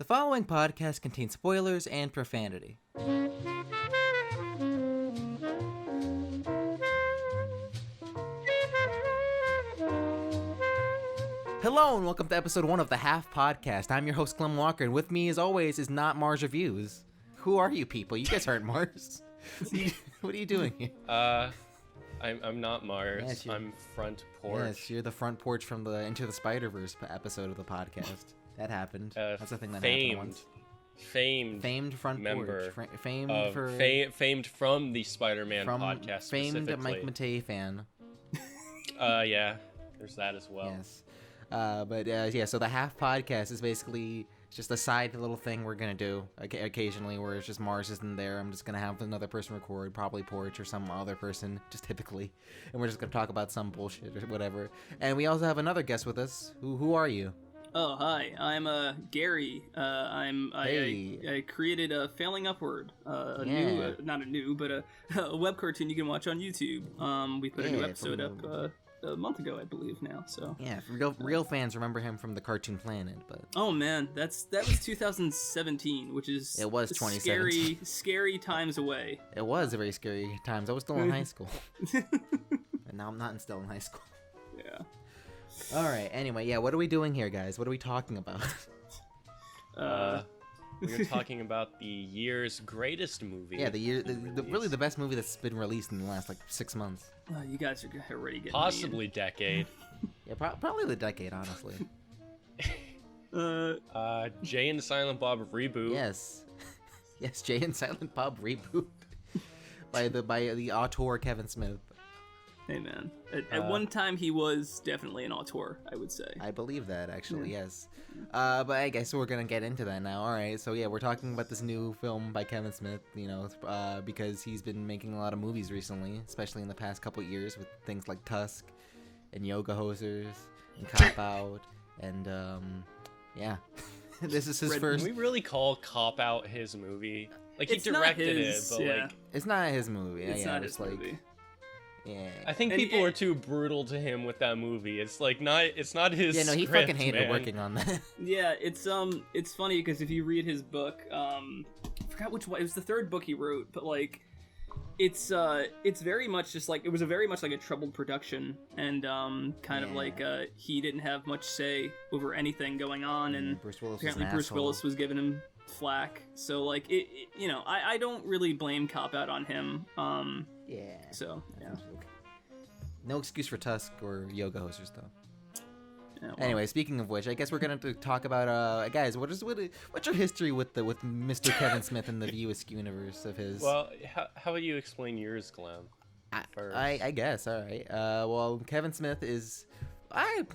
The following podcast contains spoilers and profanity. Hello and welcome to episode 1 of the Half Podcast. I'm your host, Glem Walker, and with me, as always, is not Mars Reviews. Who are you people? You guys aren't Mars. What are you doing here? I'm not Mars. Yes, I'm Front Porch. Yes, you're the front porch from the Into the Spider-Verse episode of the podcast. That happened. That's the thing that happened once. Famed front member porch. Famed from the Spider-Man podcast famed specifically. Mike Matei fan. Yeah, there's that as well. Yes. So the Half Podcast is basically just a side little thing we're going to do occasionally where it's just Mars isn't there. I'm just going to have another person record, probably Porch or some other person, just typically. And we're just going to talk about some bullshit or whatever. And we also have another guest with us. Who are you? Oh, hi. I'm Gary. I created a Failing Upward, a web cartoon you can watch on YouTube. We put a new episode up a month ago, I believe now. So yeah, real fans remember him from the Cartoon Planet, but oh man, that was 2017, which is it was 2017. Scary times away. It was a very scary times. I was still in high school, and now I'm not still in high school. Yeah. All right. Anyway, yeah. What are we doing here, guys? What are we talking about? We're talking about the year's greatest movie. Yeah, really the best movie that's been released in the last 6 months. You guys are already getting possibly decade. Yeah, probably the decade, honestly. Jay and Silent Bob Reboot. Yes, Jay and Silent Bob Reboot by the auteur Kevin Smith. Hey man, at one time he was definitely an auteur, I would say. I believe that, actually, yes. But I guess we're gonna get into that now. All right, so yeah, we're talking about this new film by Kevin Smith, because he's been making a lot of movies recently, especially in the past couple years with things like Tusk and Yoga Hosers and Cop Out, and yeah, this is his first. Can we really call Cop Out his movie? Like, he It's directed not his, it, but yeah. It's not his movie. It's not his movie. Yeah. I think people are too brutal to him with that movie. It's not his. Yeah, no, he script, fucking hated man. working on that. Yeah, it's funny because if you read his book, I forgot which one. It was the third book he wrote, but like, it's very much just like it was very much like a troubled production, and kind of like he didn't have much say over anything going on, and apparently Bruce Willis was giving him flack. So like I don't really blame Cop Out on him. Yeah. So yeah. No excuse for Tusk or Yoga Hosers, though. Yeah, well. Anyway, speaking of which, I guess we're gonna talk about guys. What's your history with Mr. Kevin Smith and the View Askew universe of his? Well, how would you explain yours, Glem? I guess. All right. Well, Kevin Smith is I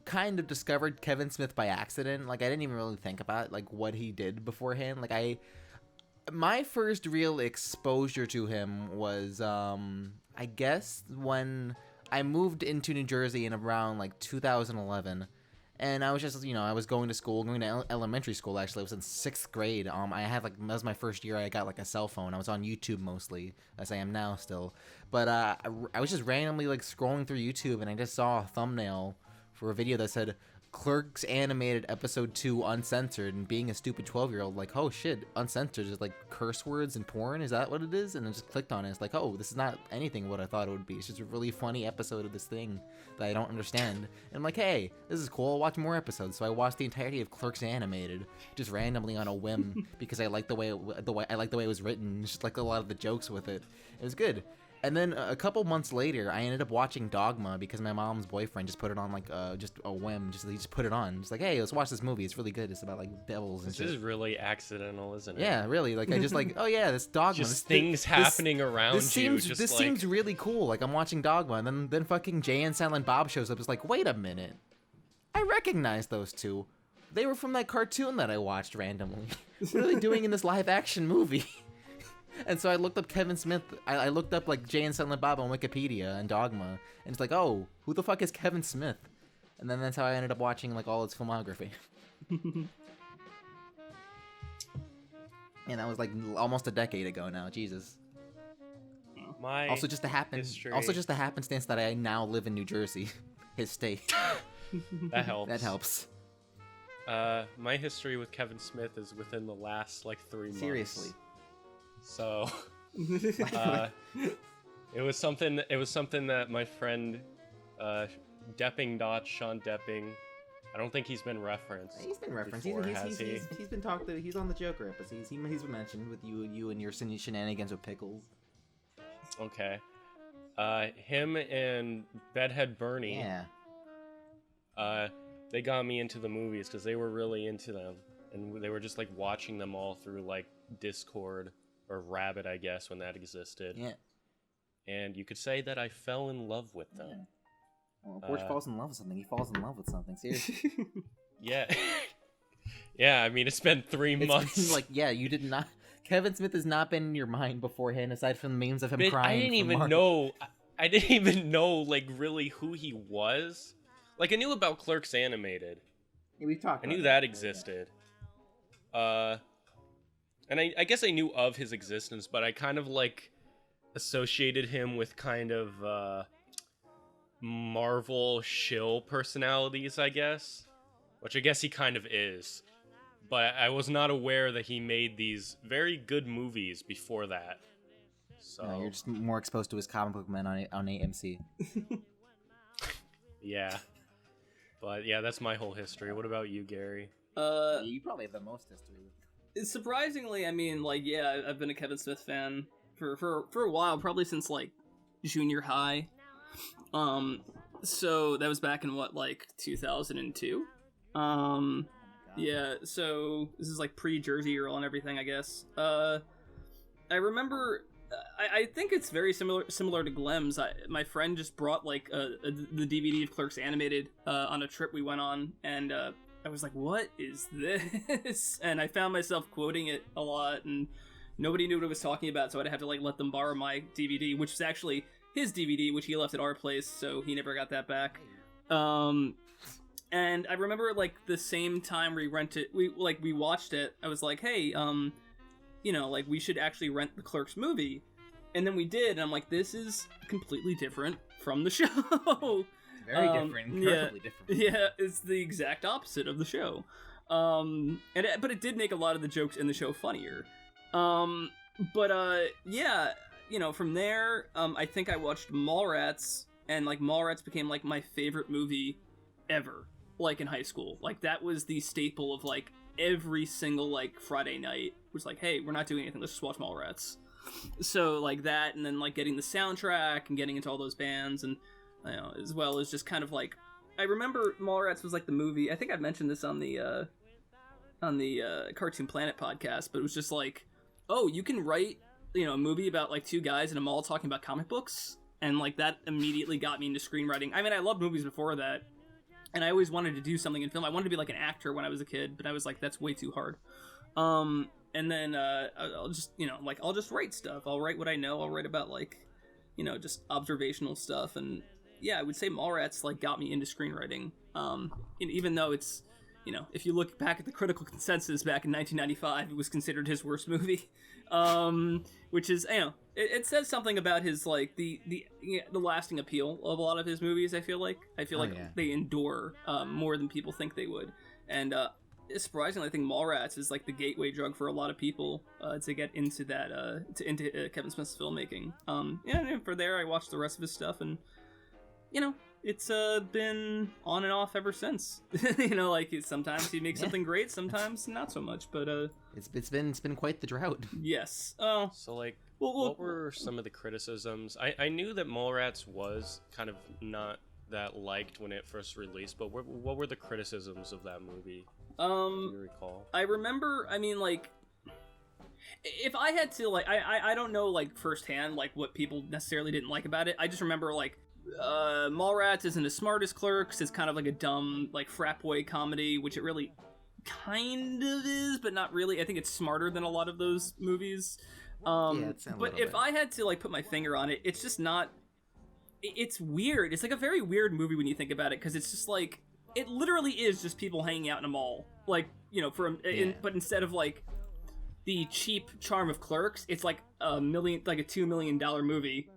kind of discovered Kevin Smith by accident. Like, I didn't even really think about like what he did beforehand. Like my first real exposure to him was I guess when I moved into New Jersey in around like 2011, and I was just I was going to elementary school. Actually, I was in 6th grade. I had that was my first year I got like a cell phone. I was on YouTube mostly, as I am now still, but I was just randomly like scrolling through YouTube, and I just saw a thumbnail for a video that said Clerks Animated Episode 2 Uncensored, and being a stupid 12-year-old, like, oh shit, uncensored is like curse words and porn? Is that what it is? And I just clicked on it. It's like, oh, this is not anything what I thought it would be. It's just a really funny episode of this thing that I don't understand. And I'm like, hey, this is cool. I'll watch more episodes. So I watched the entirety of Clerks Animated, just randomly on a whim, because I liked the way it was written, just like a lot of the jokes with it. It was good. And then a couple months later, I ended up watching Dogma because my mom's boyfriend just put it on like just a whim. He just put it on. Just like, hey, let's watch this movie. It's really good. It's about like devils and shit. This is really accidental, isn't it? Yeah, really. Like I just like, oh yeah, this Dogma. Just things happening around you. This seems really cool. Like I'm watching Dogma, and then fucking Jay and Silent Bob shows up. It's like, wait a minute, I recognize those two. They were from that cartoon that I watched randomly. What are they doing in this live action movie? And so I looked up Kevin Smith. I looked up like Jay and Silent Bob on Wikipedia and Dogma, and it's like, oh, who the fuck is Kevin Smith? And then that's how I ended up watching like all his filmography. And that was like almost a decade ago now. Jesus. Also just a happenstance that I now live in New Jersey, his state. That helps. That helps. My history with Kevin Smith is within the last like 3 months. Seriously. So, it was something that my friend, Depping Sean Depping. I don't think he's been referenced. He's been referenced. Before, He's been talked to. He's on the Joker episodes. He's been mentioned with you and your shenanigans with pickles. Okay. Him and Bedhead Bernie. Yeah. They got me into the movies because they were really into them, and they were just like watching them all through like Discord or Rabbit, I guess, when that existed. Yeah. And you could say that I fell in love with them. Yeah. Well, Porch falls in love with something. He falls in love with something. Seriously. Yeah. Yeah, I mean, it's been 3 months. Been like, yeah, you did not... Kevin Smith has not been in your mind beforehand, aside from the memes of him crying. I didn't even know, like, really who he was. Like, I knew about Clerks Animated. Yeah, we talked I knew that existed. And I guess I knew of his existence, but I kind of, like, associated him with kind of, Marvel shill personalities, I guess. Which I guess he kind of is. But I was not aware that he made these very good movies before that. So No, you're just more exposed to his comic book men on AMC. Yeah. But yeah, that's my whole history. What about you, Gary? Yeah, you probably have the most history. Surprisingly, I mean, like, yeah, I've been a Kevin Smith fan for a while, probably since like junior high. So that was back in what, like 2002? Yeah, so this is like pre-Jersey Girl and everything, I guess. I remember, I think it's very similar to Glem's. My friend just brought like the DVD of Clerks Animated on a trip we went on, and I was like, what is this? And I found myself quoting it a lot, and nobody knew what I was talking about, so I'd have to like let them borrow my DVD, which was actually his DVD, which he left at our place, so he never got that back. And I remember, like, the same time we watched it, I was like, hey, you know, like, we should actually rent the Clerks movie. And then we did, and I'm like, this is completely different from the show. Very different, incredibly different. Yeah, it's the exact opposite of the show. But it did make a lot of the jokes in the show funnier. Yeah, you know, from there, I think I watched Mallrats, and, like, Mallrats became, like, my favorite movie ever, like, in high school. Like, that was the staple of, like, every single, like, Friday night. It was like, hey, we're not doing anything, let's just watch Mallrats. So, like, that, and then, like, getting the soundtrack and getting into all those bands, and, you know, as well as just kind of, like, I remember Mallrats was, like, the movie, I think I've mentioned this on the Cartoon Planet podcast, but it was just like, oh, you can write, you know, a movie about, like, two guys in a mall talking about comic books, and, like, that immediately got me into screenwriting. I mean, I loved movies before that, and I always wanted to do something in film. I wanted to be, like, an actor when I was a kid, but I was like, that's way too hard. And then, I'll just, you know, like, I'll just write stuff. I'll write what I know. I'll write about, like, you know, just observational stuff, and, yeah, I would say Mallrats, like, got me into screenwriting. Even though it's, you know, if you look back at the critical consensus back in 1995, it was considered his worst movie. Which is, you know, it says something about his, like, the lasting appeal of a lot of his movies. I feel like they endure more than people think they would, and surprisingly, I think Mallrats is like the gateway drug for a lot of people to get into that into Kevin Smith's filmmaking. And for there, I watched the rest of his stuff, and you know, it's been on and off ever since. You know, like, sometimes he makes something great, sometimes not so much, but it's been quite the drought. Yes. So, like, what were some of the criticisms? I knew that Mallrats was kind of not that liked when it first released, but what were the criticisms of that movie? Do you recall? I remember, I mean, like, if I had to, like, I don't know, like, firsthand, like, what people necessarily didn't like about it. I just remember, like, Mallrats isn't as smart as Clerks. It's kind of like a dumb, like, frat boy comedy, which it really kind of is, but not really. I think it's smarter than a lot of those movies. But if I had to, like, put my finger on it, it's just not... It's weird. It's, like, a very weird movie when you think about it, because it's just, like... It literally is just people hanging out in a mall. Like, you know, but instead of, like, the cheap charm of Clerks, it's, like, $2 million movie.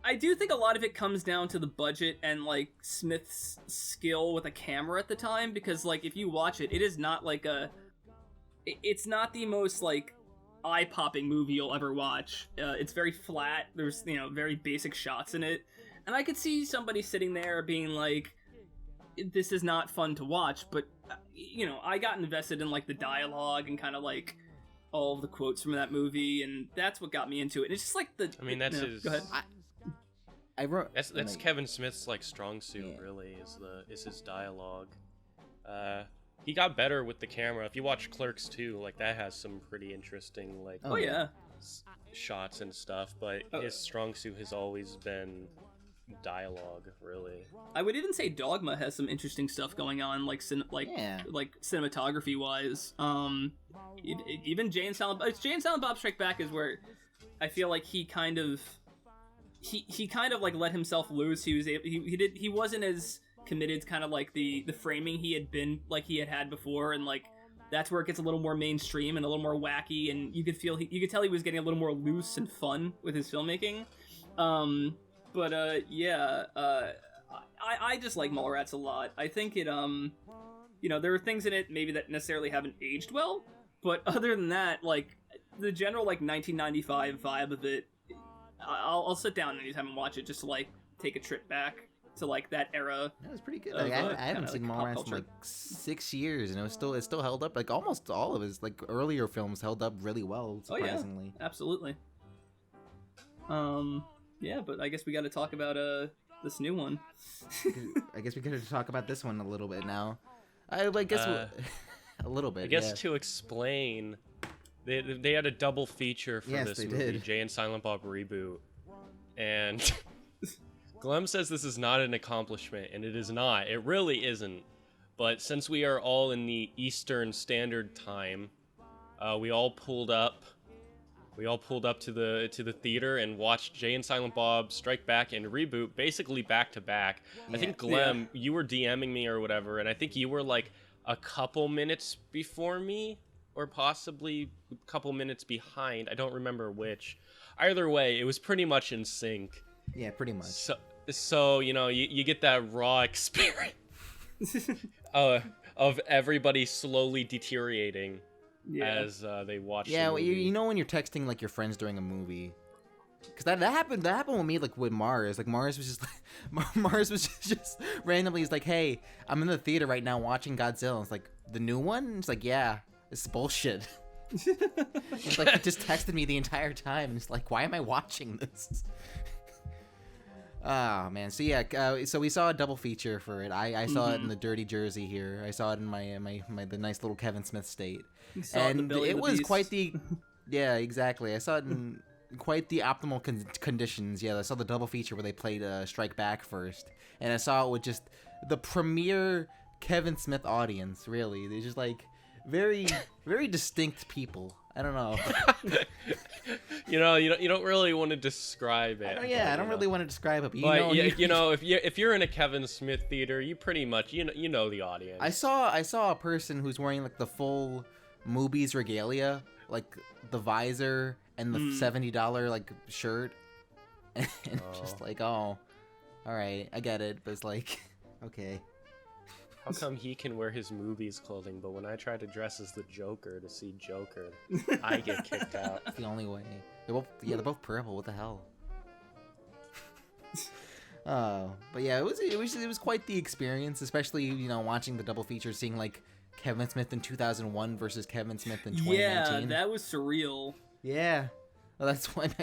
I do think a lot of it comes down to the budget and like Smith's skill with a camera at the time, because like if you watch it, it is not like it's not the most like eye-popping movie you'll ever watch. It's very flat. There's very basic shots in it, and I could see somebody sitting there being like, this is not fun to watch, but I got invested in like the dialogue and kind of like all of the quotes from that movie, and that's what got me into it. And it's just like that's his. Go ahead. I wrote. That's Kevin Smith's like strong suit. Really, is his dialogue. He got better with the camera. If you watch Clerks 2, like that has some pretty interesting like shots and stuff. But his strong suit has always been dialogue, really. I would even say Dogma has some interesting stuff going on, like cinematography wise. Even Jay and Silent Bob Strike Back is where I feel like he kind of like let himself loose. He wasn't as committed to kind of like the framing he had before, and like that's where it gets a little more mainstream and a little more wacky, and you could tell he was getting a little more loose and fun with his filmmaking. I just like Mallrats a lot. I think it there are things in it maybe that necessarily haven't aged well, but other than that, like the general like 1995 vibe of it, I'll sit down anytime and watch it just to like take a trip back to like that era. That was pretty good. I haven't seen Mallrats in like 6 years, and it still held up. Like almost all of his like earlier films held up really well, surprisingly. Oh yeah, absolutely. Yeah, but I guess we got to talk about this new one. I guess we got to talk about this one a little bit now. I guess a little bit. I guess to explain, they had a double feature for this movie, Jay and Silent Bob Reboot, and Glem says this is not an accomplishment, and it is not. It really isn't. But since we are all in the Eastern Standard Time, we all pulled up to the theater and watched Jay and Silent Bob Strike Back and Reboot basically back to back. I think Glem, you were DMing me or whatever, and I think you were like a couple minutes before me, or possibly a couple minutes behind. I don't remember which. Either way, it was pretty much in sync. Yeah, pretty much. So you get that raw experience of everybody slowly deteriorating. Yeah. As they watch. Yeah, the movie. You when you're texting like your friends during a movie, because that happened with me like with Mars. Like Mars was just randomly. He's like, "Hey, I'm in the theater right now watching Godzilla." It's like the new one. It's like, yeah, it's bullshit. It's like he just texted me the entire time, and it's like, why am I watching this? Oh man, so yeah, so we saw a double feature for it. I saw it in the dirty Jersey here. I saw it in my the nice little Kevin Smith state, and it was quite the yeah, exactly. I saw it in quite the optimal conditions. Yeah, I saw the double feature where they played Strike Back first, and I saw it with just the premier Kevin Smith audience. Really, they're just like very distinct people. I don't know. You don't really want to describe it. I don't really want to describe it. But if you're in a Kevin Smith theater, you pretty much you know the audience. I saw a person who's wearing like the full movies regalia, like the visor and the $70 like shirt, and just like, oh, all right, I get it, but it's like, okay. How come he can wear his movies clothing, but when I try to dress as the Joker to see Joker, I get kicked out? It's the only way. They're both purple. What the hell? But yeah, it was quite the experience, especially watching the double feature, seeing like Kevin Smith in 2001 versus Kevin Smith in 2019. Yeah, that was surreal. Yeah. Well, that's when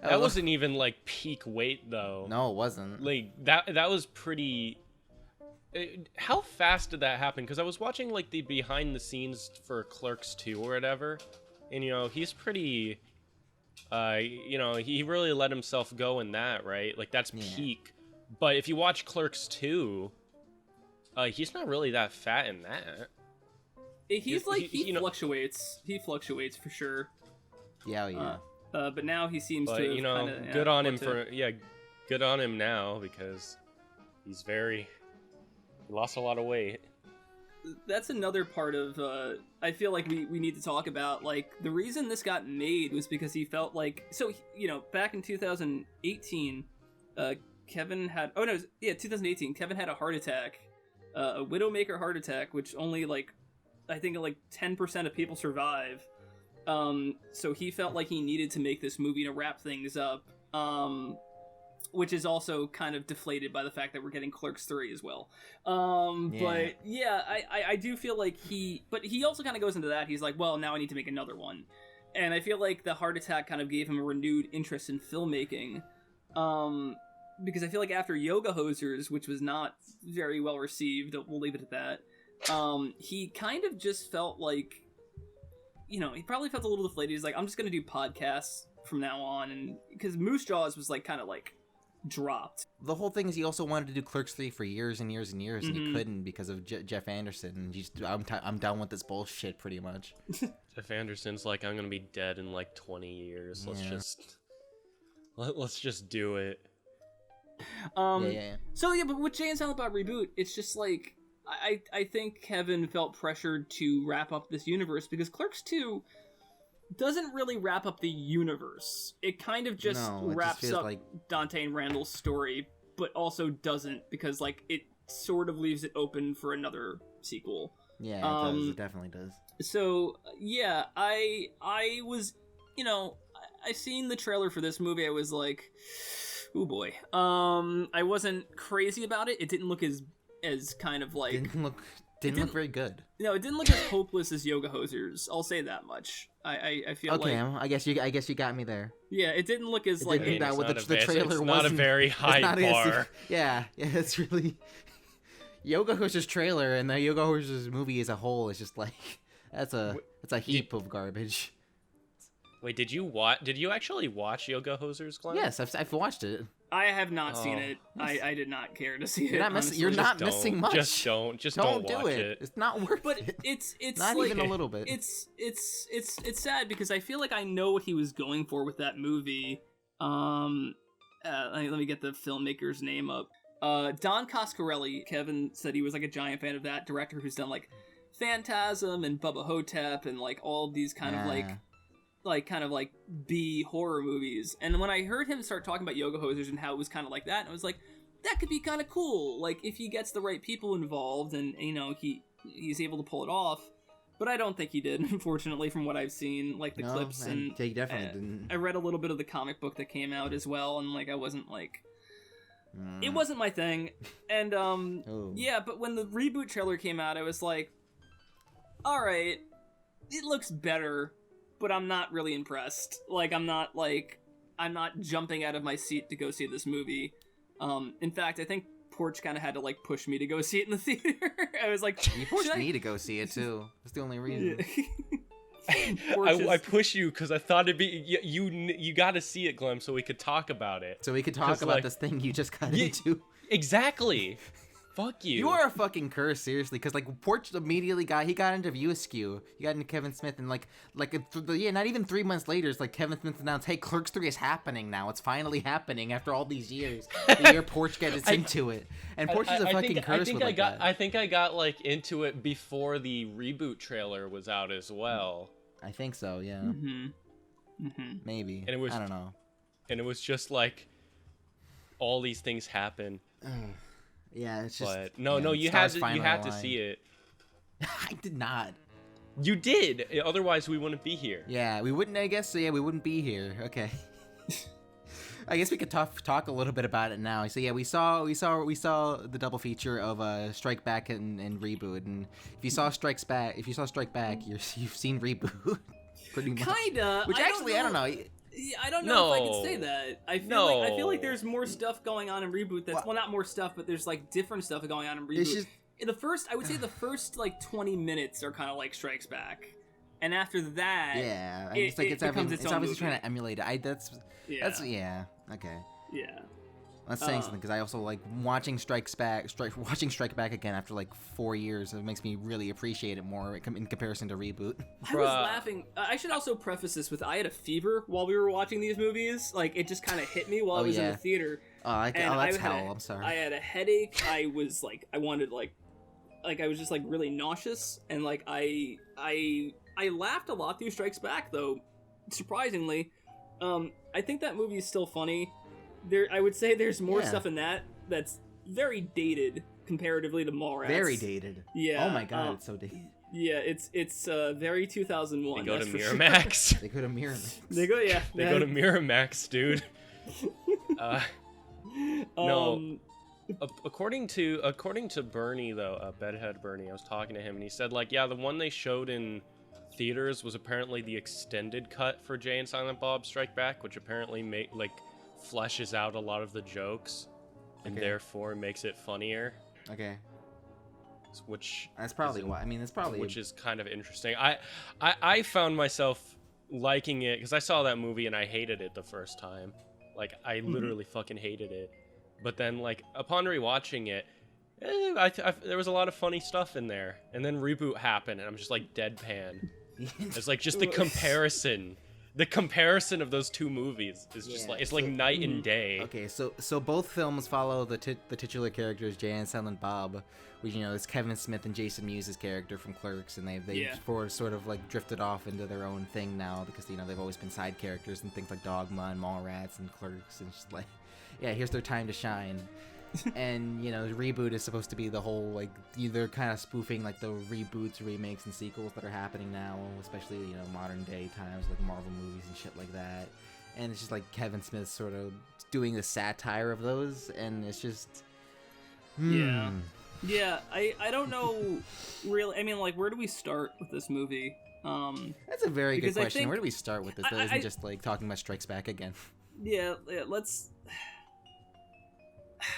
that wasn't even like peak weight though. No, it wasn't. Like that was pretty. How fast did that happen? Because I was watching like the behind the scenes for Clerks 2 or whatever, and he's pretty, he really let himself go in that, right? Like that's peak. But if you watch Clerks 2, he's not really that fat in that. He fluctuates. He fluctuates for sure. Yeah. But now he seems to. Good on him good on him now because he lost a lot of weight. that's another part of I feel like we need to talk about. Like, the reason this got made was because he felt like, so, you know, back in 2018, Kevin had 2018, Kevin had a heart attack, a Widowmaker heart attack, which only like I think like 10% of people survive. So he felt like he needed to make this movie to wrap things up. Which is also kind of deflated by the fact that we're getting Clerks 3 as well. But yeah, I do feel like he also kind of goes into that. He's like, well, now I need to make another one. And I feel like the heart attack kind of gave him a renewed interest in filmmaking. Because I feel like after Yoga Hosers, which was not very well received, we'll leave it at that, he kind of just felt like, you know, he probably felt a little deflated. He's like, I'm just going to do podcasts from now on. And because Moose Jaws was like kind of like dropped. The whole thing is he also wanted to do Clerks 3 for years and years and years, and he couldn't because of Jeff Anderson. And he's, I'm done with this bullshit, pretty much. Jeff Anderson's like, I'm gonna be dead in like 20 years. Let's just do it. So yeah, but with Jay and Silent Bob Reboot, it's just like I think Kevin felt pressured to wrap up this universe because Clerks 2 doesn't really wrap up the universe. It kind of just wraps up like Dante and Randall's story, but also doesn't, because like it sort of leaves it open for another sequel. Yeah, it does. It definitely does. So yeah, I was, you know, I seen the trailer for this movie. I was like, oh boy. I wasn't crazy about it. It didn't look as kind of like didn't look very good. No, it didn't look as hopeless as Yoga Hosers. I'll say that much. I feel okay, like I guess you got me there. Yeah, it didn't look as like the trailer it's not a very high bar. Yeah, it's really Yoga Hosers trailer and the Yoga Hosers movie as a whole is just like that's a heap of garbage. Wait, did you actually watch Yoga Hosers, Glem? Yes, I've watched it. I have not seen it. I did not care to see it. You're not missing much. Just don't watch it. It's not worth but it. It's not like, even a little bit. It's sad because I feel like I know what he was going for with that movie. Let me get the filmmaker's name up. Don Coscarelli. Kevin said he was like a giant fan of that director who's done like Phantasm and Bubba Hotep and like all these kind of like B horror movies. And when I heard him start talking about Yoga Hosers and how it was kind of like that, I was like, that could be kind of cool. Like if he gets the right people involved and, you know, he's able to pull it off. But I don't think he did, unfortunately, from what I've seen, like the clips. And he definitely didn't. I read a little bit of the comic book that came out as well, and like I wasn't like, it wasn't my thing. And yeah, but when the Reboot trailer came out, I was like, all right, it looks better. But I'm not really impressed. Like, I'm not jumping out of my seat to go see this movie. In fact, I think Porch kind of had to, like, push me to go see it in the theater. I was like... You pushed me to go see it, too. That's the only reason. I push you because I thought it'd be... You got to see it, Glem, so we could talk about it. So we could talk about this thing you just got into. Exactly. Fuck you. You are a fucking curse, seriously, because like Porch immediately got into View Askew. He got into Kevin Smith, and not even 3 months later, it's like Kevin Smith announced, "Hey, Clerks 3 is happening now. It's finally happening after all these years." The year Porch gets into it, and Porch is a fucking curse. I think I got like into it before the Reboot trailer was out as well. I think so, yeah. Maybe. And it was, I don't know. And it was just like all these things happen. Yeah, it's just. But no, you had to see it. I did not. You did. Otherwise, we wouldn't be here. Yeah, we wouldn't. I guess. So yeah, we wouldn't be here. Okay. I guess we could talk a little bit about it now. So yeah, we saw the double feature of Strike Back and Reboot, and if you saw Strike Back, you've seen Reboot, pretty much. Kinda. Which actually, I don't know. I don't know if I can say that. I feel like there's more stuff going on in Reboot. Well, not more stuff, but there's like different stuff going on in Reboot. I would say the first like 20 minutes are kind of like Strikes Back, and after that, yeah, it's obviously movie. Trying to emulate it. That's okay. Yeah. That's saying something, because I also like watching Strike Back again after like 4 years. It makes me really appreciate it more in comparison to Reboot. I was laughing. I should also preface this with I had a fever while we were watching these movies. Like it just kind of hit me while I was in the theater. That's hell. I'm sorry. I had a headache. I was like, I wanted like I was just like really nauseous, and like I laughed a lot through Strikes Back, though surprisingly. I think that movie is still funny. I would say there's more stuff in that that's very dated comparatively to Mallrats. Very dated. Yeah. Oh my god, it's so dated. Yeah, it's very 2001. They go to for Miramax. Sure. They go to Miramax. They go to Miramax, dude. No. According to Bernie though, Bedhead Bernie, I was talking to him and he said like, yeah, the one they showed in theaters was apparently the extended cut for Jay and Silent Bob Strike Back, which apparently fleshes out a lot of the jokes and therefore makes it funnier. Okay. Which that's probably why. I mean, it's probably which is kind of interesting. I found myself liking it because I saw that movie and I hated it the first time. Like I literally fucking hated it. But then like upon rewatching it, there was a lot of funny stuff in there. And then Reboot happened and I'm just like deadpan. It's like just the comparison of those two movies is just like it's like night and day. Okay, so both films follow the titular characters Jay and Silent Bob, which is Kevin Smith and Jason Mewes' character from Clerks, and they sort of like drifted off into their own thing now because they've always been side characters in things like Dogma and Mallrats and Clerks, and just like here's their time to shine. And Reboot is supposed to be the whole like they're kind of spoofing like the reboots, remakes, and sequels that are happening now, especially modern day times like Marvel movies and shit like that. And it's just like Kevin Smith sort of doing the satire of those, and it's just yeah. I don't know really. I mean, like, where do we start with this movie? That's a very good question. Where do we start with this? That isn't just like talking about Strikes Back again. Yeah, let's.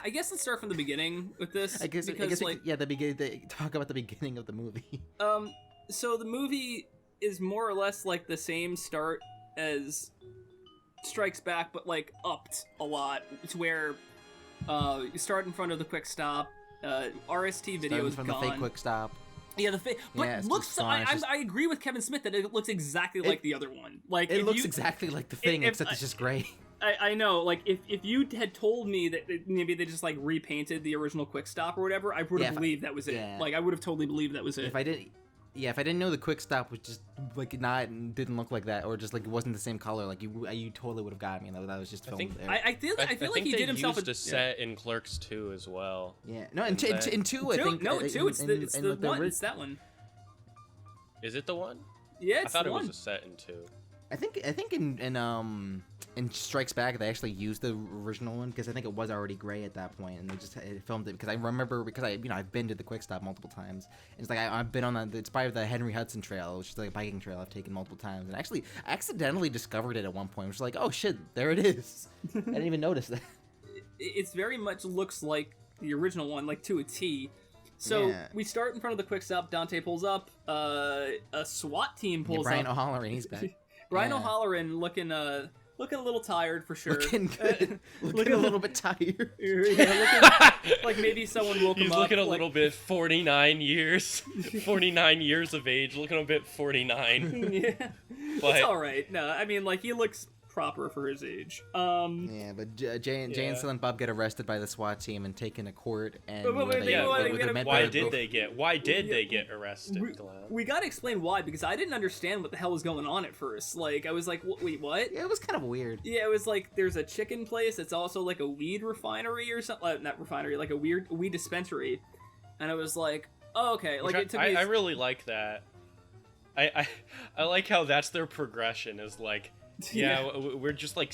I guess let's start from the beginning with this. I guess the beginning. Talk about the beginning of the movie. So the movie is more or less like the same start as Strikes Back, but like upped a lot. It's where you start in front of the quick stop. RST video is gone. The fake quick stop. Yeah, but looks. I agree with Kevin Smith that it looks exactly like the other one. Like it looks exactly like the thing, except it's just gray. I know, like, if you had told me that maybe they just, like, repainted the original Quick Stop or whatever, I would have believed that was it. Yeah. Like, I would have totally believed that was it. If I didn't know the Quick Stop was just, like, didn't look like that, or just, like, it wasn't the same color, like, you totally would have got me, that was just filmed there. I feel like he did himself used a set in Clerks 2 as well. Yeah. No, in 2, I think... No, in 2, it's the one, it's that one. Is it the one? Yeah, it's I thought the it one. was a set in 2. I think in Strikes Back they actually used the original one because I think it was already gray at that point, and they just filmed it because I remember I've been to the Quick Stop multiple times. And it's like I've been on it's by the Henry Hudson Trail, which is like a biking trail I've taken multiple times, and actually I accidentally discovered it at one point. Which was like, oh shit, there it is. I didn't even notice that. It's very much looks like the original one, like to a T. So we start in front of the Quick Stop. Dante pulls up. A SWAT team pulls Brian up. Brian O'Halloran, he's back. Brian O'Halloran looking a little tired for sure. Looking good. Looking a little bit tired. Yeah, like maybe someone woke him up. He's looking a little bit 49 years. 49 years of age, looking a bit 49. Yeah. But it's all right. No, I mean, like, he looks proper for his age. Yeah, but Jay and Silent Bob get arrested by the SWAT team and taken to court. And why did they get arrested? We gotta explain why, because I didn't understand what the hell was going on at first. Like, I was like, wait, what? Yeah, it was kind of weird. Yeah, it was like there's a chicken place that's also like a weed refinery or something. Not refinery, like a weed dispensary. And I was like, oh, okay. Like, it took me. I really like that. I like how that's their progression. Is like. Yeah, we're just like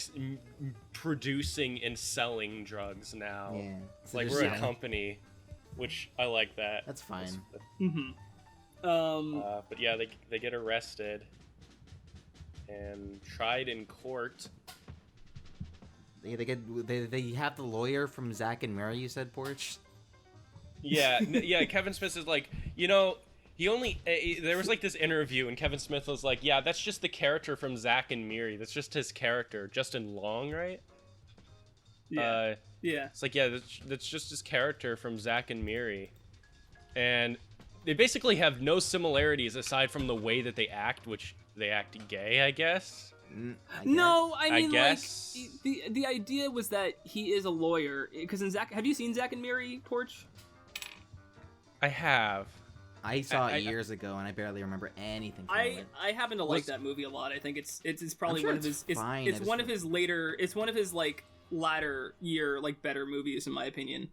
producing and selling drugs now. Yeah, so like we're a company, which I like that. That's fine. But yeah, they get arrested and tried in court. They have the lawyer from Zack and Mary. You said, Porch. Yeah. Kevin Smith is like, he only there was like this interview and Kevin Smith was like, yeah, that's just the character from Zack and Miri. That's just his character, Justin Long, right? Yeah. It's like, yeah, that's just his character from Zack and Miri. And they basically have no similarities aside from the way that they act, which they act gay, I guess. No, I mean, like, the idea was that he is a lawyer, because in Zack, have you seen Zack and Miri, Porch? I have. I saw it years ago, and I barely remember anything from it. I happen to like that movie a lot. I think it's probably sure one of his it's one of his later like latter year like better movies in my opinion.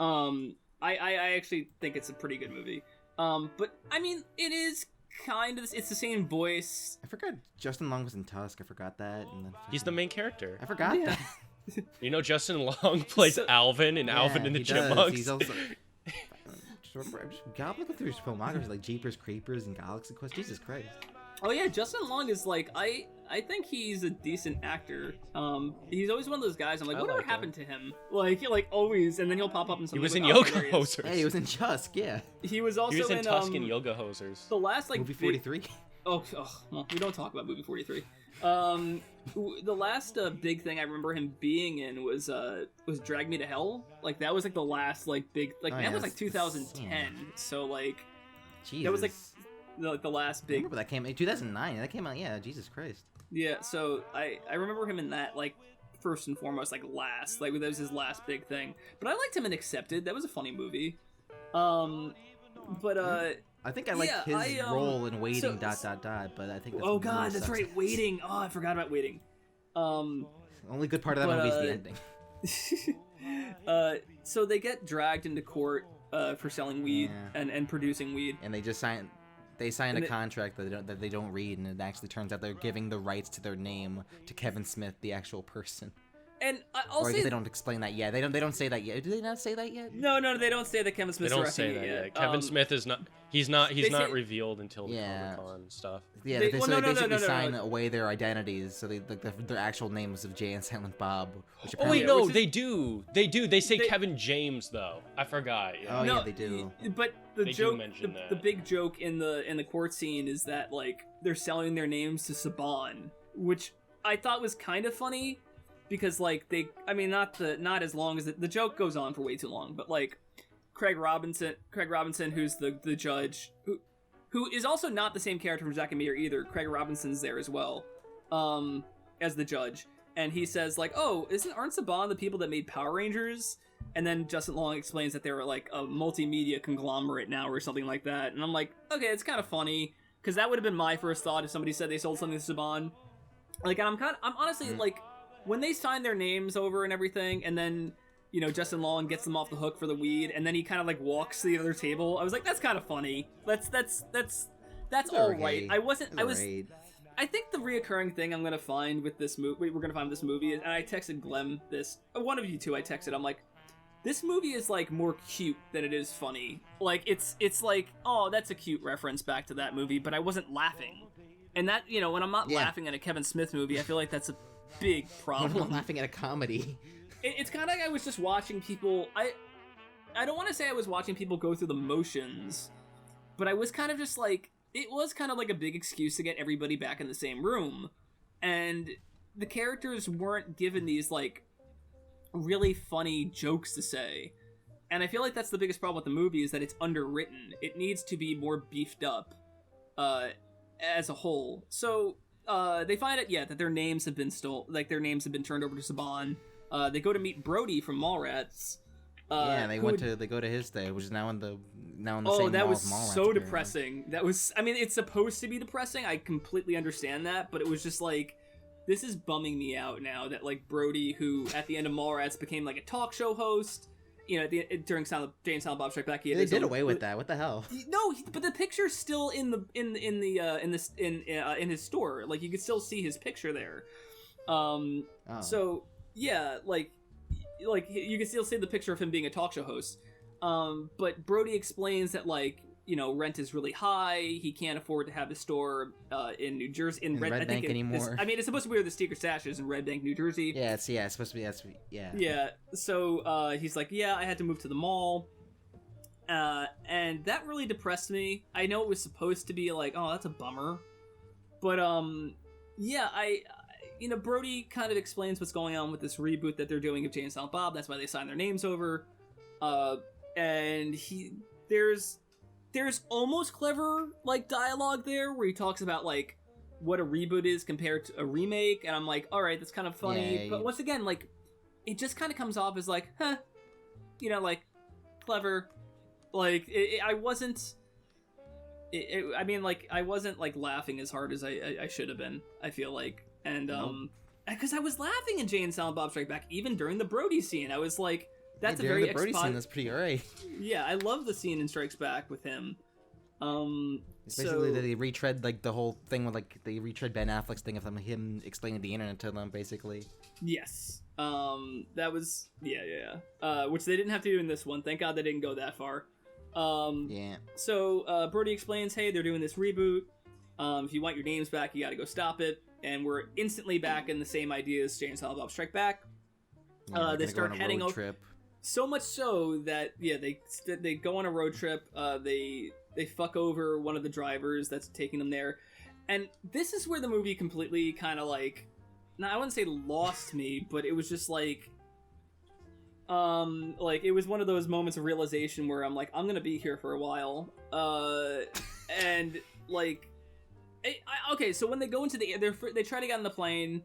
I actually think it's a pretty good movie. But I mean, it is kind of it's the same voice. I forgot Justin Long was in Tusk. I forgot that. And then He's the main character. I forgot that. You know, Justin Long plays Alvin in Alvin and the Chipmunks. He's also. God, looking through his filmography, like Jeepers Creepers and Galaxy Quest. Jesus Christ. Oh yeah, Justin Long is like I think he's a decent actor. He's always one of those guys. I'm like, whatever happened to him? Like always, and then he'll pop up in something. He was in like, Yoga Hosers. Hey, he was in Tusk. Yeah. He was also in Tusk and Yoga Hosers. The last like movie 43. Oh, well, we don't talk about movie 43. The last big thing I remember him being in was Drag Me to Hell. Like that was like the last like big like that was like 2010. So like Jesus. that was like the last big. I remember that came in 2009. That came out. Yeah, Jesus Christ. Yeah, so I remember him in that like first and foremost like last like that was his last big thing. But I liked him in Accepted. That was a funny movie. I think I liked his role in Waiting ... But I think that's that's right, Waiting. Oh, I forgot about Waiting. The only good part of that movie is the ending. So they get dragged into court for selling weed and producing weed, and they sign a contract that they don't read, and it actually turns out they're giving the rights to their name to Kevin Smith, the actual person. And I'll say they don't explain that yet. They don't say that yet. Do they not say that yet? No, they don't say that Kevin Smith's directing it yet. They don't say that yet. Kevin Smith is not. He's not revealed until the Comic-Con stuff. Yeah, they basically sign away their identities, so their actual names of Jay and Silent Bob. They do. They say Kevin James though. I forgot. Yeah. Oh yeah, they do. But the joke, the big joke in the court scene is that like they're selling their names to Saban, which I thought was kind of funny. Because like not as long as the joke goes on for way too long, but like Craig Robinson, who's the judge, who is also not the same character from Zack and Miri either. Craig Robinson's there as well, as the judge, and he says like, "Oh, aren't Saban the people that made Power Rangers?" And then Justin Long explains that they were like a multimedia conglomerate now or something like that, and I'm like, okay, it's kind of funny because that would have been my first thought if somebody said they sold something to Saban. Like, and I'm honestly like. When they sign their names over and everything, and then, you know, Justin Long gets them off the hook for the weed, and then he kind of like walks to the other table. I was like, that's kind of funny. That's all right. I think the reoccurring thing I'm gonna find with this movie, we're gonna find with this movie, and I texted Glem this. One of you two, I texted. I'm like, this movie is like more cute than it is funny. Like it's like, oh, that's a cute reference back to that movie, but I wasn't laughing. And that, you know, when I'm not laughing at a Kevin Smith movie, I feel like that's a big problem. I'm laughing at a comedy. It's kind of like I was just watching people. I don't want to say I was watching people go through the motions, but I was kind of just like, it was kind of like a big excuse to get everybody back in the same room, and the characters weren't given these like really funny jokes to say, and I feel like that's the biggest problem with the movie is that it's underwritten. It needs to be more beefed up as a whole. So they find out, that their names have been their names have been turned over to Saban. They go to meet Brody from Mallrats. They go to his day, which is now in the same mall. Oh, that was so depressing. That was, I mean, it's supposed to be depressing. I completely understand that, but it was just like, this is bumming me out now that like Brody, who at the end of Mallrats became like a talk show host. You know, during Jay and Silent Bob Strike Back, they did away with that. What the hell? No, but the picture's still in his store. Like you can still see his picture there. So yeah, like you can still see the picture of him being a talk show host. But Brody explains that like, you know, rent is really high. He can't afford to have a store in New Jersey in Red Bank anymore. It's supposed to be where the Steaker Stash is in Red Bank, New Jersey. Yeah, it's supposed to be. Yeah. So he's like, I had to move to the mall, and that really depressed me. I know it was supposed to be like, oh, that's a bummer, but Brody kind of explains what's going on with this reboot that they're doing of Jay and Silent Bob. That's why they signed their names over, and there's almost clever like dialogue there where he talks about like what a reboot is compared to a remake, and I'm like, all right, that's kind of funny. But once again, like, it just kind of comes off as like, like clever, Like, I wasn't. I mean, like, I wasn't like laughing as hard as I should have been. I feel like, and because I was laughing in Jay and Silent Bob Strike Back even during the Brody scene. I was like, that's a very the Brody scene. That's pretty alright. Yeah, I love the scene in Strikes Back with him. It's basically they retread like the whole thing with like they retread Ben Affleck's thing of him explaining the internet to them, basically. Yes. That was which they didn't have to do in this one. Thank God they didn't go that far. Yeah. So Brody explains, hey, they're doing this reboot. If you want your names back, you got to go stop it. And we're instantly back in the same idea as Jay and Silent Bob Strike Back. They start heading over. Trip. So much so that they go on a road trip. They fuck over one of the drivers that's taking them there, and this is where the movie completely kind of like, I wouldn't say lost me, but it was just like it was one of those moments of realization where I'm like, I'm gonna be here for a while, and like, okay, so when they go into they try to get on the plane,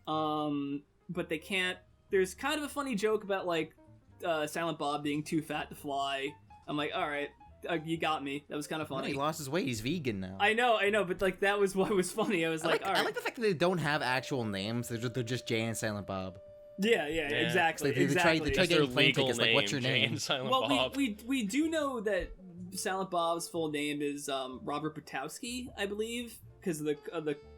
but they can't. There's kind of a funny joke about like Silent Bob being too fat to fly. I'm like, all right. You got me. That was kind of funny. He lost his weight. He's vegan now. I know, but like that was what was funny. I was like, all right. I like the fact that they don't have actual names. They're just Jay and Silent Bob. Yeah, exactly. Like they try getting plane tickets. Like, what's your name? Well, Bob. we do know that Silent Bob's full name is Robert Butowski, I believe, because the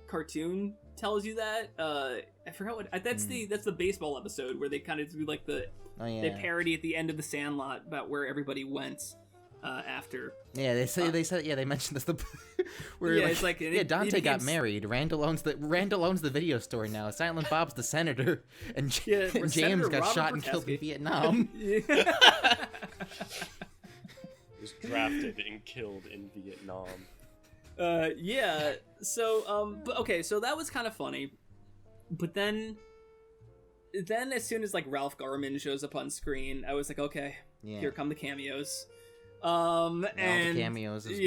cartoon tells you that. I forgot what that's the baseball episode where they kind of do like they parody at the end of The Sandlot about where everybody went. After they mentioned this where it's like Dante got married. Randall owns the video store now. Silent Bob's the senator, and James Senator got Robert shot and killed in Vietnam. He was drafted and killed in Vietnam. But okay, so that was kind of funny, but then as soon as like Ralph Garman shows up on screen, I was like, okay, here come the cameos. And all the cameos is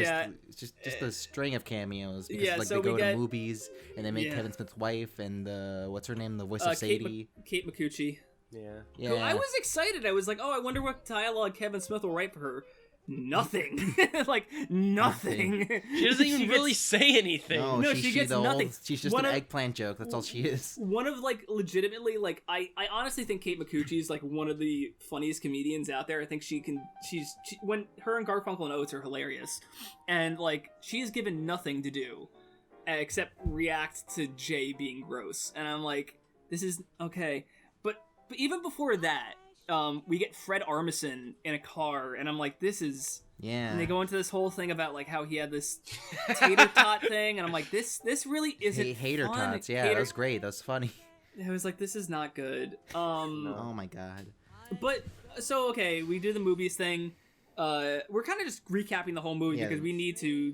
just a string of cameos because they go to movies and they make Kevin Smith's wife and what's her name, the voice of Sadie, Kate McCucci. Yeah. I was excited. I was like, oh, I wonder what dialogue Kevin Smith will write for her. Nothing. Like nothing. She doesn't even really say anything. No, she gets nothing. She's just an eggplant joke. That's all she is. One of like legitimately like I honestly think Kate McCucci is like one of the funniest comedians out there. I think she's when her and Garfunkel and Oates are hilarious, and like she's given nothing to do except react to Jay being gross, and I'm like, this is okay. But even before that. We get Fred Armisen in a car, and I'm like, this is... Yeah. And they go into this whole thing about, like, how he had this tater tot thing, and I'm like, this really isn't Hater fun. tots, yeah, that was great, that was funny. I was like, this is not good. No. Oh my god. But, so, okay, we do the movies thing. We're kind of just recapping the whole movie because we need to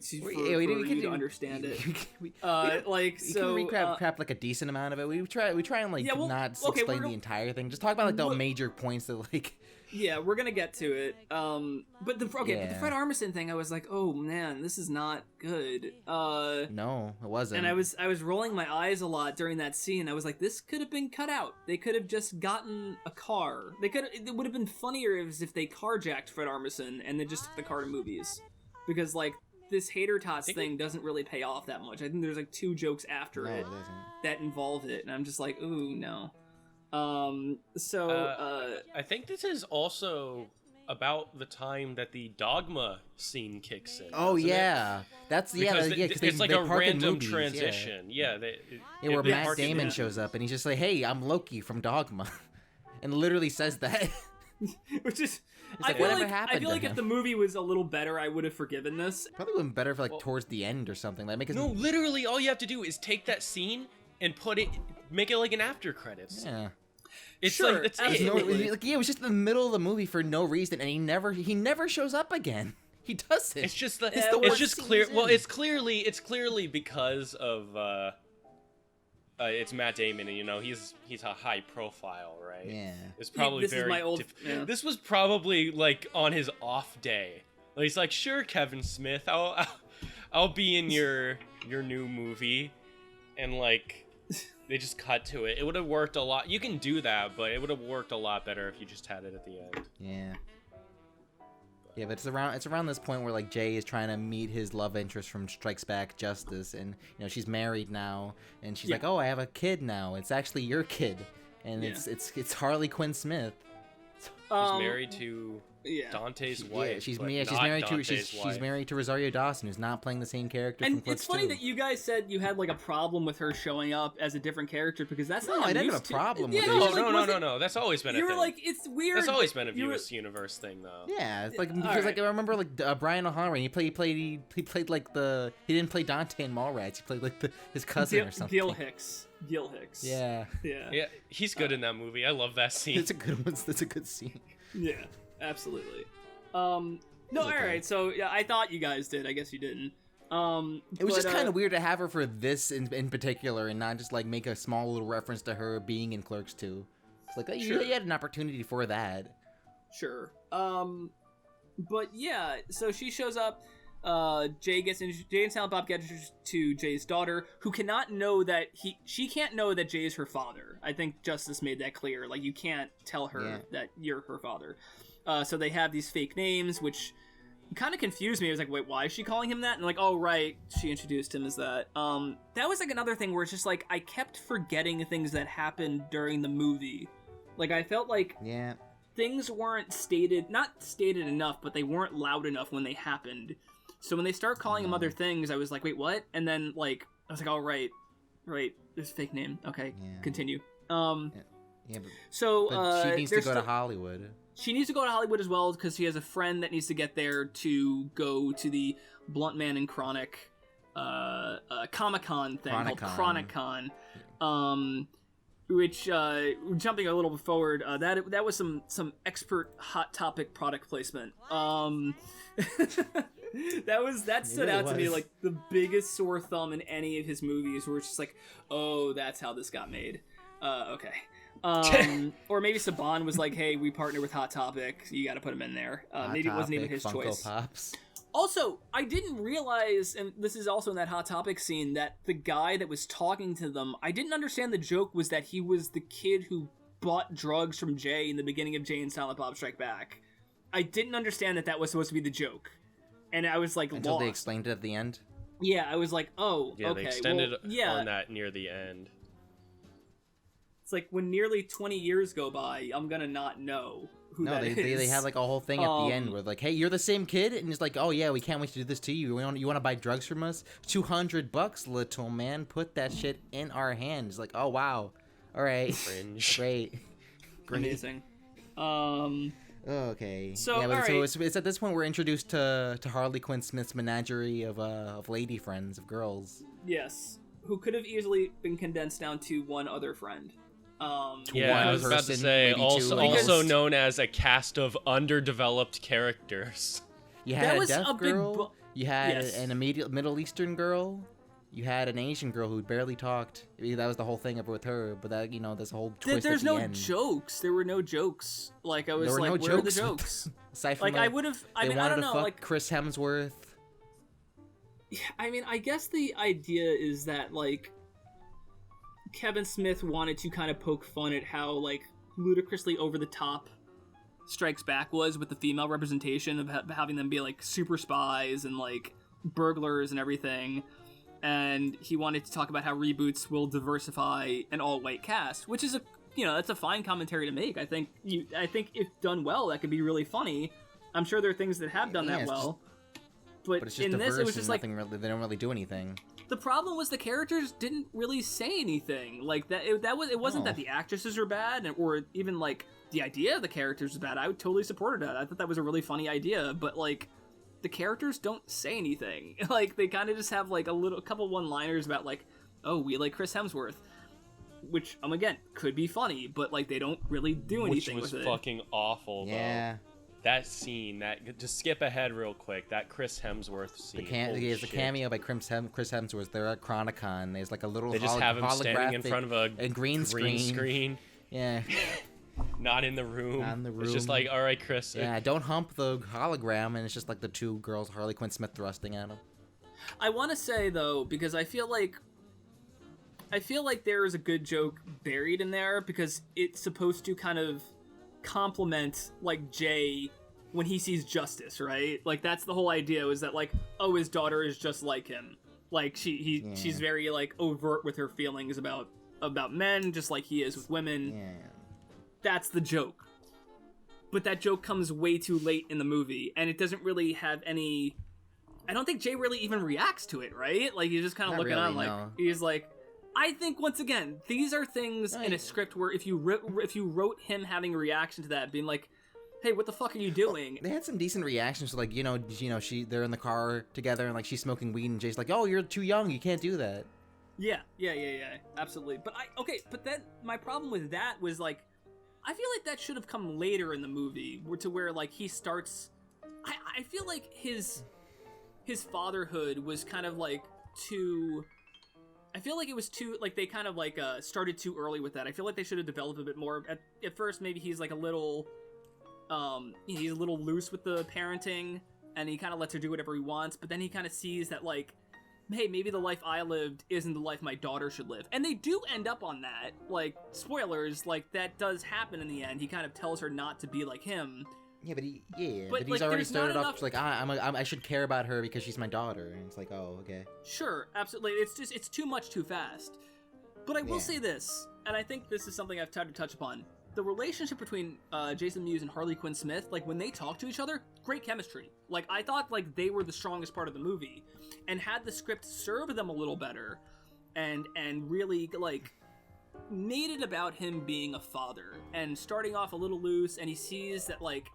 understand it. We can recap like a decent amount of it. We try and like not explain the entire thing. Just talk about like the major points that like. Yeah, we're gonna get to it. But the Fred Armisen thing, I was like, oh man, this is not good. No, it wasn't. And I was rolling my eyes a lot during that scene. I was like, this could have been cut out. They could have just gotten a car. It would have been funnier if they carjacked Fred Armisen and then just took the car to movies, because like this Hater Tots thing doesn't really pay off that much. I think there's like 2 jokes after it that involve it, and I'm just like, ooh no. I think this is also about the time that the Dogma scene kicks in. Oh yeah, that's because it's like a random transition. Where Matt Damon shows up and he's just like, "Hey, I'm Loki from Dogma," and literally says that. Which is, I feel like if the movie was a little better, I would have forgiven this. Probably would have been better for like towards the end or something. Like literally, all you have to do is take that scene and make it like an after credits. Yeah. It's sure, like it was just in the middle of the movie for no reason, and he never shows up again. He doesn't. It's just it's just clear. Well, it's clearly because of it's Matt Damon, and he's a high profile, right? Yeah. It's probably This was probably like on his off day. Like, he's like, sure, Kevin Smith, I'll be in your new movie, and like. They just cut to it. It would have worked a lot. You can do that, but it would have worked a lot better if you just had it at the end. Yeah. Yeah, but it's around this point where like Jay is trying to meet his love interest from Strikes Back, Justice, and she's married now, and she's like, oh, I have a kid now. It's actually your kid, and it's Harley Quinn Smith. She's married to Dante's wife. Yeah, she's married to Rosario Dawson, who's not playing the same character. And from Clerks it's funny 2. that you guys said you had like a problem with her showing up as a different character because that's not. I didn't have a problem with it. No. That's always been a thing. You were like, it's weird. That's always been a US Universe thing, though. Yeah, it's like because like I remember like Brian O'Halloran, he played like he didn't play Dante in Mallrats. He played like his cousin or something. Gil Hicks. Yeah. He's good in that movie. I love that scene. It's a good one. It's a good scene. Yeah, absolutely. No, all right. So yeah, I thought you guys did. I guess you didn't. It was just kind of weird to have her for this in particular, and not just like make a small little reference to her being in Clerks 2. It's like you had an opportunity for that. Sure. But yeah, so she shows up. Jay and Silent Bob get introduced to Jay's daughter, who cannot know that she can't know that Jay is her father. I think Justice made that clear. Like, you can't tell her that you're her father. So they have these fake names, which kind of confused me. I was like, wait, why is she calling him that? And like, oh, right, she introduced him as that. That was like another thing where it's just like, I kept forgetting things that happened during the movie. Like, I felt like things weren't not stated enough, but they weren't loud enough when they happened. So when they start calling him other things, I was like, wait, what? And then, like, I was like, oh, right, there's a fake name. Okay, continue. But she needs to go to Hollywood. She needs to go to Hollywood as well because she has a friend that needs to get there to go to the Blunt Man and Chronic Comic-Con thing called Chronicon. Which, jumping a little bit forward, that was some expert Hot Topic product placement. That stood out to me like the biggest sore thumb in any of his movies, where it's just like, oh, that's how this got made. Okay. Or maybe Saban was like, hey, we partner with Hot Topic, so you got to put him in there. Maybe it wasn't even his Funko choice. Pops. Also, I didn't realize, and this is also in that Hot Topic scene, that the guy that was talking to them, I didn't understand the joke was that he was the kid who bought drugs from Jay in the beginning of Jay and Silent Bob Strike Back. I didn't understand that was supposed to be the joke. And I was like, until they explained it at the end? Yeah, I was like, oh, yeah, okay. They extended on that near the end. It's like, when nearly 20 years go by, I'm gonna not know who that is. They had like a whole thing at the end where like, hey, you're the same kid? And it's like, oh yeah, we can't wait to do this to you. You want to buy drugs from us? $200, little man. Put that shit in our hands. Like, oh wow. All right. Cringe. Great. Amazing. Okay. So, it's at this point we're introduced to Harley Quinn Smith's menagerie of lady friends, of girls. Yes. Who could have easily been condensed down to one other friend. I was about to say, also known as a cast of underdeveloped characters. You had a deaf girl, you had an immediate Middle Eastern girl, you had an Asian girl who barely talked. That was the whole thing with her, but that, this whole twist There's at the no end. jokes. There were no jokes. Like, I was like, where are the jokes? Aside from, like, I would have, I mean, I don't know, fuck like... Chris Hemsworth. I mean, I guess the idea is that, like, Kevin Smith wanted to kind of poke fun at how, like, ludicrously over-the-top Strikes Back was with the female representation of having them be, like, super spies and, like, burglars and everything. And he wanted to talk about how reboots will diversify an all-white cast, which is that's a fine commentary to make. I think if done well, that could be really funny. I'm sure there are things that have done that well. But it's just in diverse, this, it was just like really, they don't really do anything. The problem was the characters didn't really say anything. Like it wasn't that the actresses are bad, or even like the idea of the characters was bad. I totally supported that. I thought that was a really funny idea, but like the characters don't say anything. Like they kind of just have like a couple one-liners about like, oh, we like Chris Hemsworth, which again could be funny, but like they don't really do anything with it. Which was fucking awful. Yeah. Though. That scene, just skip ahead real quick. That Chris Hemsworth scene. There's a cameo by Chris Hemsworth. They're at Chronicon. There's like a little. They just have him standing in front of a green screen. Yeah. Not in the room. Not in the room. It's just like, all right, Chris. Yeah, don't hump the hologram, and it's just like the two girls, Harley Quinn Smith, thrusting at him. I want to say though, because I feel like there is a good joke buried in there because it's supposed to kind of compliment like Jay when he sees justice, right? Like, that's the whole idea, is that, like, oh, his daughter is just like him. Like, she's very, like, overt with her feelings about men, just like he is with women. Yeah. That's the joke. But that joke comes way too late in the movie, and it doesn't really have any... I don't think Jay really even reacts to it, right? Like, he's just kind of looking really, on, like, no. he's like... I think, once again, these are things in a script where if you wrote him having a reaction to that, being like, hey, what the fuck are you doing? They had some decent reactions to, like, they're in the car together and, like, she's smoking weed and Jay's like, oh, you're too young, you can't do that. Yeah, absolutely. But then my problem with that was, like, I feel like that should have come later in the movie, where like, he starts... I feel like his fatherhood was kind of, like, too... I feel like it was too, like, they kind of, like, started too early with that. I feel like they should have developed a bit more. At first, maybe he's, like, a little, he's a little loose with the parenting, and he kind of lets her do whatever he wants, but then he kind of sees that, like, hey, maybe the life I lived isn't the life my daughter should live. And they do end up on that. Like, spoilers, like, that does happen in the end. He kind of tells her not to be like him. Yeah, but he's like, already started enough... off like, I should care about her because she's my daughter, and it's like, oh, okay. Sure, absolutely. It's too much too fast. But I will say this, and I think this is something I've tried to touch upon. The relationship between Jason Mewes and Harley Quinn Smith, like, when they talk to each other, great chemistry. Like, I thought, like, they were the strongest part of the movie, and had the script serve them a little better, and really, like, made it about him being a father, and starting off a little loose, and he sees that, like,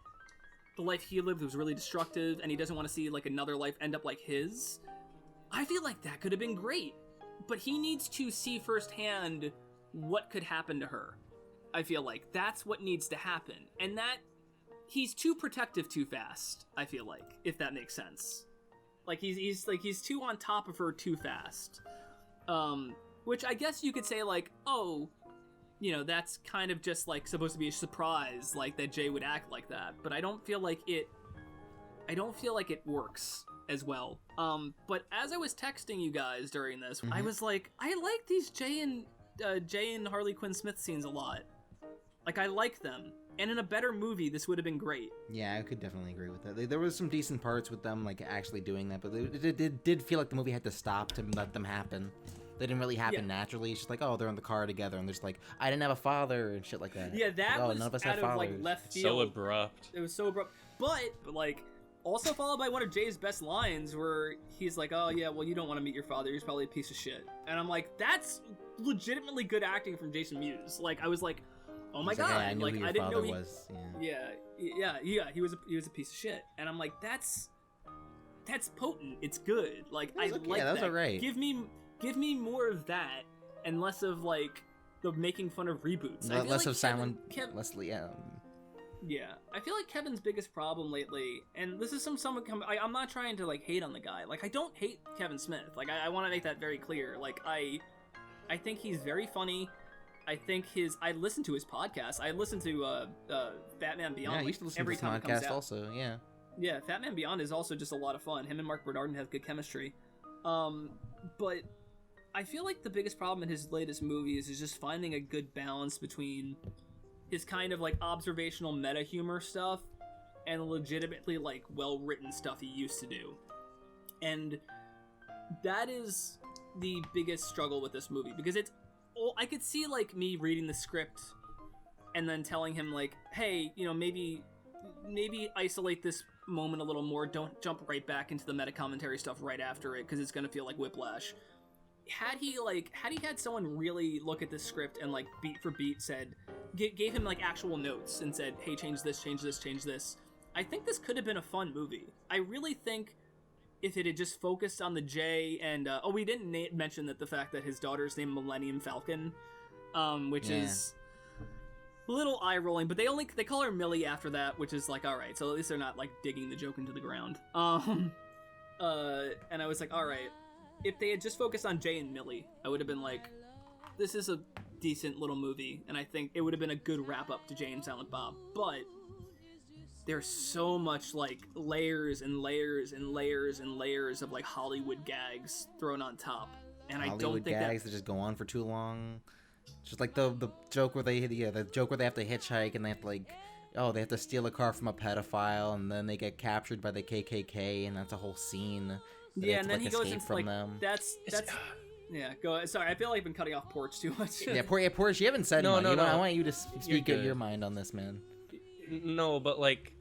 the life he lived was really destructive, and he doesn't want to see, like, another life end up like his. I feel like that could have been great, but he needs to see firsthand what could happen to her. I feel like that's what needs to happen, and that he's too protective too fast. I feel like, if that makes sense, like he's too on top of her too fast. Which I guess you could say, like, oh, you know, that's kind of just, like, supposed to be a surprise, like, that Jay would act like that. But I don't feel like it works as well. But as I was texting you guys during this, I was like, I like these Jay and Harley Quinn Smith scenes a lot. Like, I like them. And in a better movie, this would have been great. Yeah, I could definitely agree with that. There was some decent parts with them, like, actually doing that, but it did feel like the movie had to stop to let them happen. They didn't really happen naturally. It's just like, oh, they're in the car together, and there's like, I didn't have a father and shit like that. Yeah, that like, was none of us out have of like fathers. left field. So abrupt. It was so abrupt. But like, also followed by one of Jay's best lines, where he's like, "Oh yeah, well you don't want to meet your father. He's probably a piece of shit." And I'm like, that's legitimately good acting from Jason Mewes. Like, I was like, oh my god, I didn't know he was. Yeah, he was a piece of shit. And I'm like, that's potent. It's good. Like, I like that. That was alright. Give me more of that, and less of, like, the making fun of reboots. Less of silent, Leslie. Yeah, I feel like Kevin's biggest problem lately, and this is I'm not trying to, like, hate on the guy. Like, I don't hate Kevin Smith. Like, I want to make that very clear. Like, I think he's very funny. I think I listen to his podcast. I listen to Fat Man Beyond. Yeah, I used to listen every to his podcast also. Yeah. Yeah, Fat Man Beyond is also just a lot of fun. Him and Mark Bernardin have good chemistry. But I feel like the biggest problem in his latest movies is just finding a good balance between his kind of, like, observational meta humor stuff and legitimately, like, well-written stuff he used to do. And that is the biggest struggle with this movie, because I could see, like, me reading the script and then telling him, like, hey, you know, maybe isolate this moment a little more, don't jump right back into the meta commentary stuff right after it, because it's gonna feel like whiplash. Had he had someone really look at this script and, like, beat for beat gave him, like, actual notes and said, hey, change this, change this, change this, I think this could have been a fun movie. I really think if it had just focused on the Jay and we didn't mention that the fact that his daughter's named Millennium Falcon, which is a little eye-rolling, but they call her Millie after that, which is like, all right, so at least they're not, like, digging the joke into the ground. And I was like, all right, if they had just focused on Jay and Millie, I would have been like, this is a decent little movie, and I think it would have been a good wrap-up to Jay and Silent Bob. But there's so much, like, layers and layers and layers and layers of, like, Hollywood gags thrown on top, and I don't think gags that just go on for too long. Just like the joke where they have to hitchhike and they have to, like, oh, they have to steal a car from a pedophile, and then they get captured by the KKK, and that's a whole scene. Yeah, and then like, he goes escape into from like them. that's yeah. Go. Sorry, I feel like I've been cutting off Porch too much. Yeah, Porch, you haven't said No, much. no, no. I want you to speak your mind on this, man. No, but like,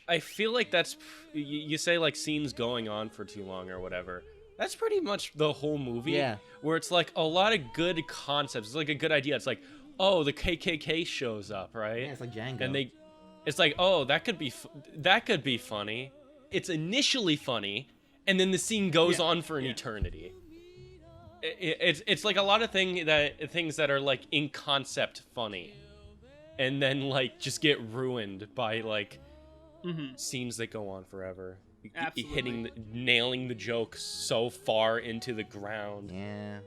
I feel like that's you say like scenes going on for too long or whatever. That's pretty much the whole movie. Yeah. Where it's like a lot of good concepts. It's like a good idea. It's like, oh, the KKK shows up, right? Yeah, it's like Django. And it's like, oh, that could be funny. It's initially funny, and then the scene goes on for an eternity. It's like a lot of things that are like in concept funny, and then like just get ruined by like scenes that go on forever. Absolutely. Nailing the joke so far into the ground. Yeah.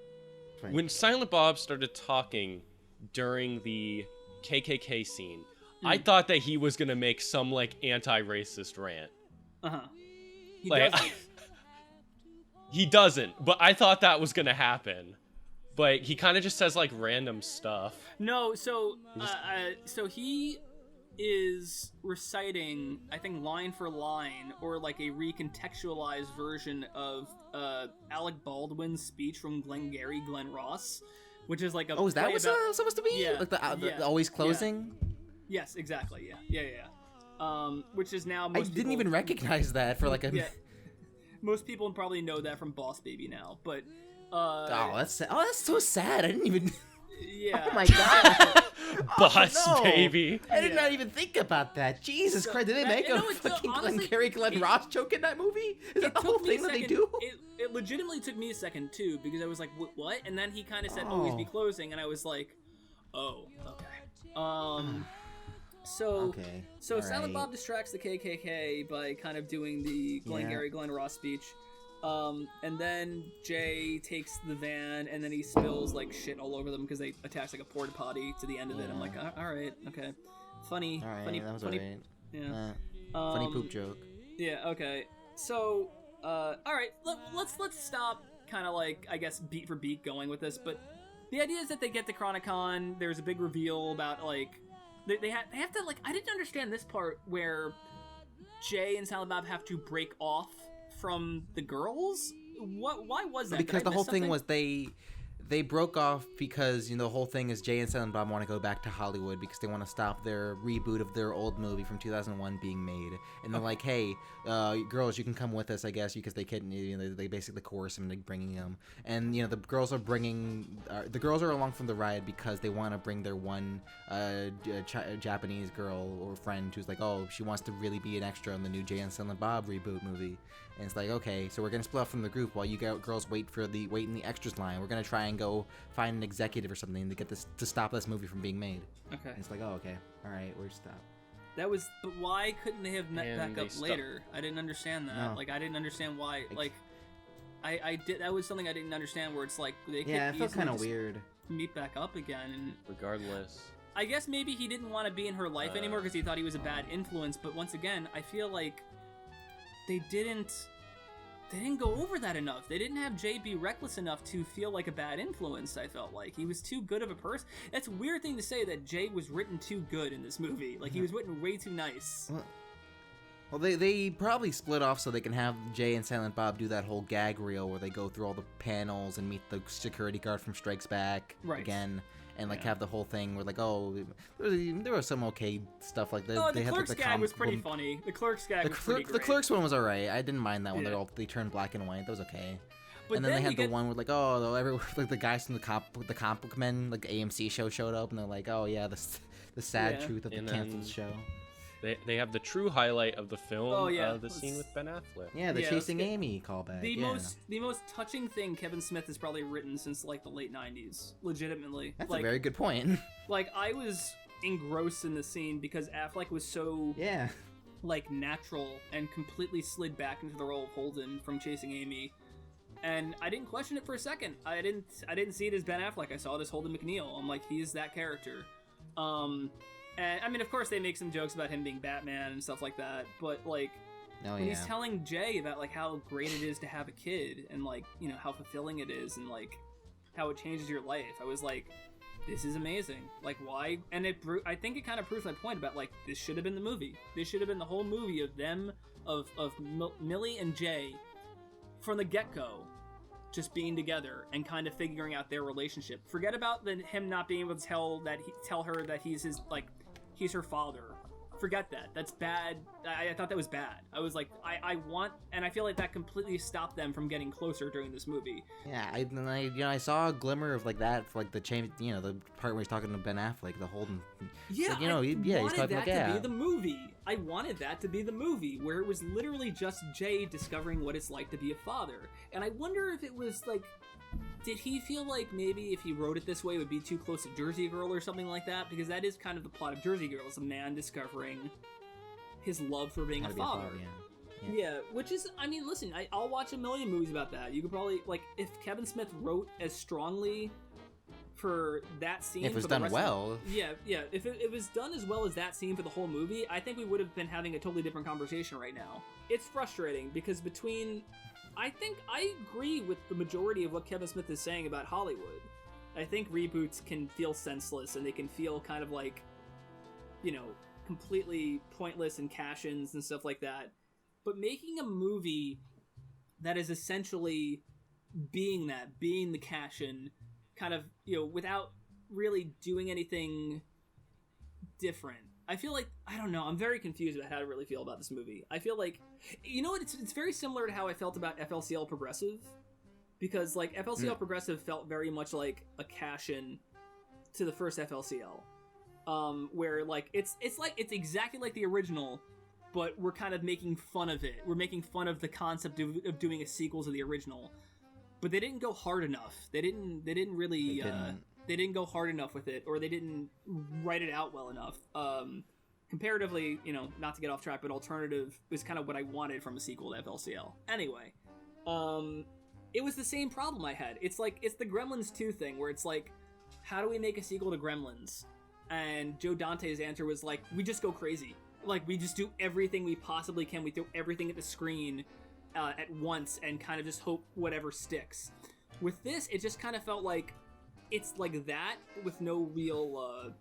Right. When Silent Bob started talking during the KKK scene, I thought that he was gonna make some like anti-racist rant. He Like, doesn't. He doesn't, but I thought that was gonna happen. But he kind of just says like random stuff. No, so he is reciting, I think, line for line, or like a recontextualized version of Alec Baldwin's speech from Glengarry Glen Ross, which is like a Oh, is that what's supposed to be? Yeah, Like the always closing? Yeah. Yes, exactly. Yeah. Which is now I didn't even recognize that for like a. Yeah. Most people probably know that from Boss Baby now, but that's so sad. I didn't even. yeah. Oh my god. Boss no. Baby. I did not even think about that. Jesus Christ, did they make a fucking Glengarry Glen Ross joke in that movie? Is that the whole thing that they do? It legitimately took me a second too, because I was like, what? And then he kind of said, always be closing, and I was like, oh, okay. So Silent Bob distracts the KKK by kind of doing the Glengarry Glen Ross speech. And then Jay takes the van, and then he spills like shit all over them because they attach like a porta potty to the end of it. I'm like, all right, okay, funny, that was funny, alright. yeah, Funny poop joke. yeah, okay. So, all right, let's stop kind of like, I guess, beat for beat going with this, but the idea is that they get to Chronicon. There's a big reveal about like they have to like, I didn't understand this part where Jay and Silent Bob have to break off from the girls. Why was that? Because the whole thing was they broke off because, you know, the whole thing is Jay and Silent Bob want to go back to Hollywood because they want to stop their reboot of their old movie from 2001 being made. And they're like, hey, girls, you can come with us, I guess, because they couldn't, you know, they basically coerce them into bringing them. And, you know, the girls are along from the ride because they want to bring their one Japanese girl or friend who's like, oh, she wants to really be an extra in the new Jay and Silent Bob reboot movie. And it's like, okay, so we're gonna split up from the group while you girls wait in the extras line. We're gonna try and go find an executive or something to stop this movie from being made. Okay. And it's like, oh, okay, all right, we're stopped. But why couldn't they have met back up later? I didn't understand that. No. Like, I didn't understand why. Like, I did. That was something I didn't understand. Where it's like they could it felt kind of easily weird. meet back up again. And Regardless. I guess maybe he didn't want to be in her life anymore because he thought he was a bad influence. But once again, I feel like they didn't go over that enough. They didn't have Jay be reckless enough to feel like a bad influence. I felt like he was too good of a person. That's a weird thing to say, that Jay was written too good in this movie. Like, he was written way too nice. Well, they probably split off so they can have Jay and Silent Bob do that whole gag reel where they go through all the panels and meet the security guard from Strikes Back again. And like have the whole thing where like, oh, there was some okay stuff like that. Oh, the Clerks gag was pretty funny. The Clerks gag was pretty great. The Clerks one was alright. I didn't mind that one. They turned black and white. That was okay. But and then they had the one where like, oh, like the guys from the Comic Men, like the AMC show showed up, and they're like, oh yeah, the sad truth of the canceled show. They have the true highlight of the film, the Let's scene with Ben Affleck. Yeah, the Chasing Amy callback. The most touching thing Kevin Smith has probably written since like the late 90s. Legitimately. That's a very good point. Like, I was engrossed in the scene because Affleck was so like natural and completely slid back into the role of Holden from Chasing Amy. And I didn't question it for a second. I didn't see it as Ben Affleck. I saw it as Holden McNeil. I'm like, he's that character. And I mean, of course, they make some jokes about him being Batman and stuff like that. But like, when he's telling Jay about like how great it is to have a kid and like, you know, how fulfilling it is and like how it changes your life, I was like, this is amazing. Like, why? And I think it kind of proves my point about, like, this should have been the movie. This should have been the whole movie of them, of Millie and Jay, from the get-go, just being together and kind of figuring out their relationship. Forget about him not being able to tell her that he's her father. Forget that. That's bad. I thought that was bad. I was like, and I feel like that completely stopped them from getting closer during this movie. Yeah, I saw a glimmer of like that for like the change, the part where he's talking to Ben Affleck, the Holden. Yeah, like, he's talking like, to be the movie. I wanted that to be the movie where it was literally just Jay discovering what it's like to be a father. And I wonder if it was like, did he feel like maybe if he wrote it this way it would be too close to Jersey Girl or something like that? Because that is kind of the plot of Jersey Girl, is a man discovering his love for being a father. Yeah, which is, I mean, listen, I'll watch a million movies about that. You could probably, like, if Kevin Smith wrote as strongly for that scene... If it was done well. Yeah. If it was done as well as that scene for the whole movie, I think we would have been having a totally different conversation right now. It's frustrating, because I think I agree with the majority of what Kevin Smith is saying about Hollywood. I think reboots can feel senseless, and they can feel kind of like, completely pointless and cash-ins and stuff like that. But making a movie that is essentially being the cash-in, kind of, without really doing anything different. I feel like, I don't know, I'm very confused about how to really feel about this movie. I feel like, it's very similar to how I felt about FLCL Progressive, because, like, FLCL Progressive felt very much like a cash-in to the first FLCL, where, like, it's exactly like the original, but we're kind of making fun of it. We're making fun of the concept of doing a sequel to the original, but they didn't go hard enough. They didn't really... They didn't go hard enough with it, or they didn't write it out well enough. Comparatively, not to get off track, but Alternative was kind of what I wanted from a sequel to FLCL. Anyway, it was the same problem I had. It's the Gremlins 2 thing, where it's like, how do we make a sequel to Gremlins? And Joe Dante's answer was like, we just go crazy. Like, we just do everything we possibly can. We throw everything at the screen at once and kind of just hope whatever sticks. With this, it just kind of felt like, it's like that with no real,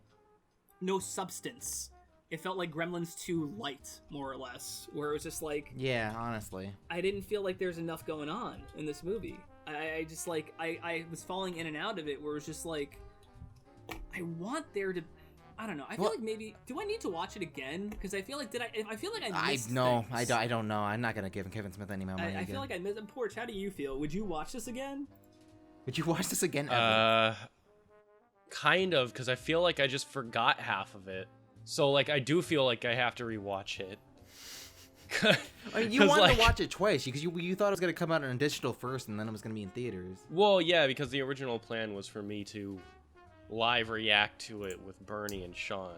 no substance. It felt like Gremlins 2 light, more or less, where it was just like... Yeah, honestly. I didn't feel like there's enough going on in this movie. I just, like, I was falling in and out of it, where it was just like, I want there to... I don't know. I feel like maybe... Do I need to watch it again? Because I feel like, I feel like I missed things. I don't know. I'm not going to give Kevin Smith any more money I feel like I missed... Porch, how do you feel? Would you watch this again? Would you watch this again ever? Kind of, because I feel like I just forgot half of it. So, like, I do feel like I have to rewatch it. I mean, you wanted to watch it twice, because you thought it was going to come out on digital first, and then it was going to be in theaters. Well, yeah, because the original plan was for me to live react to it with Bernie and Sean.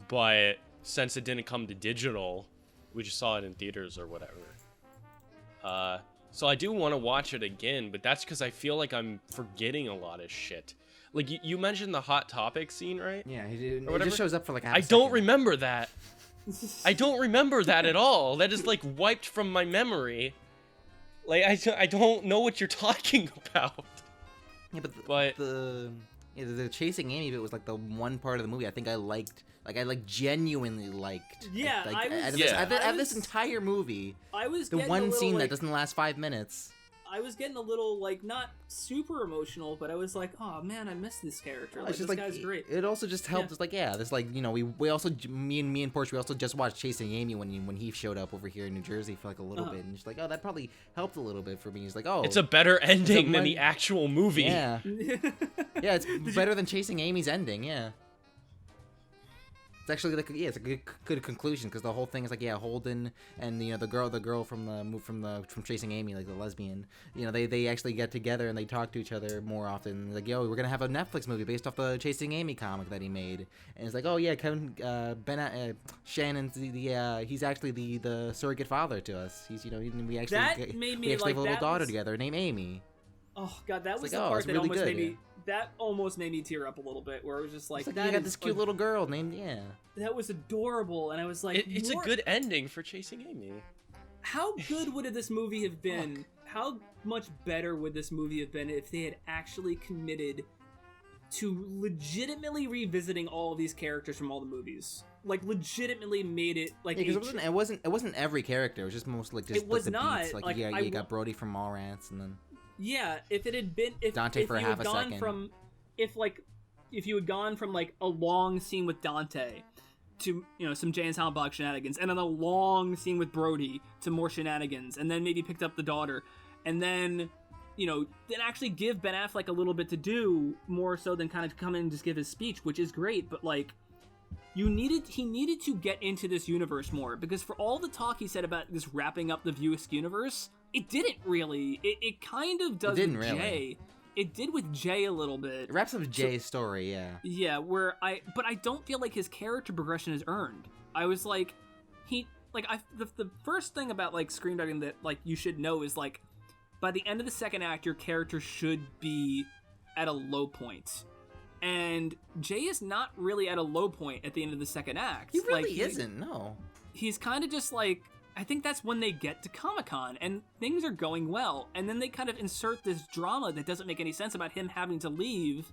But since it didn't come to digital, we just saw it in theaters or whatever. So I do want to watch it again, but that's because I feel like I'm forgetting a lot of shit. Like, you mentioned the Hot Topic scene, right? Yeah, he just shows up for like half a second. don't remember that. I don't remember that at all. That is, like, wiped from my memory. Like, I don't know what you're talking about. Yeah, but the chasing Amy bit was, like, the one part of the movie I think I liked. Like, I, like, genuinely liked. Yeah, out of this entire movie, the one scene that doesn't last 5 minutes. I was getting a little, like, not super emotional, but I was like, oh man, I miss this character. Like, this guy's great. It also just helped us, like, this, like, we also, me and Portia, we also just watched Chasing Amy when he showed up over here in New Jersey for, like, a little bit, and she's like, oh, that probably helped a little bit for me. He's like, oh. It's a better ending than the actual movie. Yeah. Yeah, it's better than Chasing Amy's ending, yeah. It's actually like it's a good conclusion, because the whole thing is like Holden and the girl from Chasing Amy, like the lesbian, they actually get together and they talk to each other more often. Like, we're gonna have a Netflix movie based off the Chasing Amy comic that he made, and it's like, oh yeah, Shannon's he's actually the surrogate father to us. He's we actually have a little daughter together named Amy. Oh god, that was the part that almost made me. That almost made me tear up a little bit, where it was just like, you got this cute little girl named, that was adorable, and I was like, it's a good ending for Chasing Amy. How good would this movie have been? How much better would this movie have been if they had actually committed to legitimately revisiting all of these characters from all the movies. Like, legitimately made it like because it wasn't every character. It was just mostly like just it was like, the not beats. Like, like you got Brody from Mallrats, and then if it had been Dante if for you half had a gone second. from if you had gone from like a long scene with Dante to some Jay and Silent Bob shenanigans, and then a long scene with Brody to more shenanigans, and then maybe picked up the daughter, and then then actually give Ben Affleck a little bit to do more so than kind of come in and just give his speech, which is great, but like he needed to get into this universe more, because for all the talk he said about this wrapping up the Viewisk universe, it didn't really. It kind of does with really. Jay. It did with Jay a little bit. It wraps up Jay's story, yeah. Yeah, but I don't feel like his character progression is earned. I was like, the first thing about like screenwriting that like you should know is like, by the end of the second act, your character should be at a low point. And Jay is not really at a low point at the end of the second act. He really isn't, no. He's kind of just like, I think that's when they get to Comic-Con, and things are going well. And then they kind of insert this drama that doesn't make any sense about him having to leave.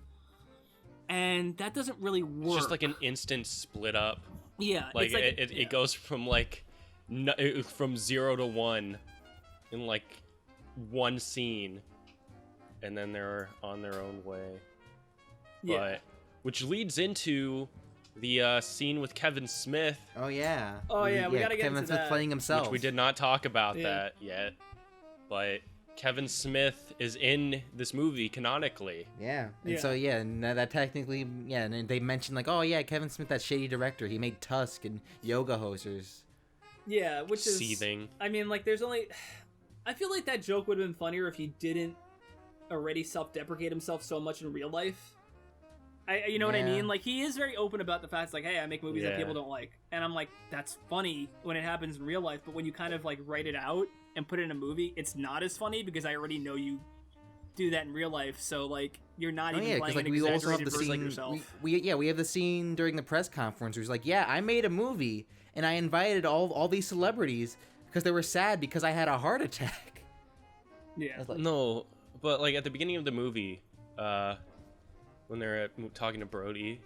And that doesn't really work. It's just like an instant split up. Yeah. Like, it goes from like, from 0 to 1 in like one scene. And then they're on their own way. Yeah. Which leads into the scene with Kevin Smith. Oh yeah. We gotta get Kevin into Smith that. playing himself. Which we did not talk about that yet. But Kevin Smith is in this movie canonically. Yeah. And so and that technically, and they mentioned like, oh yeah, Kevin Smith, that shady director, he made Tusk and Yoga Hosers. Yeah, which is seething. I mean, like, I feel like that joke would have been funnier if he didn't already self-deprecate himself so much in real life. You know what I mean? Like, he is very open about the fact, it's like, hey, I make movies that people don't like. And I'm like, that's funny when it happens in real life, but when you kind of, like, write it out and put it in a movie, it's not as funny because I already know you do that in real life, so, like, you're not even playing an exaggerated version like yourself. We have the scene during the press conference where he's like, yeah, I made a movie, and I invited all these celebrities because they were sad because I had a heart attack. Yeah. Like, no, but, like, at the beginning of the movie, when they're talking to Brody,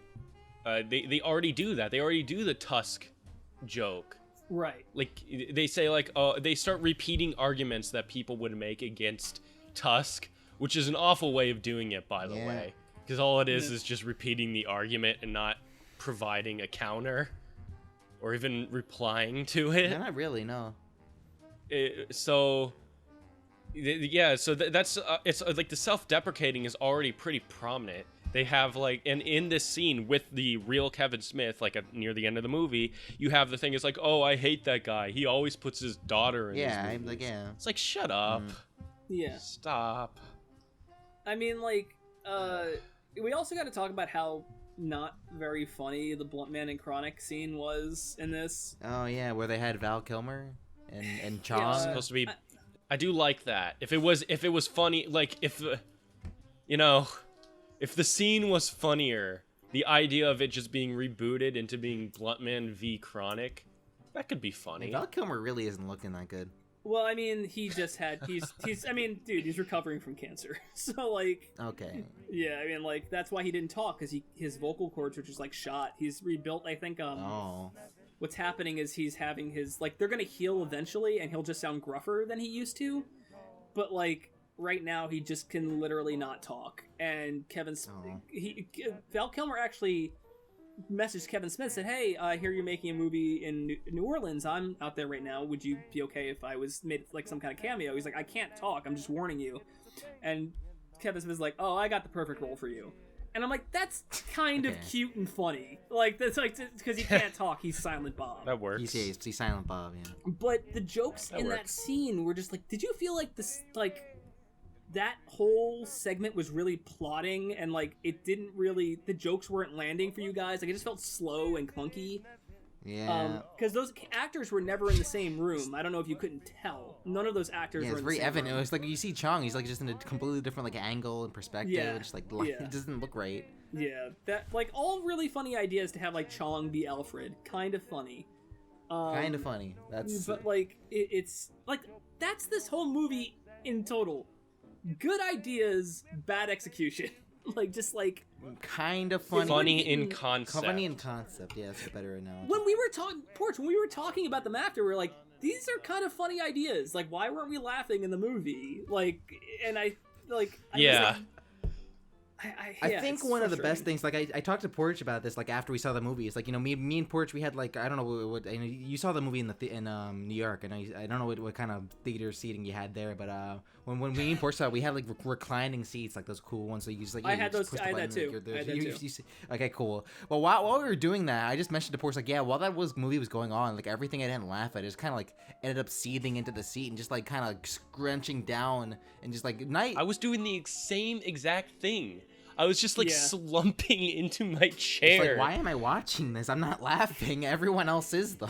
they already do that. They already do the Tusk joke. Right. Like, they say, like, they start repeating arguments that people would make against Tusk, which is an awful way of doing it, by the way. Because all it is just repeating the argument and not providing a counter or even replying to it. No, not really, no. So that's it's like the self-deprecating is already pretty prominent. They have like, and in this scene with the real Kevin Smith, like near the end of the movie, you have the thing is like, oh, I hate that guy. He always puts his daughter in his movies. I'm like, It's like, shut up. Yeah. Stop. I mean, like, we also got to talk about how not very funny the Blunt Man and Chronic scene was in this. Oh yeah, where they had Val Kilmer and Chong. Yeah, It's supposed to be. I do like that. If it was funny, like if the scene was funnier, the idea of it just being rebooted into being Blunt Man v Chronic, that could be funny. Val Kilmer really isn't looking that good. Well, I mean, he's I mean, dude, he's recovering from cancer. So, like... Okay. Yeah, I mean, like, that's why he didn't talk, because his vocal cords were just, like, shot. He's rebuilt, I think, what's happening is he's having his... Like, they're gonna heal eventually, and he'll just sound gruffer than he used to. But, like, right now, he just can literally not talk. And Val Kilmer actually messaged Kevin Smith, said, hey, I hear you're making a movie in New Orleans. I'm out there right now. Would you be okay if I was made like some kind of cameo? He's like, I can't talk. I'm just warning you. And Kevin Smith's like, oh, I got the perfect role for you. And I'm like, that's kind of cute and funny. Like, that's like, because he can't talk. He's Silent Bob. That works. He's Silent Bob, yeah. But the jokes in that scene were just like, did you feel like this, like, that whole segment was really plotting and like it didn't really, the jokes weren't landing for you guys? Like, it just felt slow and clunky. Yeah. Because those actors were never in the same room. I don't know if you couldn't tell. None of those actors were in the same room. It's very evident. It was like you see Chong, he's like just in a completely different like angle and perspective. Yeah. Just like it doesn't look right. Yeah, that like all really funny ideas to have like Chong be Alfred. Kind of funny. Kind of funny. But like it's like that's this whole movie in total. Good ideas, bad execution. Like, just like kind of funny. Funny in concept. Funny in concept. Yeah, that's a better analogy. when we were talking about them after, we were like, these are kind of funny ideas. Like, why weren't we laughing in the movie? Like, and I like. Yeah. I think one of the best things, like I talked to Porch about this, like after we saw the movie, it's like, you know, me and Porch, we had like, I don't know what you saw the movie in New York, and I don't know what kind of theater seating you had there, but when me and Porch saw it, we had like reclining seats, like those cool ones, so you just like, I had those, I had that too. Okay, cool. Well, while we were doing that, I just mentioned to Porch, like, yeah, while that movie was going on, like everything I didn't laugh at, it just kind of like ended up seething into the seat and just like kind of like scrunching down and just like I was doing the same exact thing. I was just like slumping into my chair. It's like, why am I watching this? I'm not laughing. Everyone else is though.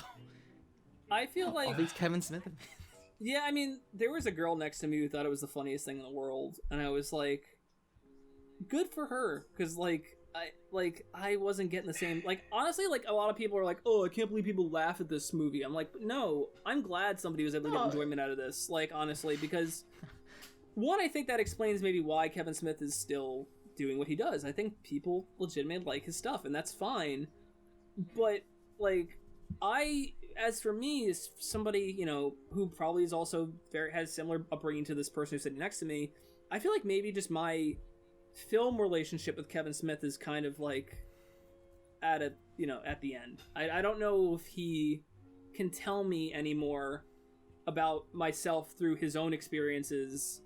I feel like all these Kevin Smith. Yeah, I mean, there was a girl next to me who thought it was the funniest thing in the world, and I was like, good for her, because I wasn't getting the same. Like, honestly, like, a lot of people are like, oh, I can't believe people laugh at this movie. I'm like, no, I'm glad somebody was able to get enjoyment out of this. Like, honestly, because one, I think that explains maybe why Kevin Smith is still doing what he does. I think people legitimately like his stuff, and that's fine. But like, as for me, as somebody, you know, who probably is also has similar upbringing to this person who's sitting next to me, I feel like maybe just my film relationship with Kevin Smith is kind of like at the end. I don't know if he can tell me anymore about myself through his own experiences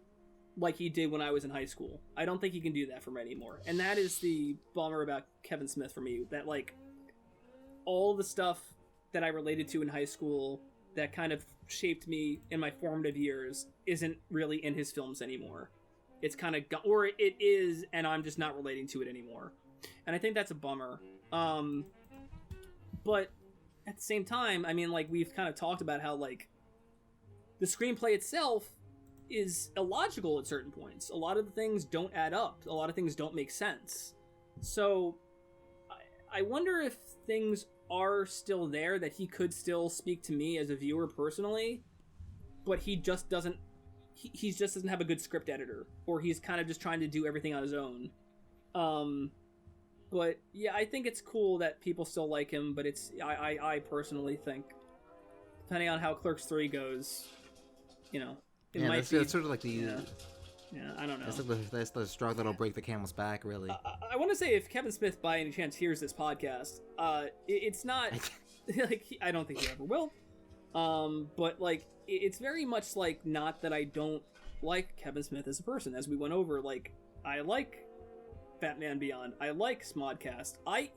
like he did when I was in high school. I don't think he can do that for me anymore. And that is the bummer about Kevin Smith for me, that like all the stuff that I related to in high school that kind of shaped me in my formative years isn't really in his films anymore. It's kind of or it is, and I'm just not relating to it anymore. And I think that's a bummer. But at the same time, I mean, like, we've kind of talked about how like the screenplay itself is illogical at certain points. A lot of the things don't add up. A lot of things don't make sense. So I wonder if things are still there that he could still speak to me as a viewer personally, but he just doesn't. He just doesn't have a good script editor, or he's kind of just trying to do everything on his own. But yeah, I think it's cool that people still like him, but it's I personally think, depending on how Clerks 3 goes, you know, it might be that's sort of like the yeah, I don't know. That's the straw that'll break the camel's back, really. I want to say, if Kevin Smith by any chance hears this podcast, it's not like I don't think he ever will. But like, it's very much like, not that I don't like Kevin Smith as a person. As we went over, like, I like Batman Beyond. I like Smodcast. I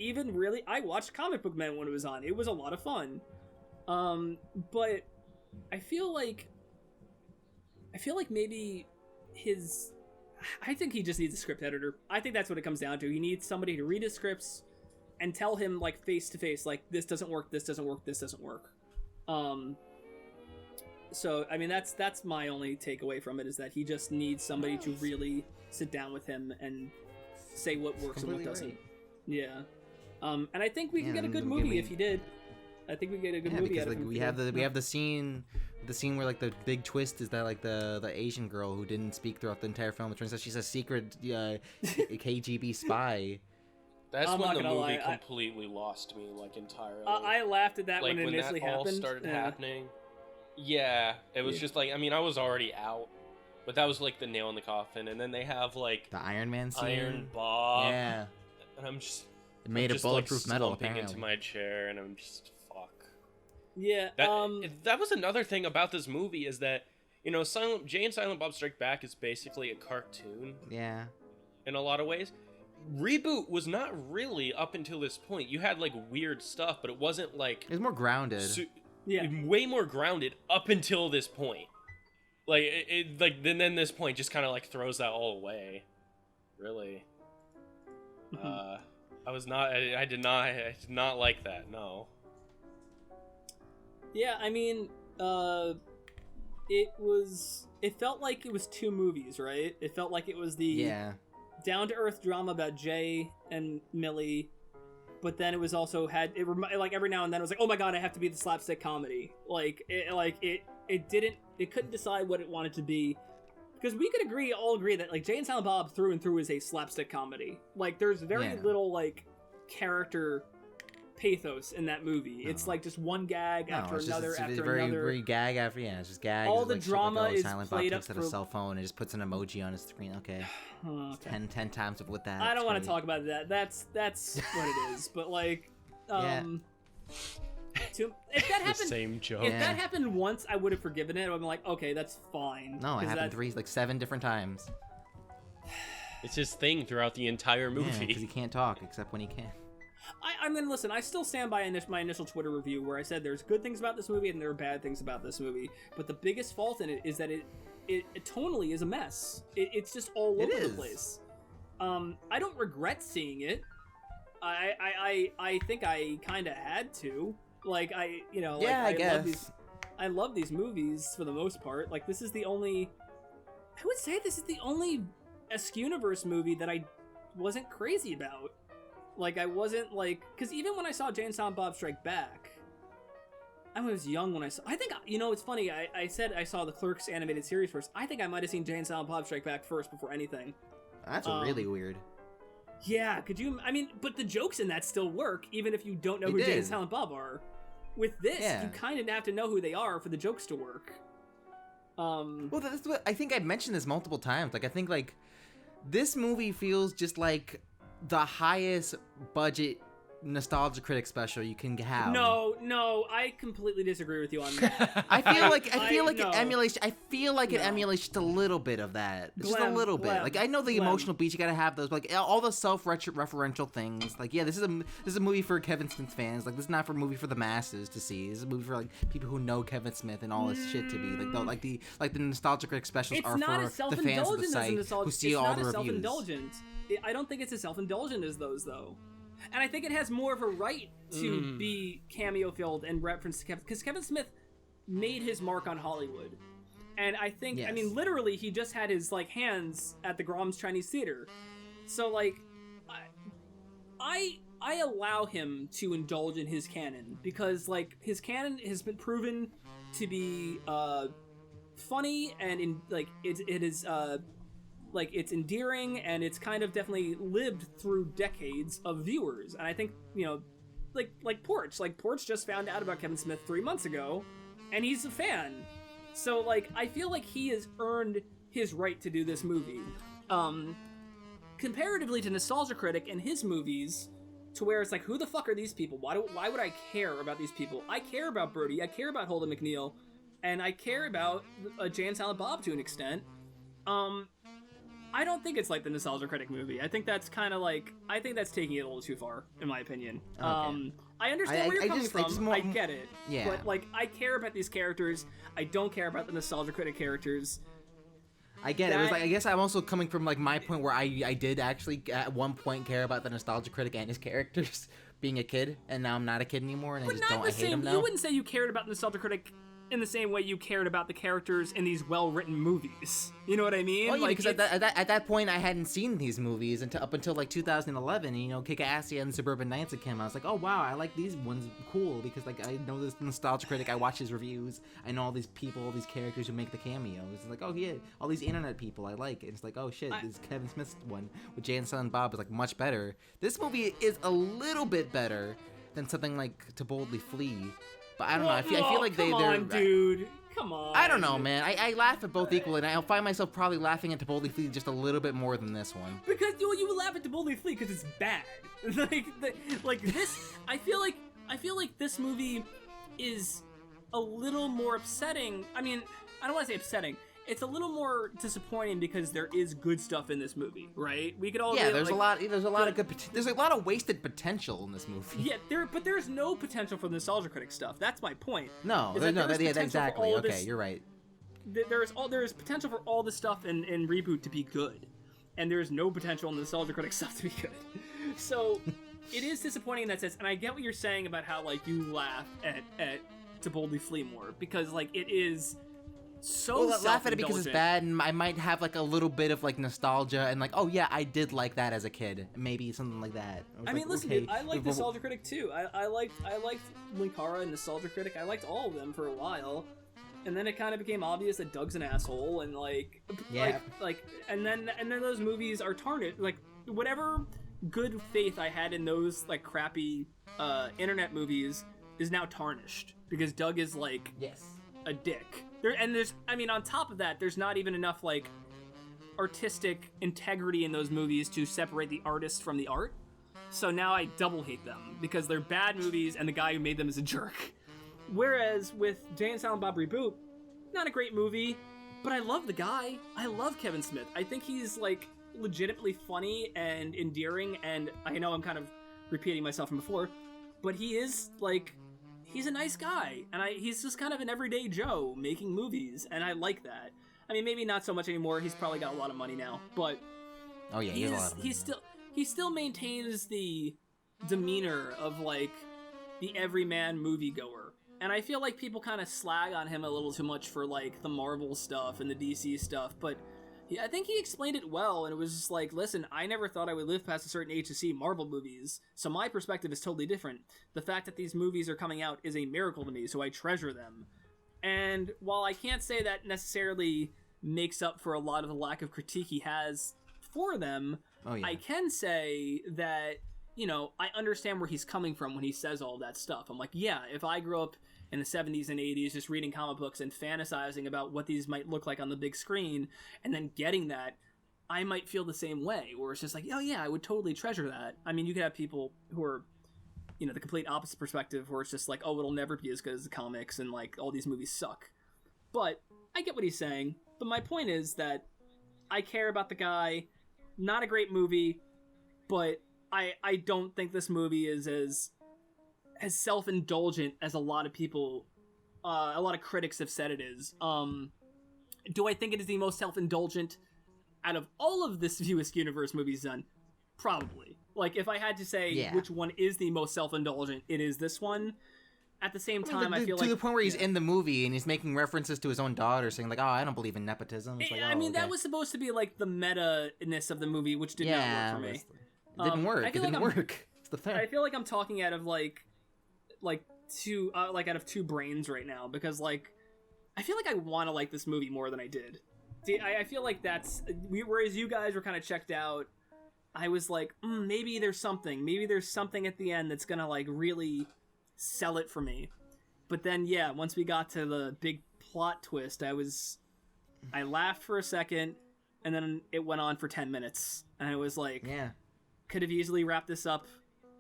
watched Comic Book Man when it was on. It was a lot of fun. But I feel like maybe I think he just needs a script editor. I think that's what it comes down to. He needs somebody to read his scripts and tell him, like, face to face, like, this doesn't work, this doesn't work, this doesn't work. So I mean, that's my only takeaway from it, is that he just needs somebody to really sit down with him and say what works and what doesn't. Right. Yeah. And I think we can get a good movie if he did. I think we get a good movie out of him. We have the scene where like the big twist is that like the Asian girl who didn't speak throughout the entire film, it turns out she's a secret KGB spy. That's when the movie completely lost me, like, entirely. I laughed at that, like, when it initially happened. When that all started happening. Yeah, it was just like, I mean, I was already out, but that was like the nail in the coffin. And then they have like the Iron Man scene, Iron Bob. Yeah, and I'm just made of bulletproof metal. Apparently, into my chair, and I'm just fuck. Yeah. That was another thing about this movie, is that, you know, Jay and Silent Bob Strike Back is basically a cartoon. Yeah. In a lot of ways. Reboot was not really up until this point. You had like weird stuff, but it wasn't like, it was more grounded. Way more grounded up until this point. Like then this point just kind of like throws that all away. Really. I did not like that. No. Yeah, I mean, it felt like it was two movies, right? It felt like it was the down-to-earth drama about Jay and Millie, but then it was also like every now and then it was like, oh my god, I have to be the slapstick comedy. It couldn't decide what it wanted to be. because we could all agree that like Jay and Silent Bob through and through is a slapstick comedy. Like there's very little like character pathos in that movie. It's like just one gag after another after another. Very gag after it's just gag. All the like, drama is Silent played Bob up takes out a cell phone and just puts an emoji on his screen. Okay, okay. 10 times with that. I don't want to talk about that. That's what it is. But like, if that happened, same joke. If that happened once, I would have forgiven it. I would have been like, okay, that's fine. No, it happened 7 different times. It's his thing throughout the entire movie. Because he can't talk except when he can. I'm gonna listen. I still stand by my initial Twitter review where I said there's good things about this movie and there are bad things about this movie. But the biggest fault in it is that it tonally is a mess. It's just all over the place. I don't regret seeing it. I think I kind of had to. Like I guess. I love these movies for the most part. Like this is the only. I would say this is the only Esk-Universe movie that I wasn't crazy about. Like, I wasn't, like... Because even when I saw Jay and Silent Bob Strike Back, I was young when I saw... I think, it's funny, I said I saw the Clerks animated series first. I think I might have seen Jay and Silent Bob Strike Back first before anything. That's really weird. Yeah, could you... I mean, but the jokes in that still work, even if you don't know who Jay and Silent Bob are. With this, you kind of have to know who they are for the jokes to work. Well, that's what... I think I've mentioned this multiple times. Like, I think, like... This movie feels just like the highest budget Nostalgia Critic special you can have. No, I completely disagree with you on that. I feel like it emulates. I feel like it emulates just a little bit of that. Just a little bit. Like I know the emotional beats, you gotta have those. But like all the self-referential things. Like this is a movie for Kevin Smith fans. Like this is not a movie for the masses to see. This is a movie for like people who know Kevin Smith and all this shit to be like the Nostalgia Critic specials are for the fans of the site who see all the reviews. I don't think it's as self-indulgent as those though. And I think it has more of a right to be cameo-filled and reference to Kevin... Because Kevin Smith made his mark on Hollywood. And I think... Yes. I mean, literally, he just had his, like, hands at the Grom's Chinese Theater. So, like, I allow him to indulge in his canon. Because, like, his canon has been proven to be funny and, it is... like it's endearing and it's kind of definitely lived through decades of viewers. And I think, like Porch just found out about Kevin Smith 3 months ago and he's a fan. So like, I feel like he has earned his right to do this movie. Comparatively to Nostalgia Critic and his movies, to where it's like, who the fuck are these people? Why would I care about these people? I care about Brody, I care about Holden McNeil, and I care about Jay and Silent Bob to an extent. I don't think it's like the Nostalgia Critic movie. I think that's kind of like... I think that's taking it a little too far, in my opinion. Okay. I understand where you're coming from. I get it. Yeah. But, like, I care about these characters. I don't care about the Nostalgia Critic characters. I get it. It was like, I guess I'm also coming from, like, my point where I did actually, at one point, care about the Nostalgia Critic and his characters being a kid, and now I'm not a kid anymore, and I hate him now. You wouldn't say you cared about the Nostalgia Critic in the same way you cared about the characters in these well-written movies. You know what I mean? Well, yeah, like, because at that point, I hadn't seen these movies up until like 2011. And, Kick-Assy and Suburban Nights had come out. I was like, oh, wow, I like these ones cool because, like, I know this Nostalgia Critic. I watch his reviews. I know all these people, all these characters who make the cameos. It's like, oh, yeah, all these internet people I like. And it's like, oh, shit, this Kevin Smith's one with Jay and Silent Bob is, like, much better. This movie is a little bit better than something like To Boldly Flee. But I don't know. I feel like they're... Come on, dude. Come on. I don't know, man. I laugh at both equally, and I'll find myself probably laughing at To Boldly Flee just a little bit more than this one. Because you laugh at To Boldly Flee because it's bad. like this. I feel like this movie is a little more upsetting. I mean, I don't want to say upsetting. It's a little more disappointing because there is good stuff in this movie, right? We could all there's a lot of good. There's a lot of wasted potential in this movie. Yeah, but there's no potential for the Nostalgia Critic stuff. That's my point. Exactly. Okay, you're right. There's potential for all this stuff in Reboot to be good, and there's no potential in the Nostalgia Critic stuff to be good. So it is disappointing in that sense. And I get what you're saying about how like you laugh at To Boldly Flee more because like it is. So laugh at it because it's bad, and I might have like a little bit of like nostalgia and like, oh yeah, I did like that as a kid, maybe something like that. I mean, listen, dude, I like Nostalgia Critic too. I liked Linkara and Nostalgia Critic. I liked all of them for a while. and then it kind of became obvious that Doug's an asshole, and and then those movies are tarnished. Like, whatever good faith I had in those like crappy internet movies is now tarnished because Doug is like a dick. On top of that, there's not even enough like artistic integrity in those movies to separate the artist from the art. So now I double hate them because they're bad movies and the guy who made them is a jerk. Whereas with Jay and Silent Bob Reboot, not a great movie, but I love the guy. I love Kevin Smith. I think he's like legitimately funny and endearing, and I know I'm kind of repeating myself from before, but he is like, he's a nice guy, and he's just kind of an everyday Joe making movies, and I like that. I mean, maybe not so much anymore. He's probably got a lot of money now, but he still maintains the demeanor of like the everyman moviegoer. And I feel like people kind of slag on him a little too much for like the Marvel stuff and the DC stuff, but I think he explained it well, and it was just like, listen, I never thought I would live past a certain age to see Marvel movies, so my perspective is totally different. The fact that these movies are coming out is a miracle to me, so I treasure them. And while I can't say that necessarily makes up for a lot of the lack of critique he has for them, I can say that, you know, I understand where he's coming from when he says all that stuff. I'm like, yeah, if I grew up in the 70s and 80s just reading comic books and fantasizing about what these might look like on the big screen and then getting that, I might feel the same way, where it's just like, oh yeah, I would totally treasure that. I mean, you could have people who are, you know, the complete opposite perspective, where it's just like, oh, it'll never be as good as the comics and like all these movies suck. But I get what he's saying. But my point is that I care about the guy. Not a great movie, but I don't think this movie is as self-indulgent as a lot of people, a lot of critics have said it is. Do I think it is the most self-indulgent out of all of this Viewist Universe movies done? Probably. Like, if I had to say which one is the most self-indulgent, it is this one. At the same time, I feel like... To the point where he's in the movie and he's making references to his own daughter, saying like, oh, I don't believe in nepotism. It's like, that was supposed to be like the meta-ness of the movie, which did not work for me. It didn't work. It didn't work. It's the thing. I feel like I'm talking out of like two out of two brains right now, because like I feel like I want to like this movie more than I did. I feel like whereas you guys were kind of checked out, I was like, maybe there's something at the end that's gonna like really sell it for me. But then once we got to the big plot twist, I laughed for a second, and then it went on for 10 minutes, and I was like, could have easily wrapped this up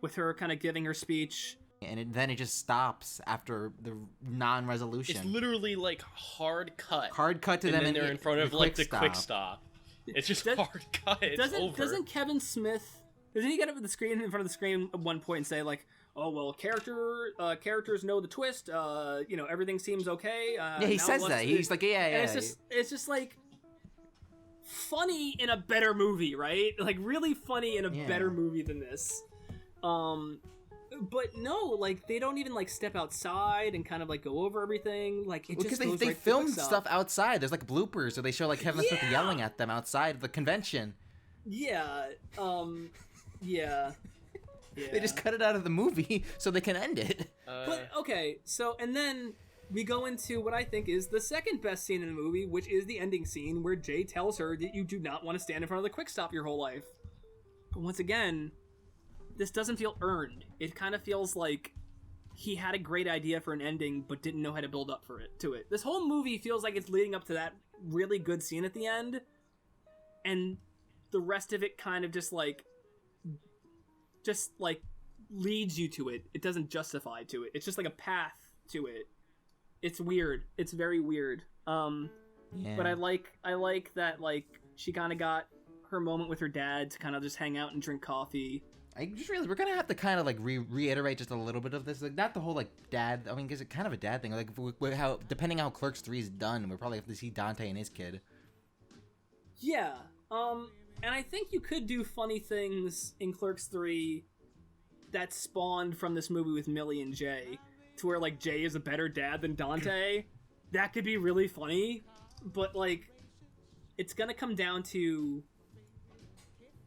with her kind of giving her speech. And then it just stops after the non-resolution. It's literally like hard cut. Hard cut to and them, and they're in front of like the quick stop. It's just hard cut. It's over. Doesn't Kevin Smith? Doesn't he get up at the screen in front of the screen at one point and say like, "Oh well, characters know the twist. You know, everything seems okay." He says that. He's like, yeah. It's just like funny in a better movie, right? Like really funny in a better movie than this. But no, like they don't even like step outside and kind of like go over everything. Like it just goes they film stuff outside. There's like bloopers, or they show like Kevin Smith yelling at them outside of the convention. Yeah. They just cut it out of the movie so they can end it. But okay, so and then we go into what I think is the second best scene in the movie, which is the ending scene where Jay tells her that you do not want to stand in front of the quick stop your whole life. But once again, this doesn't feel earned. It kind of feels like he had a great idea for an ending but didn't know how to build up to it. This whole movie feels like it's leading up to that really good scene at the end, and the rest of it kind of just like leads you to it. It doesn't justify to it. It's just like a path to it. It's weird. It's very weird. But I like that like she kind of got her moment with her dad to kind of just hang out and drink coffee. I just realized we're gonna have to kind of like reiterate just a little bit of this, like not the whole like dad. I mean, because it's kind of a dad thing. Like how depending how Clerks 3 is done, we'll probably have to see Dante and his kid. Yeah. And I think you could do funny things in Clerks 3 that spawned from this movie with Millie and Jay, to where like Jay is a better dad than Dante. That could be really funny, but like it's gonna come down to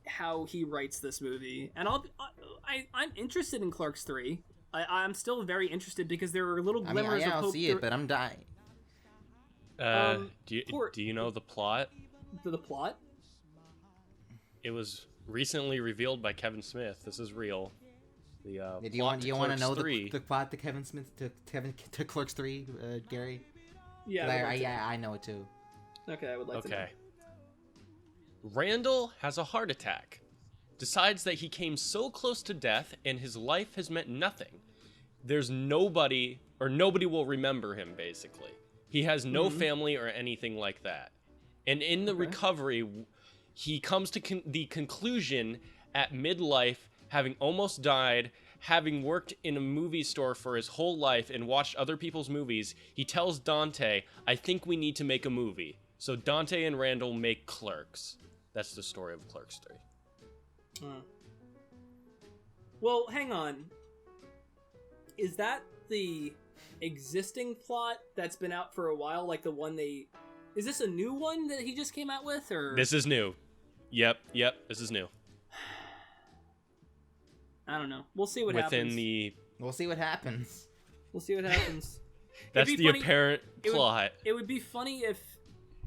how he writes this movie. And I'm interested in Clerks 3. I'm still very interested because there are little glimmers of hope. I'll see it, but I'm dying. Do you know the plot? The plot? It was recently revealed by Kevin Smith. This is real. The do you want to know the plot to Kevin Smith to Clerks 3, Gary? Yeah, I know it too. Okay, I would like to know. Randall has a heart attack. Decides that he came so close to death and his life has meant nothing. There's nobody will remember him, basically. He has no family or anything like that. And in the recovery, he comes to the conclusion at midlife, having almost died, having worked in a movie store for his whole life and watched other people's movies, he tells Dante, I think we need to make a movie. So Dante and Randall make Clerks. That's the story of Clerks 3. Well, hang on. Is that the existing plot that's been out for a while? Like the one they... Is this a new one that he just came out with, or...? This is new. Yep, this is new. I don't know. We'll see what happens. We'll see what happens. We'll see what happens. That's the apparent plot. It would be funny if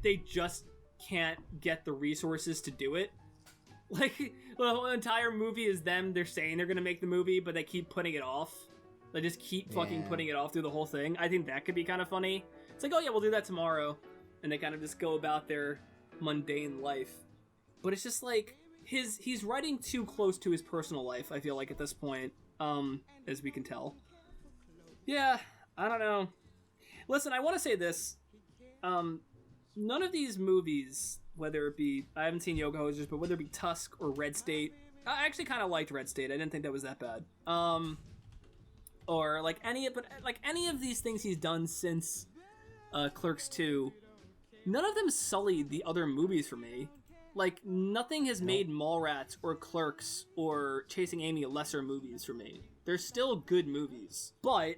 they just can't get the resources to do it. Like, the whole entire movie is them, they're saying they're going to make the movie, but they keep putting it off. They just keep fucking putting it off through the whole thing. I think that could be kind of funny. It's like, oh yeah, we'll do that tomorrow. And they kind of just go about their mundane life. But it's just like, he's writing too close to his personal life, I feel like, at this point, as we can tell. Yeah, I don't know. Listen, I want to say this. None of these movies, whether it be, I haven't seen Yoga Hosers, but whether it be Tusk or Red State, I actually kind of liked Red State. I didn't think that was that bad. Or like any of these things he's done since Clerks 2, none of them sullied the other movies for me. Like, nothing has made Mallrats or Clerks or Chasing Amy lesser movies for me. They're still good movies. But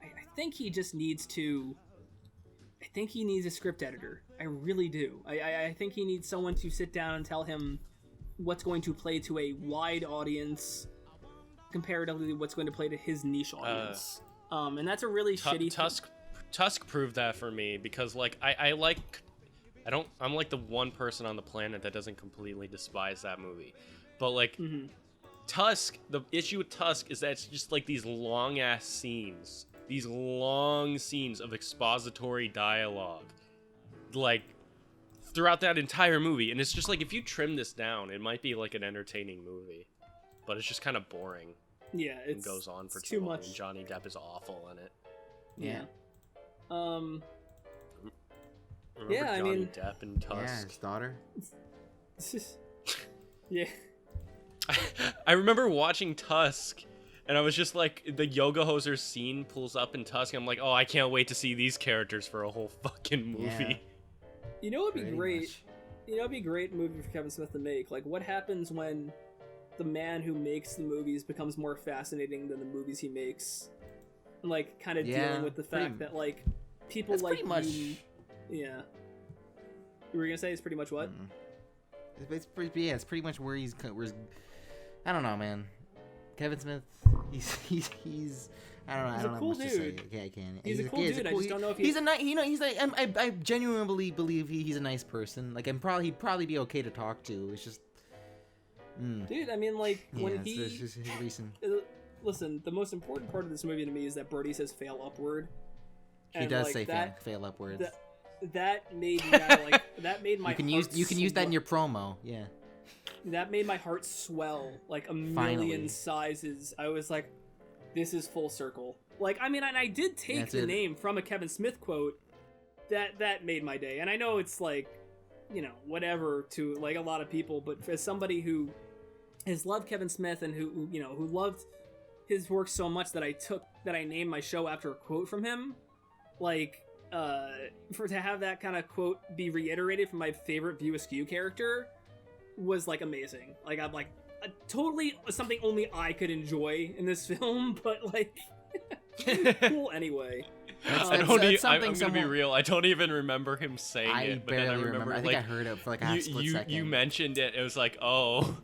I think he just needs to... I think he needs a script editor. I really do. I think he needs someone to sit down and tell him what's going to play to a wide audience comparatively what's going to play to his niche audience. And that's a really shitty Tusk proved that for me because, like, I'm like the one person on the planet that doesn't completely despise that movie. But, like, Tusk, the issue with Tusk is that it's just, like, these long-ass scenes. These long scenes of expository dialogue. Like, throughout that entire movie. And it's just, like, if you trim this down, it might be, like, an entertaining movie. But it's just kind of boring. Yeah, it goes on for too long. Much. And Johnny Depp is awful in it. Yeah. Remember Johnny Depp and Tusk? Yeah, his daughter. Yeah. I remember watching Tusk, and I was just like, the Yoga Hosers scene pulls up in Tusk, and I'm like, oh, I can't wait to see these characters for a whole fucking movie. Yeah. You know what'd be great? You know what'd be a great movie for Kevin Smith to make? Like, what happens when the man who makes the movies becomes more fascinating than the movies he makes? And, like, kind of dealing with the fact that, like, people like you... Yeah. You were gonna say it's pretty much what? It's pretty much where he's. I don't know, man. Kevin Smith, he's. I don't know. He's I don't a cool know much dude. To say. Okay, I can. He's a cool dude. I just don't know if he's a nice. You know, he's like. I genuinely believe he's a nice person. Like, he'd probably be okay to talk to. It's just. Dude, I mean, like, when it's just his reason. Listen, the most important part of this movie to me is that Brody says "fail upward." He does say fail upwards. That made me like that made my you can use that in your promo. Yeah. That made my heart swell like a million sizes. I was like, this is full circle. Like, I mean, and I did take the name from a Kevin Smith quote. That made my day. And I know it's like, you know, whatever to like a lot of people, but as somebody who has loved Kevin Smith and who you know, who loved his work so much that I named my show after a quote from him, like, to have that kind of quote be reiterated from my favorite View Askew character was like amazing. Like, I'm like totally something only I could enjoy in this film, but like cool anyway. I'm gonna be real. I don't even remember him saying it, but then I remember. I think I heard it for like a split second. You mentioned it. It was like, oh,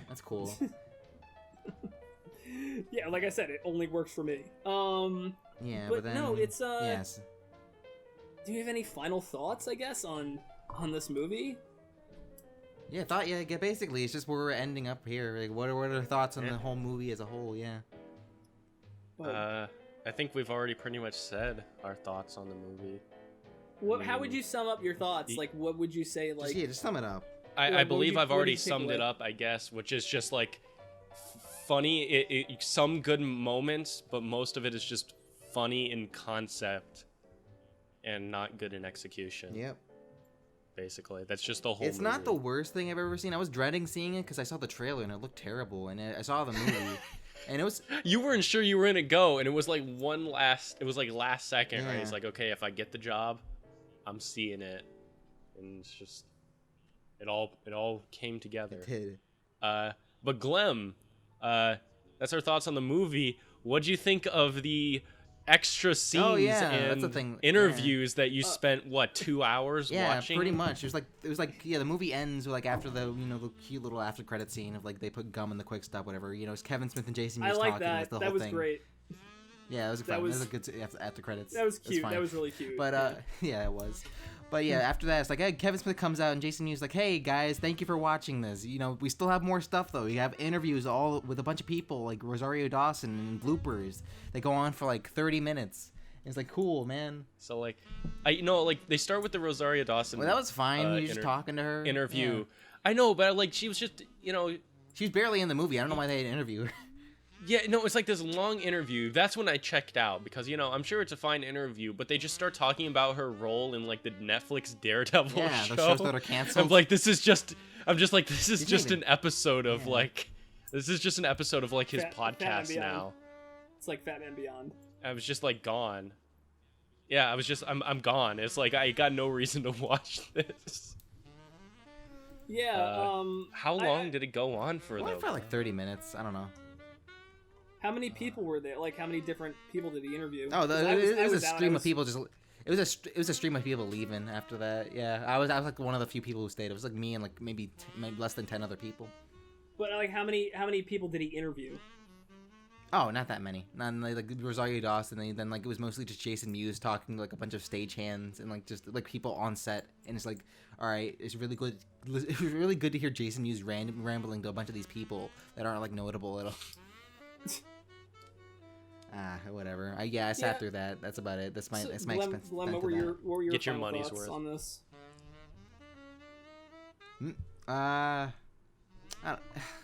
that's cool. Yeah, like I said, it only works for me. Yeah, but then, no, it's yes. do you have any final thoughts, I guess, on this movie? Yeah, basically, it's just where we're ending up here. Like, what are the thoughts on the whole movie as a whole? Yeah. I think we've already pretty much said our thoughts on the movie. How would you sum up your thoughts? Like, what would you say? Like, just sum it up. I believe I've already summed it up, I guess, which is just like funny. Some good moments, but most of it is just funny in concept and not good in execution. Yep. Basically, that's just the whole It's movie. not the worst thing I've ever seen. I was dreading seeing it because I saw the trailer and it looked terrible, and I saw the movie and it was. You weren't sure you were gonna go, and it was like last second, right? It's like, okay, if I get the job, I'm seeing it, and it's just it all came together. It did. But Glem, that's our thoughts on the movie. What'd you think of the extra scenes that's the and thing. interviews that you spent 2 hours watching? Yeah, pretty much. It was like the movie ends with, like, after the the cute little after credit scene of, like, they put gum in the quick stop, whatever. It's Kevin Smith and Jason Mewes talking. That. The That whole was thing. great. Yeah, it was fun. That was a good after credits. That was cute. Fine. That was really cute. But yeah, it was. But yeah, after that, it's like, hey, Kevin Smith comes out and Jason Mewes like, hey guys, thank you for watching this. We still have more stuff though. We have interviews all with a bunch of people like Rosario Dawson and bloopers. They go on for like 30 minutes. And it's like, cool, man. So like, they start with the Rosario Dawson. Well, that was fine. You're just talking to her. Interview. Yeah. I know, but like she was just she's barely in the movie. I don't know why they didn't interview her. Yeah, no, it's like this long interview. That's when I checked out because I'm sure it's a fine interview, but they just start talking about her role in like the Netflix Daredevil show. Yeah, the shows that are canceled. I'm like, this is just an episode of his podcast now. It's like Fat Man Beyond. I was just like gone. Yeah, I'm gone. It's like I got no reason to watch this. Yeah. How long did it go on for though? For like 30 minutes. I don't know. How many people were there? Like, how many different people did he interview? Oh, it was a stream of people just. It was a stream of people leaving after that. Yeah, I was like one of the few people who stayed. It was like me and like maybe less than 10 other people. But like, how many people did he interview? Oh, not that many. Not like Rosario Dawson. And then like it was mostly just Jason Mewes talking to like a bunch of stagehands and like just like people on set. And it's like, all right, it's really good. It was really good to hear Jason Mewes rambling to a bunch of these people that aren't like notable at all. Whatever. I sat through that. That's about it. That's my expense. Glem, what were your Get your final money's thoughts worth on this?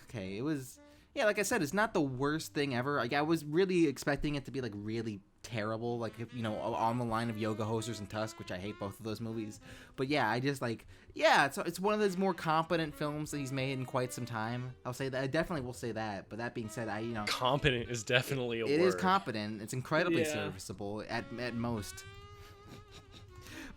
Okay, it was. Yeah, like I said, it's not the worst thing ever. Like I was really expecting it to be like really terrible, like on the line of Yoga Hosers and Tusk, which I hate both of those movies. But yeah, I just like it's one of those more competent films that he's made in quite some time. I'll say that. I definitely will say that. But that being said, competent is definitely a word. It is competent. It's incredibly serviceable at most.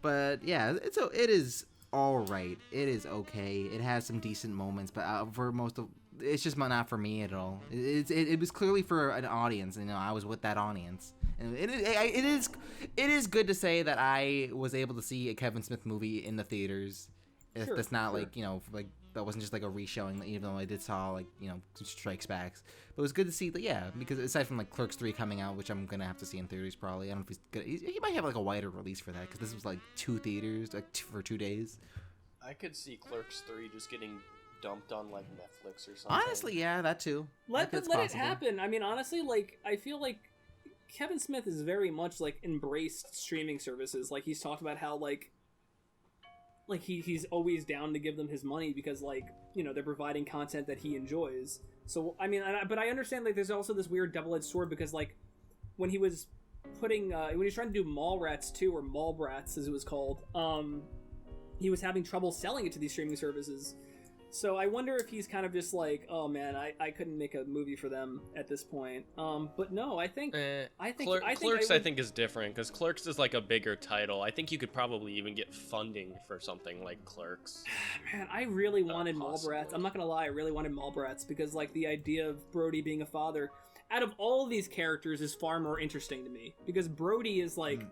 But yeah, it is all right. It is okay. It has some decent moments, but for most of it's just not for me at all. It was clearly for an audience, and I was with that audience. And it is good to say that I was able to see a Kevin Smith movie in the theaters. Sure, that's not sure. like that wasn't just like a re-showing, even though I did saw Strikes Back. But it was good to see that, because aside from like Clerks 3 coming out, which I'm gonna have to see in theaters probably. I don't know if he might have like a wider release for that, because this was like 2 theaters for 2 days. I could see Clerks 3 just getting dumped on like Netflix or something. Honestly, yeah, that too. Let it happen. I mean, honestly, like I feel like Kevin Smith has very much like embraced streaming services. Like he's talked about how like he's always down to give them his money because they're providing content that he enjoys. So I mean, but I understand like there's also this weird double-edged sword because like when he was putting when he was trying to do Mallrats 2 or Mallbrats as it was called, he was having trouble selling it to these streaming services. So I wonder if he's kind of just like, oh man, I couldn't make a movie for them at this point. But no, I think Clerks I think is different because Clerks is like a bigger title. I think you could probably even get funding for something like Clerks. Man, I really wanted Mallbrats. I'm not gonna lie, I really wanted Mallbrats because like the idea of Brody being a father, out of all of these characters, is far more interesting to me because Brody is like,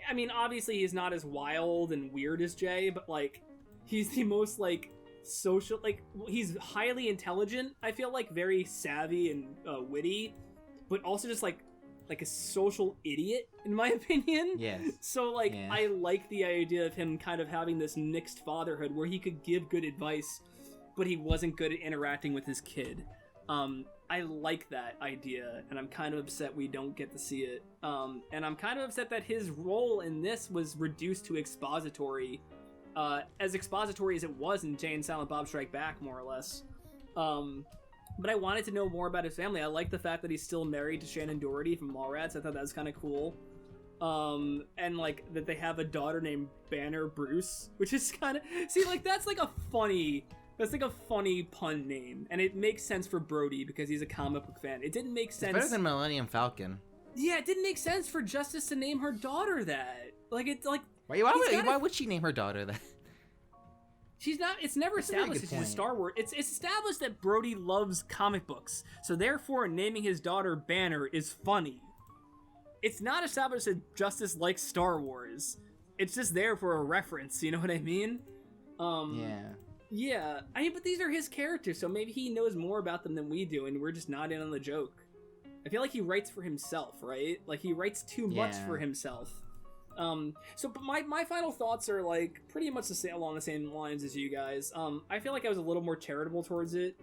I mean, obviously he's not as wild and weird as Jay, but like he's the most like social, like he's highly intelligent, I feel like very savvy and witty, but also just like like a social idiot in my opinion. Yes. So like Yeah. I like the idea of him kind of having this mixed fatherhood where he could give good advice, but he wasn't good at interacting with his kid. I like that idea, and I'm kind of upset we don't get to see it. And I'm kind of upset that his role in this was reduced to expository, as expository as it was in Jay and Silent Bob Strike Back, more or less. But I wanted to know more about his family. I like the fact that he's still married to Shannon Doherty from Mallrats. I thought that was kind of cool. And like that they have a daughter named Banner Bruce, which is kind of that's like a funny pun name, and it makes sense for Brody because he's a comic book fan. It didn't make sense. It's better than Millennium Falcon. Yeah, it didn't make sense for Justice to name her daughter that. Like it's like Why would she name her daughter that? she's not. It's never That's a very established good that she's a point. Star Wars. It's established that Brody loves comic books, so therefore naming his daughter Banner is funny. It's not established that Justice likes Star Wars. It's just there for a reference. You know what I mean? Yeah. Yeah, I mean, but these are his characters, so maybe he knows more about them than we do, and we're just not in on the joke. I feel like he writes for himself, right? Like, he writes too much Yeah. for himself. But my final thoughts are, like, pretty much along the same lines as you guys. I feel like I was a little more charitable towards it.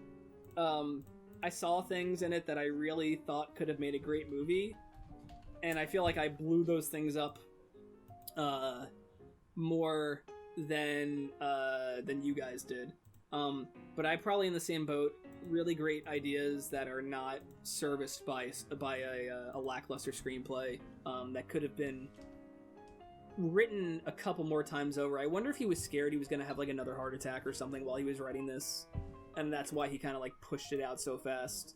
I saw things in it that I really thought could have made a great movie, and I feel like I blew those things up, more than you guys did. But I'm probably in the same boat. Really great ideas that are not serviced by a lackluster screenplay that could have been written a couple more times over. I wonder if he was scared he was going to have like another heart attack or something while he was writing this, and that's why he kind of like pushed it out so fast.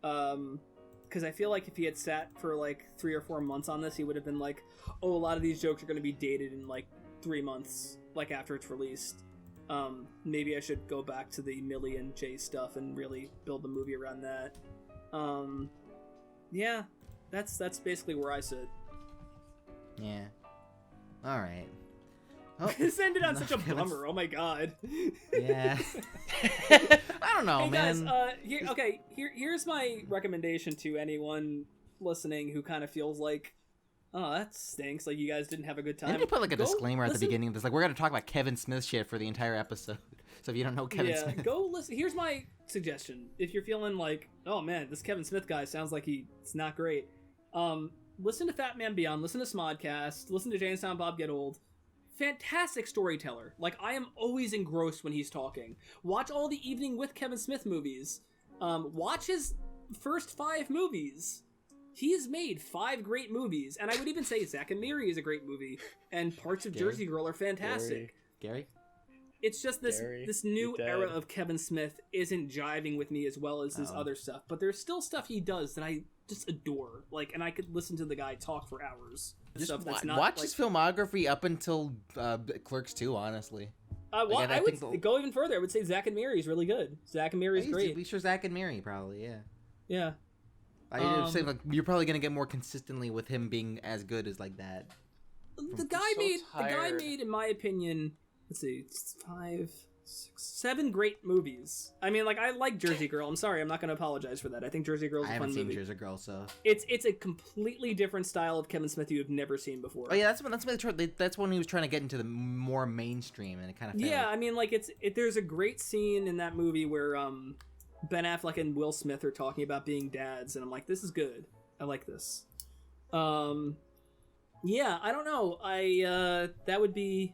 Because I feel like if he had sat for like 3 or 4 months on this, he would have been like, oh, a lot of these jokes are going to be dated in like 3 months, like after it's released. Maybe I should go back to the Millie and Jay stuff and really build the movie around that. Yeah, that's basically where I sit. Yeah. All right. Oh, This ended on such a okay, bummer. Oh my god. Yeah. I don't know, Hey man. guys, here's my recommendation to anyone listening who kind of feels like, oh, that stinks. Like you guys didn't have a good time. Maybe put like a Go disclaimer at the listen- beginning of this. Like, we're going to talk about Kevin Smith shit for the entire episode. So if you don't know Kevin Smith. Go listen. Here's my suggestion. If you're feeling like, oh man, this Kevin Smith guy sounds like it's not great. Listen to Fat Man Beyond. Listen to Smodcast. Listen to Jay and Silent Bob Get Old. Fantastic storyteller. Like, I am always engrossed when he's talking. Watch all the Evening with Kevin Smith movies. Watch his first 5 movies. He's made 5 great movies, and I would even say Zack and Miri is a great movie, and parts of Gary? Jersey Girl are fantastic. Gary? It's just this Gary, this new you dead. era of Kevin Smith isn't jiving with me as well as his Oh. other stuff, but there's still stuff he does that I just adore. Like, and I could listen to the guy talk for hours. Just Stuff that's watch not, like, his filmography up until Clerks 2, honestly. Well, I I think would go even further. I would say Zack and Miri is really good. Zack and Miri is He's great. At least for Zack and Miri, probably, yeah. Yeah. I say, like, you're probably gonna get more consistently with him being as good as like that. The guy so tired. made, in my opinion, let's see, it's 5, 6, 7 great movies. I mean, like, I like Jersey Girl. I'm sorry, I'm not going to apologize for that. I think Jersey Girl is I a fun haven't seen movie. Jersey Girl, so. It's a completely different style of Kevin Smith you have never seen before. Oh yeah, that's when he was trying to get into the more mainstream, and it kind of failed. Yeah, I mean, like, there's a great scene in that movie where Ben Affleck and Will Smith are talking about being dads, and I'm like, this is good. I like this. Yeah, I don't know. That would be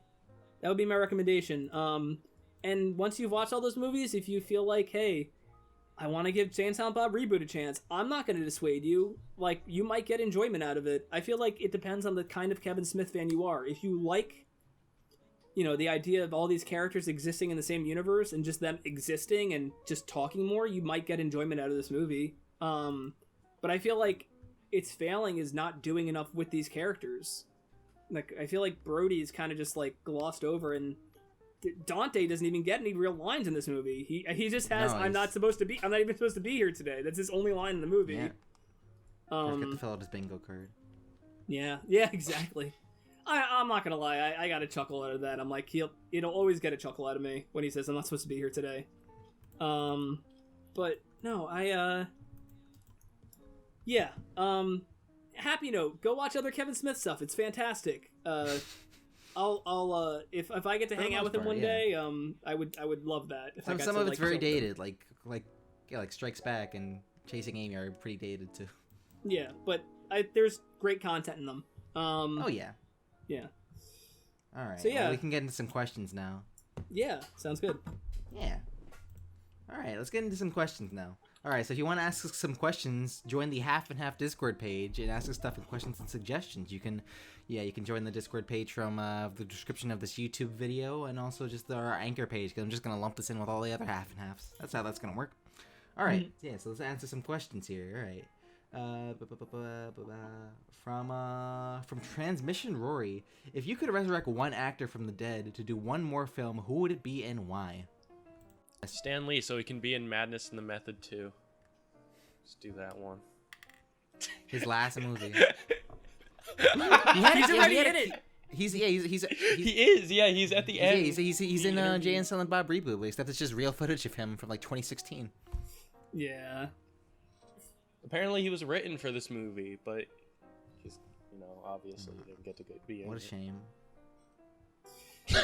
my recommendation. And once you've watched all those movies, if you feel like, hey, I want to give Jay and Silent Bob Reboot a chance, I'm not going to dissuade you. Like, you might get enjoyment out of it. I feel like it depends on the kind of Kevin Smith fan you are. If you like, you know, the idea of all these characters existing in the same universe and just them existing and just talking more, you might get enjoyment out of this movie. But I feel like its failing is not doing enough with these characters. Like, I feel like Brody is kind of just, like, glossed over, and Dante doesn't even get any real lines in this movie. He just has, No, I'm not even supposed to be here today. That's his only line in the movie. Yeah. Forget to fill out his bingo card. Yeah, exactly. I'm not gonna lie, I got a chuckle out of that. I'm like, it'll always get a chuckle out of me when he says I'm not supposed to be here today. But no, yeah. happy note, go watch other Kevin Smith stuff. It's fantastic. I'll if I get to hang out with him one day, I would love that. If Some of it's very dated, like Strikes Back and Chasing Amy are pretty dated too. Yeah, but there's great content in them. Oh yeah. Yeah. All right. So yeah, we can get into some questions now. Yeah, sounds good. Yeah. All right, let's get into some questions now. All right, so if you want to ask us some questions, join the Half and Half Discord page and ask us stuff and questions and suggestions. You can join the Discord page from the description of this YouTube video and also just our Anchor page, because I'm just going to lump this in with all the other half and halves. That's how that's going to work. All right, yeah, so let's answer some questions here. All right. From Transmission Rory, if you could resurrect one actor from the dead to do one more film, who would it be and why? Stan Lee, so he can be in Madness and the Method too. Let's do that one. His last movie. He's already in it. He's at the end. He's in Jay and Silent Bob Reboot, except it's just real footage of him from like 2016. Yeah. Apparently he was written for this movie, but he's, obviously didn't get to be in it. What a shame. Do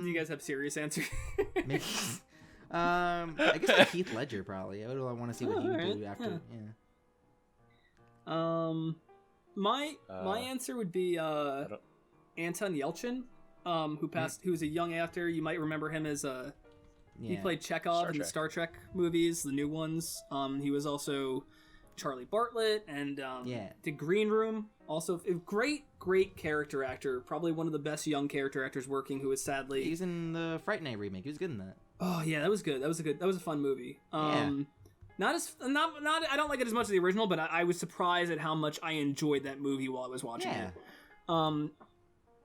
you guys have serious answers? Maybe, I guess like Heath Ledger probably. I would want to see what he would do after. Yeah. My answer would be Anton Yelchin, who passed. Who was a young actor. You might remember him as he played Chekhov in the Star Trek movies, the new ones. He was also Charlie Bartlett and The Green Room. Also, a great character actor. Probably one of the best young character actors working. Who is sadly he's in the Fright Night remake. He was good in that. Oh yeah, that was good. That was a fun movie. Not I don't like it as much as the original, but I was surprised at how much I enjoyed that movie while I was watching it.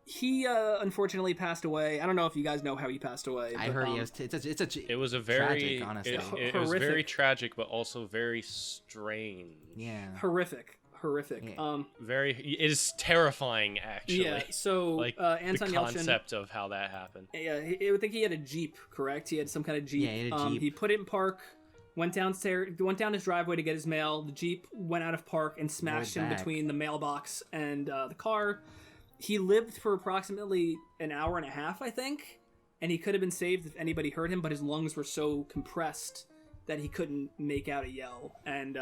He unfortunately passed away. I don't know if you guys know how he passed away. I heard he was. It was a very tragic, honestly. It was very tragic, but also very strange. Yeah, horrific. Yeah. It is terrifying, actually. Yeah. So Anton the Yelchin, concept of how that happened. Yeah, I think he had a Jeep. Correct. He had some kind of Jeep. Yeah, he had a Jeep. He put it in park. Went down his driveway to get his mail. The Jeep went out of park and smashed him between the mailbox and the car. He lived for approximately an hour and a half, I think, and he could have been saved if anybody heard him, but his lungs were so compressed that he couldn't make out a yell. And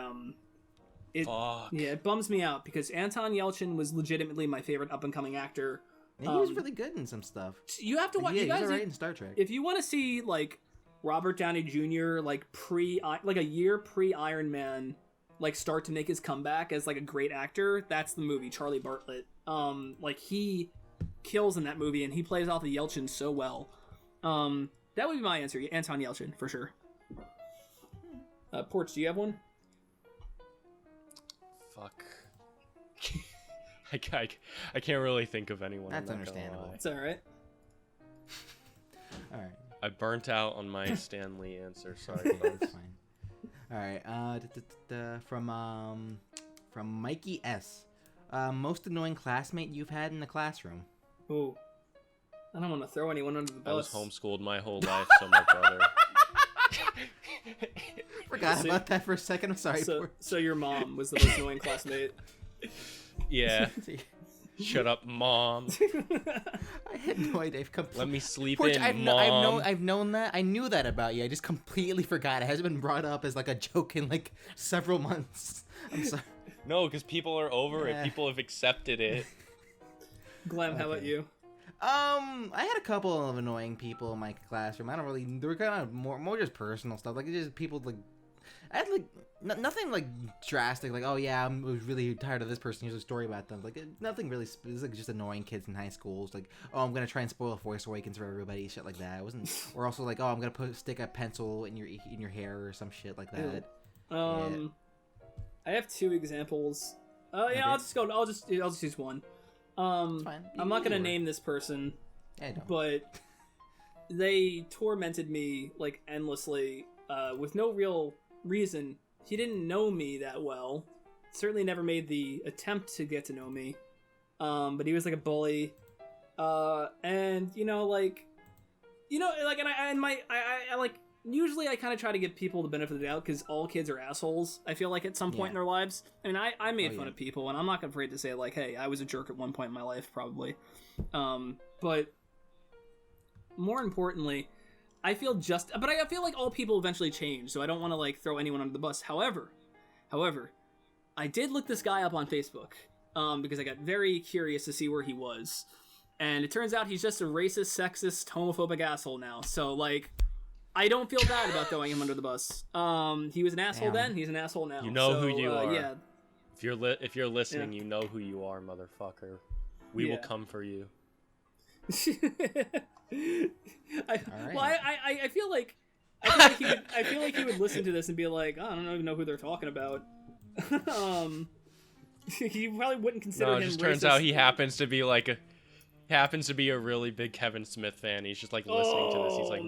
it bums me out because Anton Yelchin was legitimately my favorite up-and-coming actor. And he was really good in some stuff. You have to watch. Yeah, you guys, he's alright in Star Trek. If you want to see like Robert Downey Jr. like a year pre Iron Man, like start to make his comeback as like a great actor, that's the movie Charlie Bartlett. Like he kills in that movie and he plays off the Yelchin so well. That would be my answer, Anton Yelchin for sure. Porch, do you have one? Fuck. I can't really think of anyone. That's understandable. It's all right. All right. I burnt out on my Stan Lee answer. Sorry, that's fine. All right. From Mikey S. Most annoying classmate you've had in the classroom? Ooh. I don't want to throw anyone under the bus. I was homeschooled my whole life, so my brother. Forgot about that for a second. I'm sorry. So your mom was the most annoying classmate. Yeah. Shut up, Mom. I had no idea. Let me sleep Porch, in, Mom. I've known that. I knew that about you. I just completely forgot. It hasn't been brought up as like a joke in like several months. I'm sorry. No, because people are over it. People have accepted it. Glem, how about you? I had a couple of annoying people in my classroom. They were kind of more just personal stuff. Like just people like, I had like nothing like drastic. Like, oh yeah, I was really tired of this person. Here's a story about them. Like nothing really. It was like just annoying kids in high schools. Like, oh, I'm gonna try and spoil Force Awakens for everybody. Shit like that. It wasn't. Or also like, oh, I'm gonna stick a pencil in your hair or some shit like that. Yeah. I have two examples. Okay. I'll just use one. It's fine. I'm not gonna name this person, but they tormented me like endlessly with no real reason. He didn't know me that well. Certainly never made the attempt to get to know me. But he was like a bully, and usually I kind of try to give people the benefit of the doubt because all kids are assholes, I feel like, at some point in their lives. I mean, I made fun of people, and I'm not afraid to say, like, hey, I was a jerk at one point in my life, probably. But more importantly, I feel like all people eventually change, so I don't want to, like, throw anyone under the bus. However, I did look this guy up on Facebook, because I got very curious to see where he was. And it turns out he's just a racist, sexist, homophobic asshole now. So, like, I don't feel bad about throwing him under the bus. He was an asshole then, he's an asshole now. You know so, who you are. Yeah. If you're listening, you know who you are, motherfucker. We will come for you. I feel like he would listen to this and be like, I don't even know who they're talking about. He probably wouldn't consider him. It just racist. turns out he happens to be a really big Kevin Smith fan. He's just like listening to this. He's like,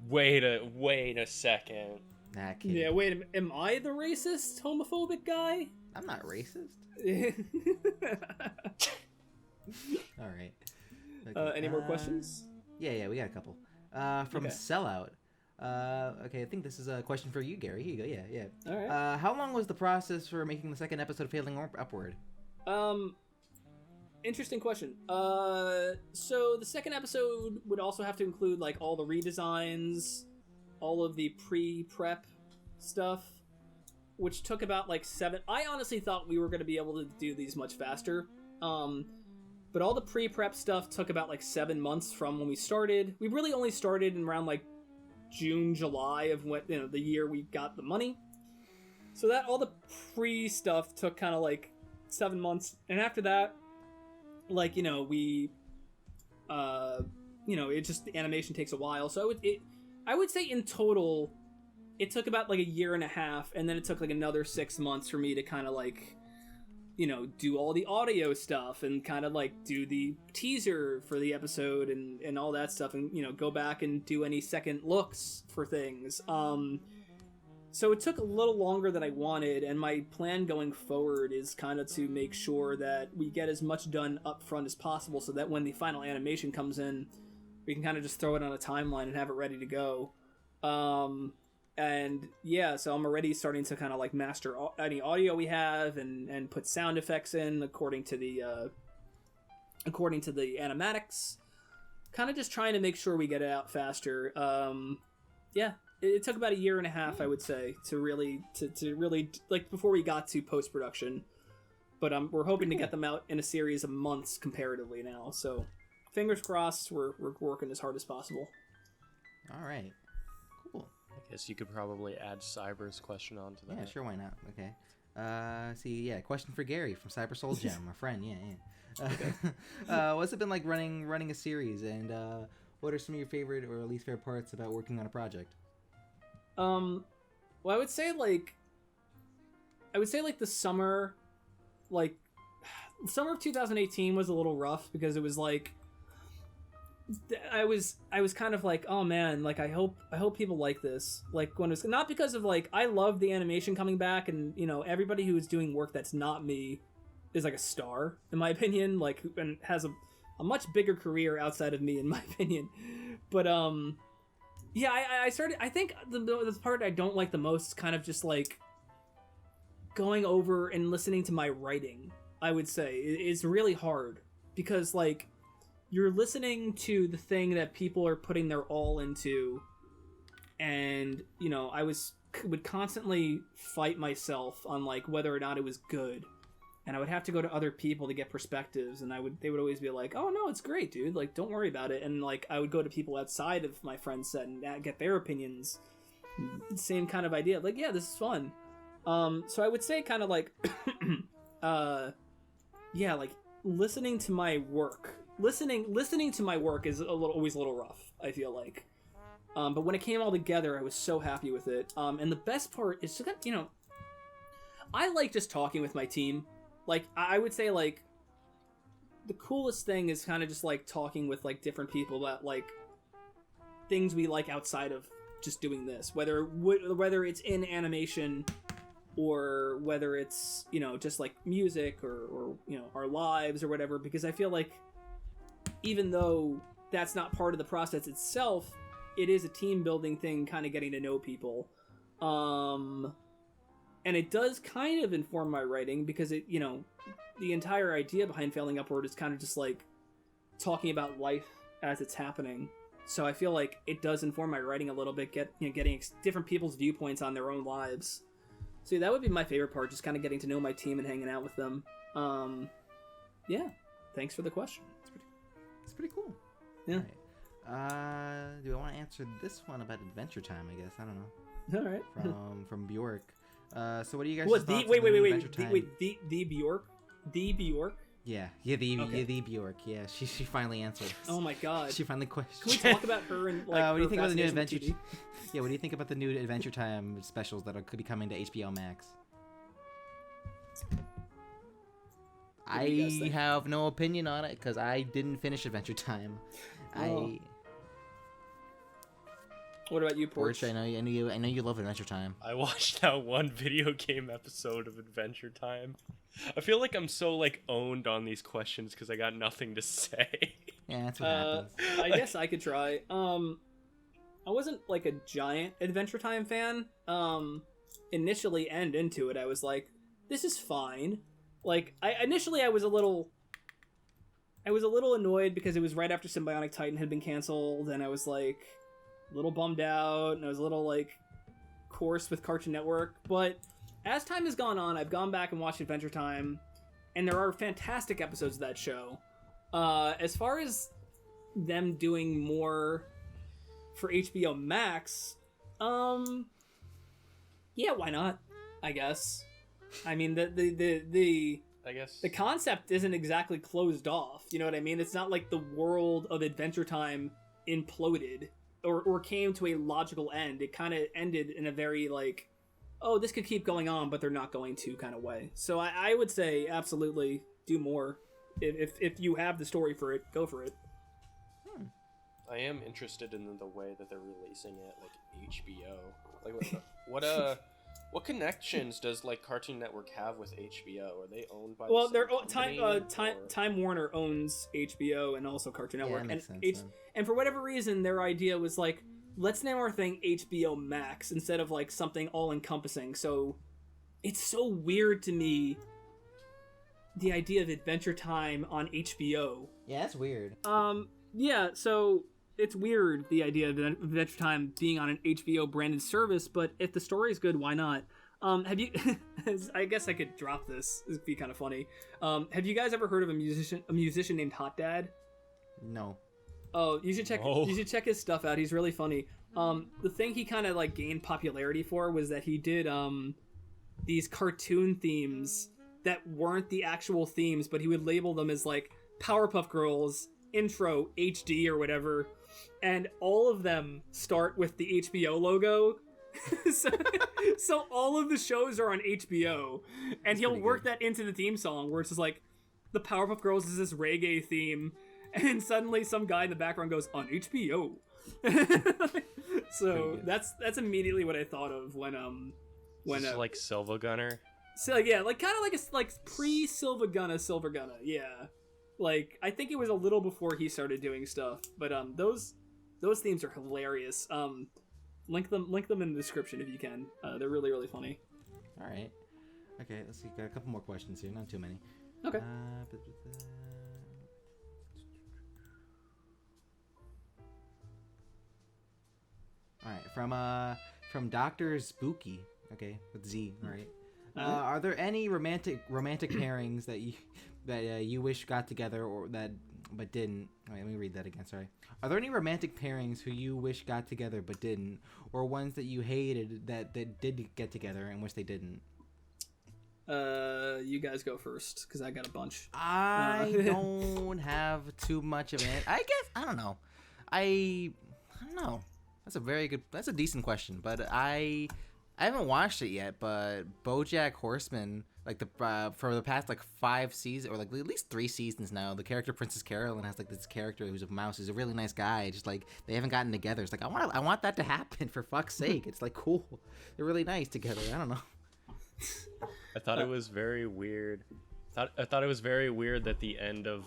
wait a second. Nah, kid. Yeah, wait a minute. Am I the racist, homophobic guy? I'm not racist. All right. Okay. Any more questions? Yeah, we got a couple. From Sellout. Okay, I think this is a question for you, Gary. Here you go. Yeah. All right. How long was the process for making the second episode of Failing Upward? Interesting question. So the second episode would also have to include, like, all the redesigns, all of the pre-prep stuff, which took about, like, 7... I honestly thought we were going to be able to do these much faster. But all the pre-prep stuff took about, like, 7 months from when we started. We really only started in around, like, June, July of when, the year we got the money. So that all the pre-stuff took kind of, like, 7 months. And after that, like, we, it just, the animation takes a while. So I would say in total, it took about, like, a year and a half, and then it took, like, another 6 months for me to kind of, like, do all the audio stuff and kind of, like, do the teaser for the episode and all that stuff, and, go back and do any second looks for things. So it took a little longer than I wanted, and my plan going forward is kind of to make sure that we get as much done up front as possible so that when the final animation comes in, we can kind of just throw it on a timeline and have it ready to go. And yeah, so I'm already starting to kind of, like, master any audio we have and put sound effects in according to the animatics. Kind of just trying to make sure we get it out faster. Yeah. It took about a year and a half, I would say, to really, like, before we got to post-production. But we're hoping to get them out in a series of months comparatively now. So, fingers crossed, we're working as hard as possible. All right. Cool. I guess you could probably add Cyber's question onto that. Yeah, sure, why not? Okay. Question for Gary from Cyber Soul Gem, a friend. Yeah. Okay. What's it been like running a series, and what are some of your favorite or least favorite parts about working on a project? Well, I would say like the summer of 2018 was a little rough because it was like I was kind of like, oh man, like I hope people like this. Like, when it's not because of, like, I love the animation coming back, and everybody who is doing work that's not me is like a star in my opinion, like, and has a much bigger career outside of me in my opinion. But yeah, I think the part I don't like the most is kind of just like going over and listening to my writing. I would say it's really hard because, like, you're listening to the thing that people are putting their all into, and I would constantly fight myself on, like, whether or not it was good, and I would have to go to other people to get perspectives, and they would always be like, oh no, it's great, dude, like, don't worry about it. And, like, I would go to people outside of my friend set and get their opinions. Same kind of idea, like, yeah, this is fun. So I would say kind of like yeah, like, listening to my work is always a little rough, I feel like. But when it came all together, I was so happy with it. And the best part is just, I like just talking with my team. Like, I would say, like, the coolest thing is kind of just, like, talking with, like, different people about, like, things we like outside of just doing this. Whether it's in animation or whether it's, just, like, music or our lives or whatever. Because I feel like even though that's not part of the process itself, it is a team building thing, kind of getting to know people. And it does kind of inform my writing because it, the entire idea behind Failing Upward is kind of just like talking about life as it's happening. So I feel like it does inform my writing a little bit, getting different people's viewpoints on their own lives. So that would be my favorite part, just kind of getting to know my team and hanging out with them. Yeah, thanks for the question. It's pretty cool. Yeah. Right. Do I want to answer this one about Adventure Time? I guess I don't know. All right. From Bjork. So what do you guys? What? Wait. The Bjork. The Bjork. Yeah. The Bjork. Yeah. She finally answered. Oh my God. She finally questioned. Can we talk about her and like? What do you think about the new Adventure? TV? Yeah. What do you think about the new Adventure Time specials that could be coming to HBO Max? I have no opinion on it because I didn't finish Adventure Time. Oh. What about you, Porch? I know you love Adventure Time. I watched that one video game episode of Adventure Time. I feel like I'm so like owned on these questions because I got nothing to say. Yeah, that's what happens. I guess I could try. I wasn't like a giant Adventure Time fan. Initially and into it, I was like, this is fine. Like, I was a little annoyed because it was right after Symbionic Titan had been canceled, and I was like a little bummed out, and I was a little like coarse with Cartoon Network. But as time has gone on, I've gone back and watched Adventure Time, and there are fantastic episodes of that show. As far as them doing more for HBO Max, yeah, why not? I guess. I mean, I guess the concept isn't exactly closed off. You know what I mean? It's not like the world of Adventure Time imploded or came to a logical end. It kind of ended in a very like, oh, this could keep going on, but they're not going to kind of way. So I would say absolutely do more. If you have the story for it, go for it. I am interested in the way that they're releasing it, like HBO. Like what connections does like Cartoon Network have with HBO? Are they owned by? Well, the same company, Time Warner owns HBO and also Cartoon Network, that makes sense, and for whatever reason, their idea was like, let's name our thing HBO Max instead of like something all encompassing. So it's so weird to me, the idea of Adventure Time on HBO. Yeah, that's weird. Yeah, so it's weird, the idea of Adventure Time being on an HBO branded service, but if the story is good, why not? Have you I guess I could drop this. This would be kind of funny. Have you guys ever heard of a musician named Hot Dad? No. Oh, you should check his stuff out. He's really funny. The thing he kind of like gained popularity for was that he did these cartoon themes that weren't the actual themes, but he would label them as like Powerpuff Girls intro HD or whatever, and all of them start with the HBO logo. so all of the shows are on HBO, and he'll work that into the theme song where it's just like the Powerpuff Girls is this reggae theme, and suddenly some guy in the background goes on HBO. So that's immediately what I thought of when like Silva Gunner. So yeah, like kind of like a like pre Silva Gunna, yeah. Like I think it was a little before he started doing stuff, but those themes are hilarious. Link them in the description if you can. They're really, really funny. All right. Okay, let's see. Got a couple more questions here. Not too many. Okay. All right. From Dr. Spooky. Okay, with Z. All right. Are there any romantic pairings that you wish got together but didn't? Wait, let me read that again. Sorry. Are there any romantic pairings who you wish got together but didn't, or ones that you hated that did get together and wish they didn't? You guys go first because I got a bunch. I don't have too much of it. I guess I don't know. I don't know. That's a decent question, but I haven't watched it yet. But BoJack Horseman, like for the past like 5 seasons or like at least 3 seasons now, the character Princess Carolyn has like this character who's a mouse, who's a really nice guy. Just like they haven't gotten together. It's like I want that to happen, for fuck's sake. It's like cool. They're really nice together. I don't know. I thought it was very weird. I thought it was very weird that the end of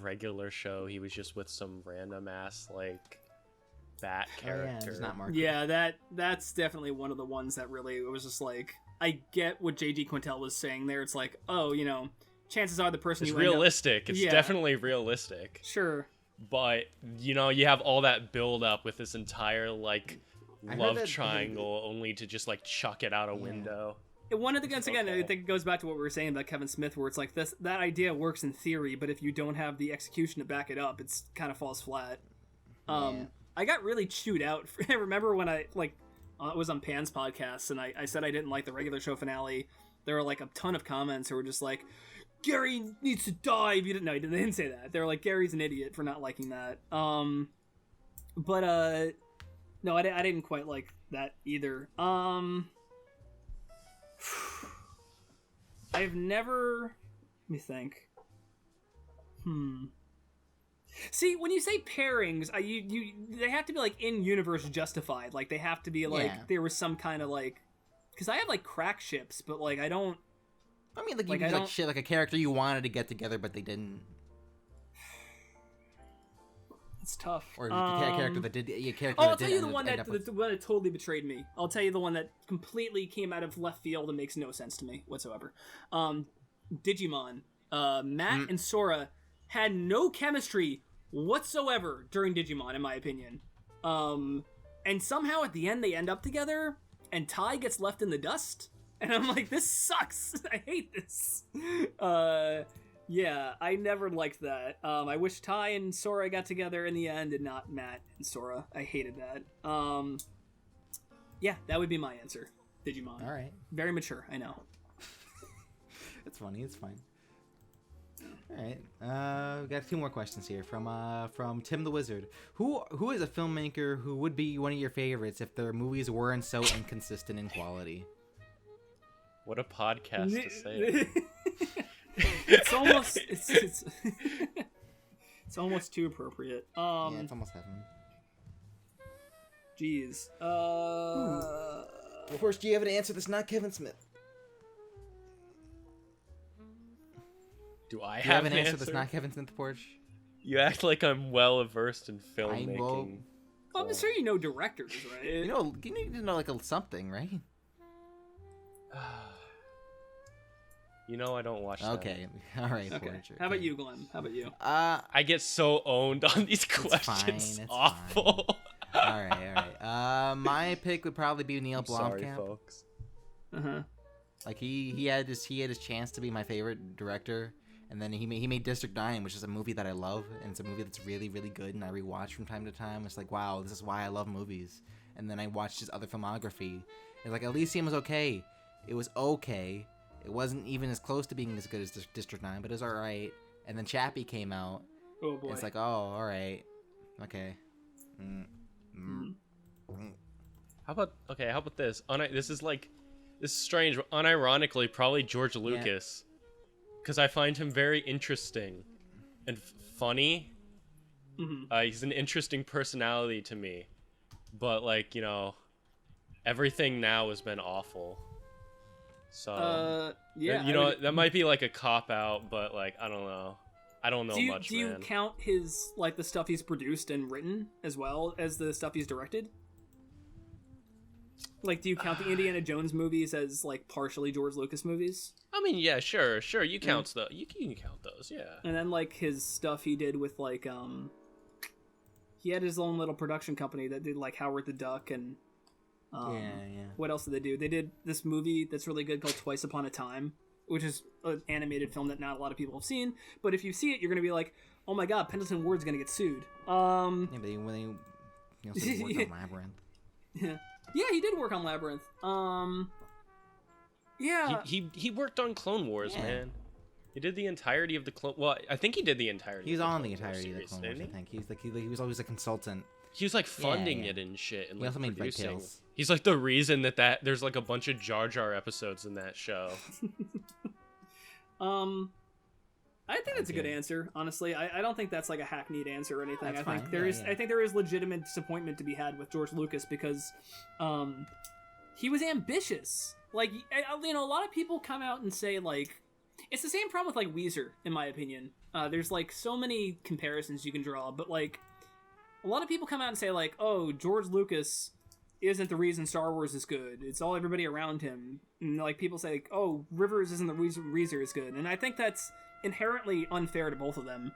regular show he was just with some random ass like Bat character. it's not Mark. Yeah, that's definitely one of the ones that really, it was just like, I get what J.G. Quintel was saying there. It's like, oh, you know, chances are the person It's you end up- realistic. It's definitely realistic. Sure. But, you know, you have all that build up with this entire, like, I heard love that- triangle only to just, like, chuck it out a window. One of the guns, again, I think it goes back to what we were saying about Kevin Smith, where it's like, that idea works in theory, but if you don't have the execution to back it up, it's kind of falls flat. I got really chewed out. I remember when I, like, it was on Pan's podcast, and I said I didn't like the regular show finale. There were, like, a ton of comments who were just like, Gary needs to die. If you didn't know, they didn't say that. They were like, Gary's an idiot for not liking that. No, I didn't quite like that either. I've never. Let me think. See, when you say pairings, they have to be like in universe justified. Like they have to be like there was some kind of like, because I have like crack ships, but like I don't. I mean, like you like shit, like a character you wanted to get together, but they didn't. It's tough. Or a character that did. A character I'll that tell did you the one that totally betrayed me. I'll tell you the one that completely came out of left field and makes no sense to me whatsoever. Digimon. Matt and Sora had no chemistry whatsoever during Digimon, in my opinion. And somehow at the end they end up together, and Tai gets left in the dust. And I'm like, this sucks. I hate this. Yeah, I never liked that. I wish Tai and Sora got together in the end and not Matt and Sora. I hated that. Yeah, that would be my answer. Digimon. All right. Very mature, I know. It's funny. It's fine. All right. We got 2 more questions here from Tim the Wizard. Who is a filmmaker who would be one of your favorites if their movies weren't so inconsistent in quality? What a podcast to say. It's almost it's almost too appropriate. Yeah, it's almost heaven. Jeez. Of course, do you have an answer that's not Kevin Smith? Do I Do you have have an answer that's not Kevin Smith, Porch? You act like I'm well versed in filmmaking. I'm sure you know directors, right? You need to know like something, right? You know I don't watch that. Okay, all right. Okay. Porch, How about you, Glem? How about you? I get so owned on these questions. Fine, it's awful. All right. My pick would probably be Neil Blomkamp. Sorry, folks. Like he had his chance to be my favorite director, and then he made District 9, which is a movie that I love, and it's a movie that's really, really good, and I rewatch from time to time. It's like, wow, this is why I love movies. And then I watched his other filmography, and like Elysium was okay. It was okay. It wasn't even as close to being as good as District 9, but it was all right. And then Chappie came out. Oh boy. It's like, oh, all right, okay. How about this? This is strange. Unironically, probably George Lucas, because I find him very interesting and funny. He's an interesting personality to me, but like everything now has been awful. So that might be like a cop out, but like I don't know. I don't know much. Do you count his the stuff he's produced and written as well as the stuff he's directed? Like, do you count the Indiana Jones movies as like partially George Lucas movies? I mean, yeah, sure. You count those. You can count those, yeah. And then like his stuff he did with like he had his own little production company that did like Howard the Duck and what else did they do? They did this movie that's really good called Twice Upon a Time, which is an animated film that not a lot of people have seen. But if you see it, you're gonna be like, "Oh my God, Pendleton Ward's gonna get sued." When they worked on Labyrinth. Yeah, he did work on Labyrinth. Yeah. He worked on Clone Wars, man. He did the entirety of the Clone. Well, I think he did the entirety. He was of the on Clone the entirety Wars of the Clone series, Wars. I think he was always a consultant. He was like funding it and shit, and he also made producing. Tales. He's like the reason that there's like a bunch of Jar Jar episodes in that show. I think that's a good answer. Honestly, I don't think that's like a hackneyed answer or anything. That's I think fine. I think there is legitimate disappointment to be had with George Lucas because, he was ambitious. Like, a lot of people come out and say like, it's the same problem with like Weezer, in my opinion. There's like so many comparisons you can draw, but like, a lot of people come out and say like, oh, George Lucas isn't the reason Star Wars is good. It's all everybody around him. And like people say like, oh, Rivers isn't the reason Reezer is good. And I think that's inherently unfair to both of them.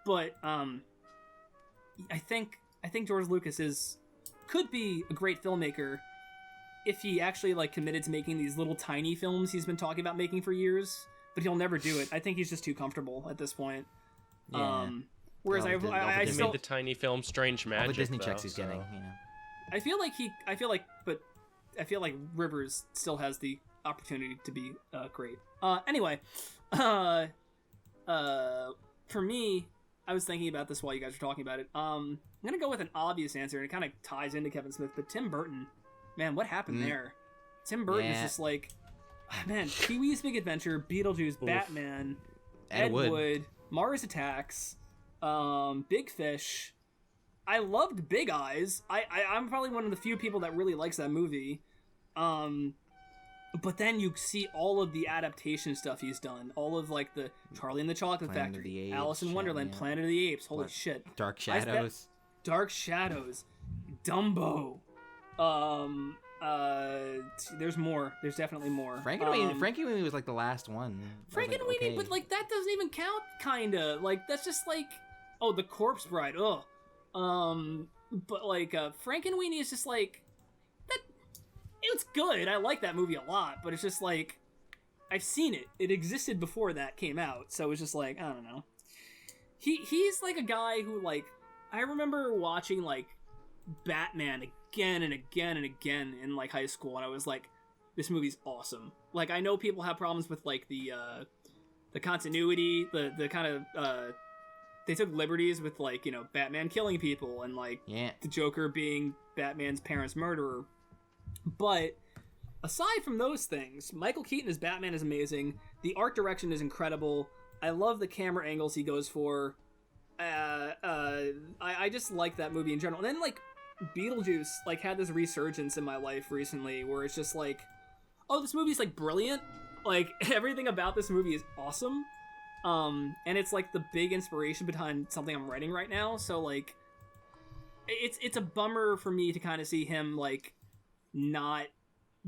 But I think George Lucas could be a great filmmaker if he actually like committed to making these little tiny films he's been talking about making for years, but he'll never do it. I think he's just too comfortable at this point. Yeah. Whereas I He still made the tiny film Strange Magic. All the Disney though, checks he's so. getting, you know. I feel like Rivers still has the opportunity to be great. Anyway, for me, I was thinking about this while you guys were talking about it. I'm gonna go with an obvious answer, and it kind of ties into Kevin Smith, but Tim Burton. Man, what happened there? Tim Burton is just like, man, Pee-wee's Big Adventure, Beetlejuice, Batman, Ed Wood, Mars Attacks, Big Fish. I loved Big Eyes. I'm probably one of the few people that really likes that movie. But then you see all of the adaptation stuff he's done. All of like the Charlie and the Chocolate Factory, Alice in Wonderland, Planet of the Apes. Holy shit. Dark Shadows. Dark Shadows. Dumbo. There's more. There's definitely more. Frankenweenie was like the last one. Frankenweenie, but like that doesn't even count. Kinda like that's just like, oh, The Corpse Bride. Ugh. But like Frankenweenie is just like that. It's good. I like that movie a lot, but it's just like I've seen it. It existed before that came out, so it's just like I don't know. He's like a guy who like I remember watching like Batman again and again and again in like high school, and I was like, this movie's awesome. Like I know people have problems with like the continuity, the kind of they took liberties with like, you know, Batman killing people and like the Joker being Batman's parents' murderer. But aside from those things, Michael Keaton as Batman is amazing. The art direction is incredible. I love the camera angles he goes for. I just like that movie in general. And then like Beetlejuice like had this resurgence in my life recently where it's just like, oh, this movie's like brilliant. Like everything about this movie is awesome. And it's like the big inspiration behind something I'm writing right now. So like it's a bummer for me to kind of see him like not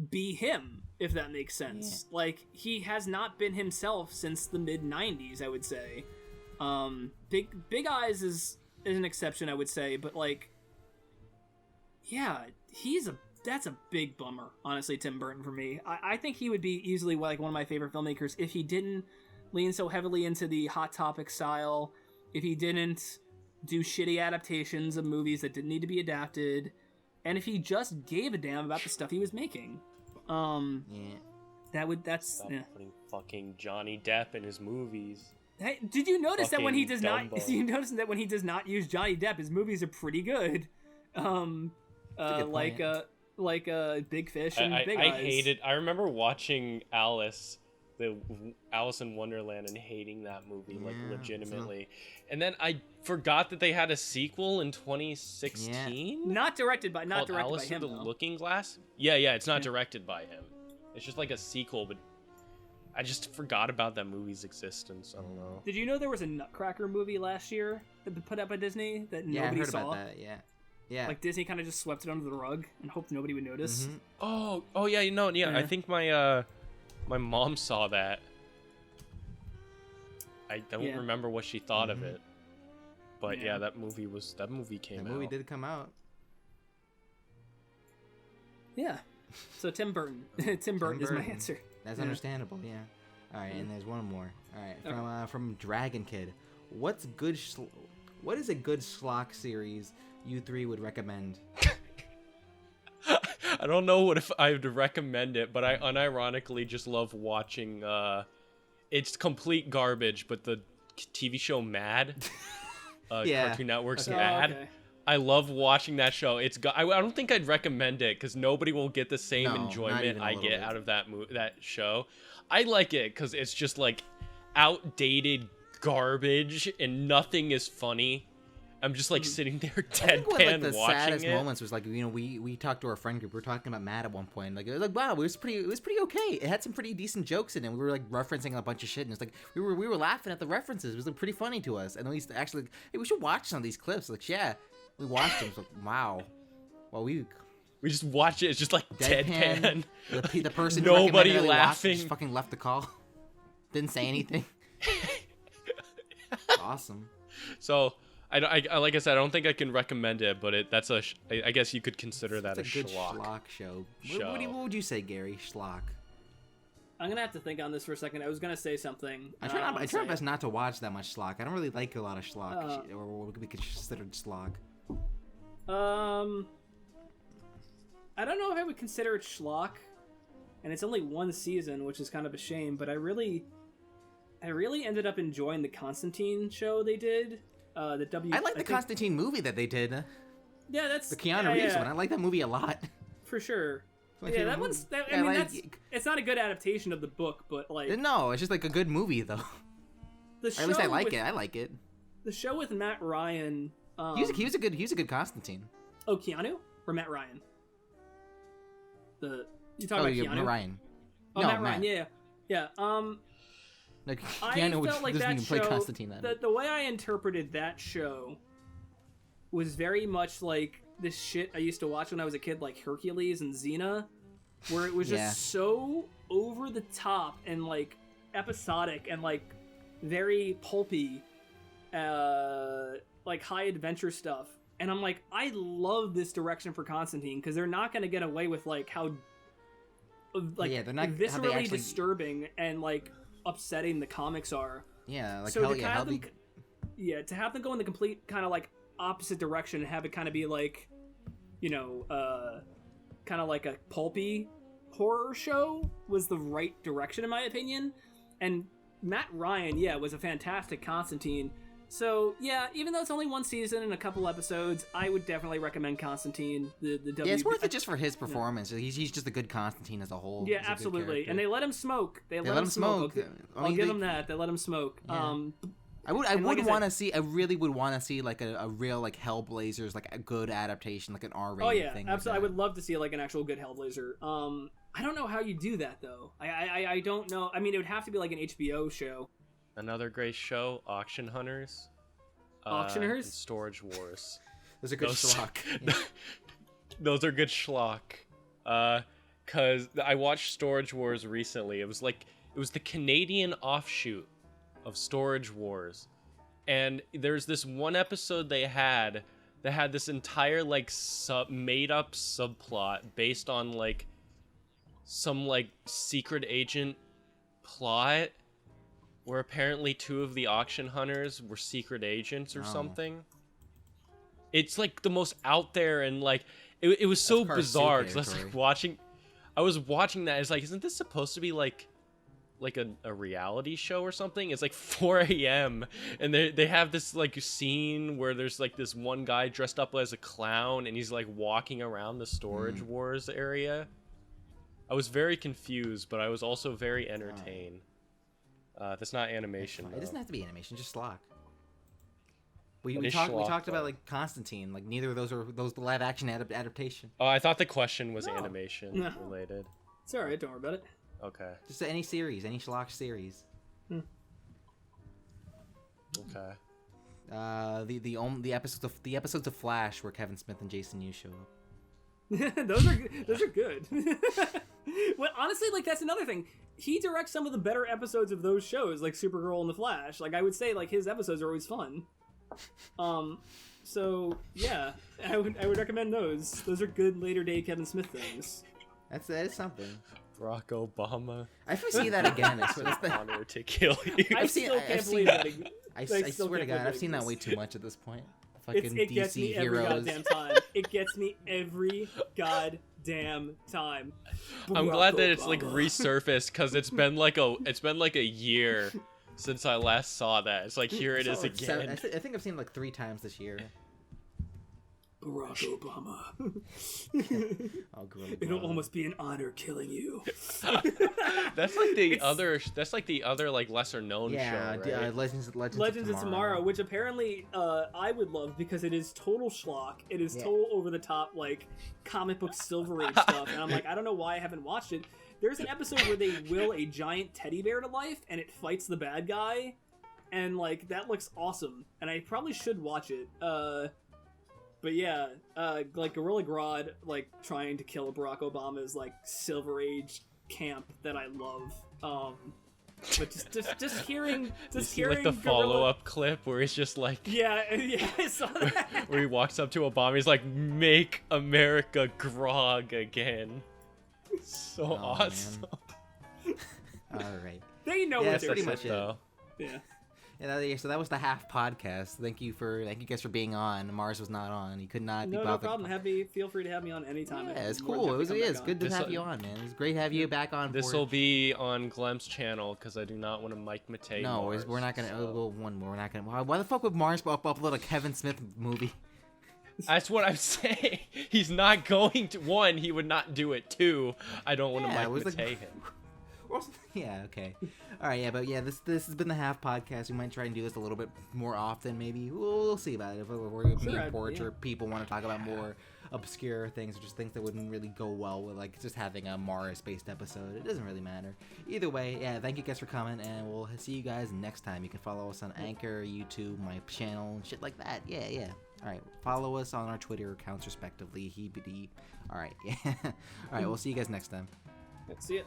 be him, if that makes sense. Like he has not been himself since the mid 90s, I would say. Big Eyes is an exception, I would say, but like yeah, that's a big bummer, honestly, Tim Burton for me. I think he would be easily like one of my favorite filmmakers if he didn't lean so heavily into the Hot Topic style, if he didn't do shitty adaptations of movies that didn't need to be adapted, and if he just gave a damn about the stuff he was making. That's Stop putting fucking Johnny Depp in his movies. Hey, did you notice that when he does Dumbo. not? You notice that when he does not use Johnny Depp, his movies are pretty good. Like Big Fish and Big Eyes. I remember watching Alice in Wonderland and hating that movie like legitimately. And then I forgot that they had a sequel in 2016. Not directed by Alice by him. Through the Though. Looking Glass. Yeah, it's not directed by him. It's just like a sequel, but I just forgot about that movie's existence. I don't know. Did you know there was a Nutcracker movie last year that was put out by Disney that nobody I heard saw? about that. Yeah. Like Disney kind of just swept it under the rug and hoped nobody would notice. Mm-hmm. Oh yeah, I think my mom saw that. I don't remember what she thought of it, but that movie came out. That movie did come out. Yeah. So Tim Burton. Tim Burton is my answer. That's understandable. Yeah. All right, and there's one more. All right, from Dragon Kid. What is a good schlock series you three would recommend? I don't know if I would recommend it, but I unironically just love watching. It's complete garbage, but the TV show Mad, Cartoon Network's Mad. Okay. I love watching that show. I don't think I'd recommend it because nobody will get the same enjoyment I get out of that show. I like it because it's just like outdated garbage and nothing is funny. I'm just like sitting there deadpan watching the saddest moments was like, you know, we talked to our friend group. We were talking about Mad at one point. Like it was like, wow, it was pretty okay. It had some pretty decent jokes in it. We were like referencing a bunch of shit, and it's like we were laughing at the references. It was like pretty funny to us. And at least actually, like, hey, we should watch some of these clips. Like, yeah, We watched him. So, wow. Well, we just watch it. It's just like deadpan. The person nobody who laughing. Just fucking left the call. Didn't say anything. Awesome. So I like I said, I don't think I can recommend it, but that's I guess you could consider that a good schlock. Schlock show. What would you say, Gary? Schlock. I'm gonna have to think on this for a second. I was gonna say something. I try my best not to watch that much schlock. I don't really like a lot of schlock, or what would be considered schlock. I don't know if I would consider it schlock, and it's only one season, which is kind of a shame. But I really ended up enjoying the Constantine show they did. I like the Constantine movie that they did. Yeah, that's the Keanu Reeves one. I like that movie a lot. For sure. Yeah, that one's. I mean, it's not a good adaptation of the book, but like. No, it's just like a good movie though. The show or at least I like it. I like it. The show with Matt Ryan. He was a good Constantine. Oh, Keanu or Matt Ryan? You talking about Keanu? Matt Ryan. Oh, no, Matt Ryan. Yeah. No, I Keanu felt like doesn't that even play show, Constantine then. The way I interpreted that show was very much like this shit I used to watch when I was a kid, like Hercules and Xena, where it was just so over the top and like episodic and like very pulpy, like high adventure stuff. And I'm like, I love this direction for Constantine because they're not going to get away with like how, like, they're not viscerally disturbing and like upsetting the comics are. Yeah, like so hell to yeah, to have them go in the complete kind of like opposite direction and have it kind of be like, kind of like a pulpy horror show was the right direction in my opinion. And Matt Ryan, was a fantastic Constantine. So yeah, even though it's only one season and a couple episodes, I would definitely recommend Constantine. It's worth it just for his performance. He's just a good Constantine as a whole. Yeah, absolutely. And they let him smoke. They let him smoke. I'll give him that. They let him smoke. Yeah. I really would want to see like a real like Hellblazers, like a good adaptation, like an R-rated thing. Absolutely. I would love to see like an actual good Hellblazer. I don't know how you do that though. I don't know. I mean, it would have to be like an HBO show. Another great show, Auction Hunters. Auctioneers? And Storage Wars. Those are good schlock. Those are good schlock. Cause I watched Storage Wars recently. It was the Canadian offshoot of Storage Wars. And there's this one episode they had that had this entire like made up subplot based on like some like secret agent plot where apparently two of the auction hunters were secret agents or something. It's like the most out there and like it was so bizarre because I was watching that. It's like, isn't this supposed to be like a reality show or something? It's like 4 a.m. and they have this like scene where there's like this one guy dressed up as a clown and he's like walking around the Storage Wars area. I was very confused, but I was also very entertained. That's not animation. It doesn't have to be animation, just schlock. We talked about like Constantine. Like neither of those are live action adaptation. Oh, I thought the question was animation related. It's all right. Don't worry about it. Okay. Just any series, any schlock series. Okay. The episodes of Flash where Kevin Smith and Jason Yu show up. those are good. Well, honestly, like that's another thing. He directs some of the better episodes of those shows, like Supergirl and The Flash. Like I would say, like his episodes are always fun. So yeah, I would recommend those. Those are good later day Kevin Smith things. That is something. Barack Obama. I see that again. I swear, that's the honor to kill you. I swear to God, I've seen that way too much at this point. Fucking it DC gets me heroes. every goddamn time. It gets me every goddamn time. I'm glad that it's like resurfaced because it's been like a year since I last saw that. It's like here it is again. I think I've seen it like 3 times this year. Barack Obama. It'll almost be an honor killing you. That's like the other like lesser known show, right? Legends of Tomorrow, which apparently I would love because it is total schlock. It is total over the top like comic book Silver Age stuff, and I'm like, I don't know why I haven't watched it. There's an episode where they will a giant teddy bear to life, and it fights the bad guy, and like that looks awesome, and I probably should watch it. But yeah, like Gorilla Grodd, like trying to kill Barack Obama's like Silver Age camp that I love. But just hearing like the follow-up clip where he's just like, yeah, I saw that. where he walks up to Obama, he's like, "Make America grog again." So awesome. All right. They know Yeah, what they're pretty doing. much it. though. Yeah. Yeah, so that was the half podcast. Thank you guys for being on. Mars was not on. He could not be No bothered. problem. Feel free to have me on anytime. Yeah, it's I'm more cool. than It happy to is come good back to on. have you on, man. It's great to have you back on. This will be on Glem's channel because I do not want to Mike Matei. No, Mars, we're not gonna. so. We're not gonna. Why the fuck would Mars upload a Kevin Smith movie? That's what I'm saying. He's not going to. One, he would not do it. Two, I don't want to Yeah, it Mike was Matei like- him. Yeah, okay. All right, yeah, but yeah, this has been the half podcast. We might try and do this a little bit more often, maybe. We'll see about it. If we're Sure, me and Porch yeah. or people want to talk about more obscure things or just things that wouldn't really go well with like just having a Mars-based episode. It doesn't really matter. Either way, yeah, thank you guys for coming, and we'll see you guys next time. You can follow us on Anchor, YouTube, my channel, and shit like that. Yeah. All right, follow us on our Twitter accounts respectively. All right, yeah. All right, we'll see you guys next time. See it.